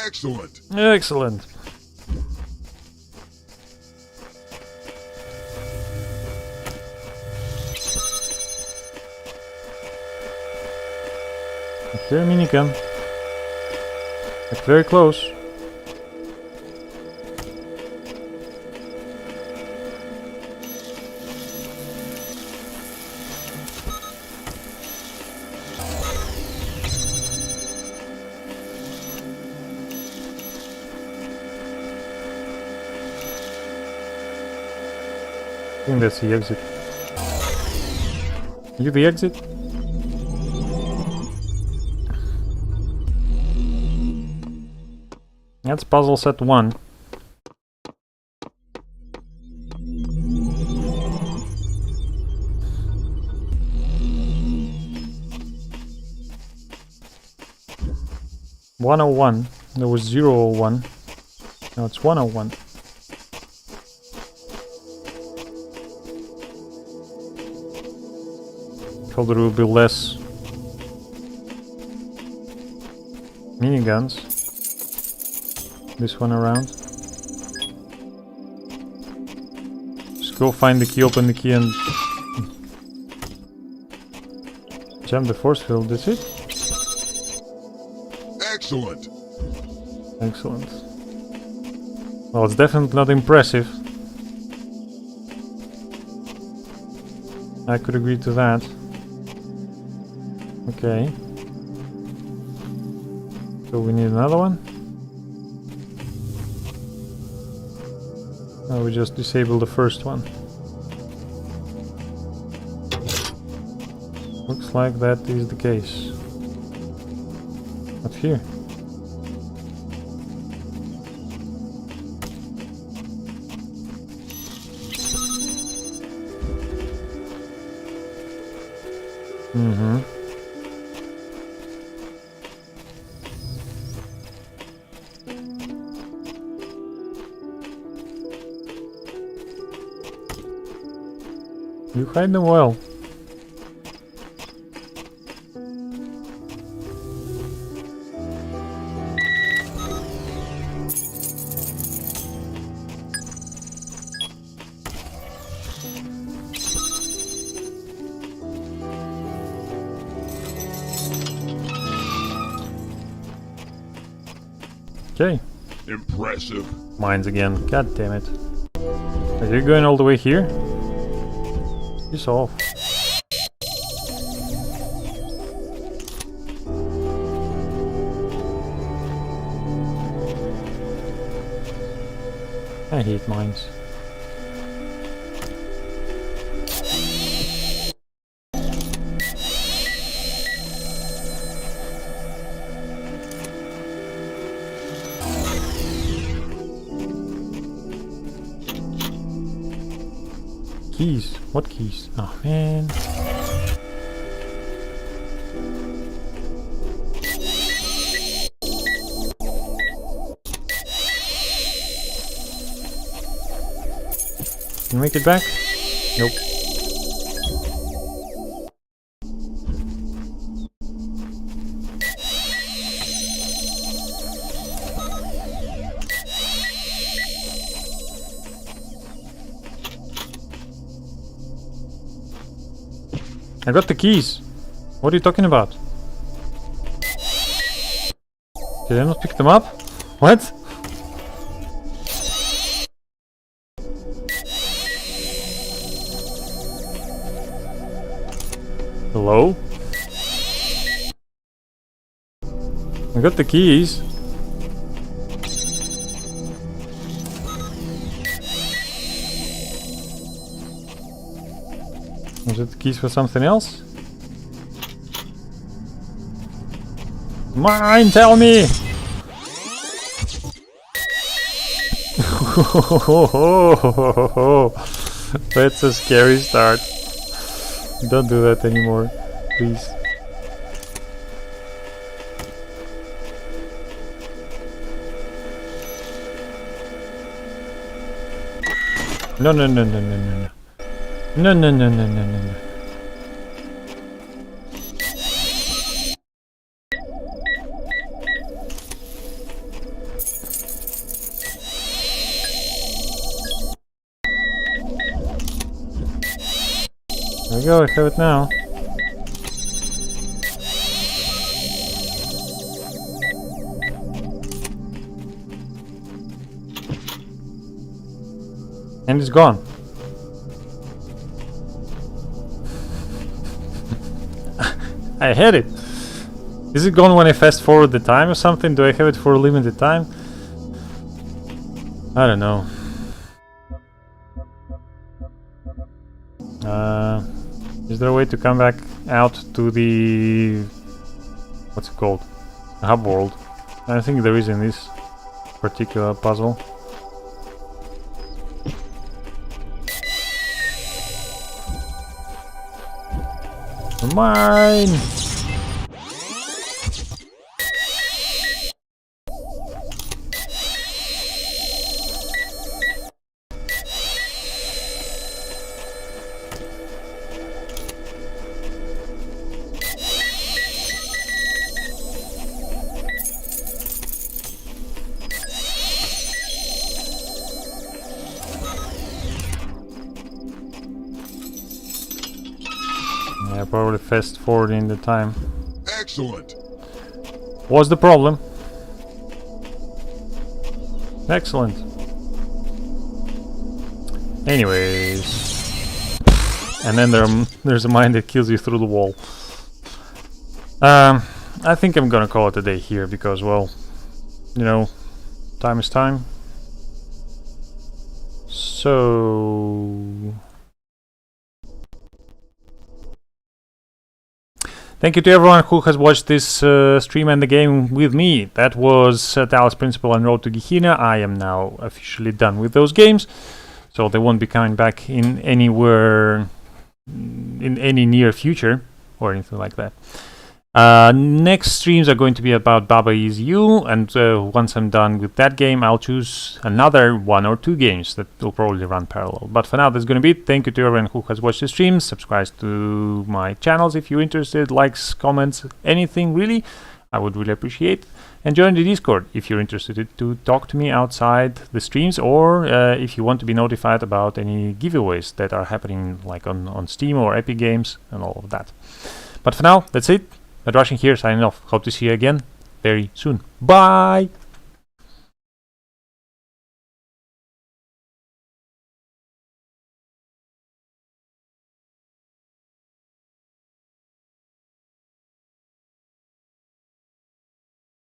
Excellent. Excellent. Here, minigun. Like very close. I think that's the exit. You the exit? That's puzzle set 1. (101). There was 001. Now it's 101. Told there will be less miniguns. This one around. Just go find the key, open the key and jump the force field, that's it? Excellent. Excellent. Well, it's definitely not impressive. I could agree to that. Okay. So we need another one? No, we just disabled the first one. Looks like that is the case. Not here. You hide them well. Okay. Impressive. Mines again. God damn it. Are you going all the way here? Piss off. I hate mines. Keys? What keys? Oh man. Can you make it back? Nope. I got the keys. What are you talking about? Did I not pick them up? What? Hello? I got the keys. Was it the keys for something else? Mine, tell me! That's a scary start. Don't do that anymore, please. No, no, no, no, no, no, no. No, no, no, no, no, no, no. There we go, I have it now. And it's gone. I had it. Is it gone when I fast forward the time or something? Do I have it for a limited time? I don't know. Is there a way to come back out to the... what's it called? The hub world? I think there is in this particular puzzle. Mine! Yeah, probably fast forwarding the time. Excellent. What's the problem? Excellent. Anyways. And then there's a mine that kills you through the wall. I think I'm gonna call it a day here because, well, you know, time is time. So... thank you to everyone who has watched this stream and the game with me. That was Talos Principle and Road to Gehenna. I am now officially done with those games, so they won't be coming back in anywhere in any near future or anything like that. Next streams are going to be about Baba Is You, and once I'm done with that game, I'll choose another 1 or 2 games that will probably run parallel. But for now, that's going to be it. Thank you to everyone who has watched the streams. Subscribe to my channels if you're interested. Likes, comments, anything really, I would really appreciate. And join the Discord if you're interested to talk to me outside the streams, or if you want to be notified about any giveaways that are happening, like on Steam or Epic Games and all of that. But for now, that's it. Rushing here, signing off. Hope to see you again very soon. Bye!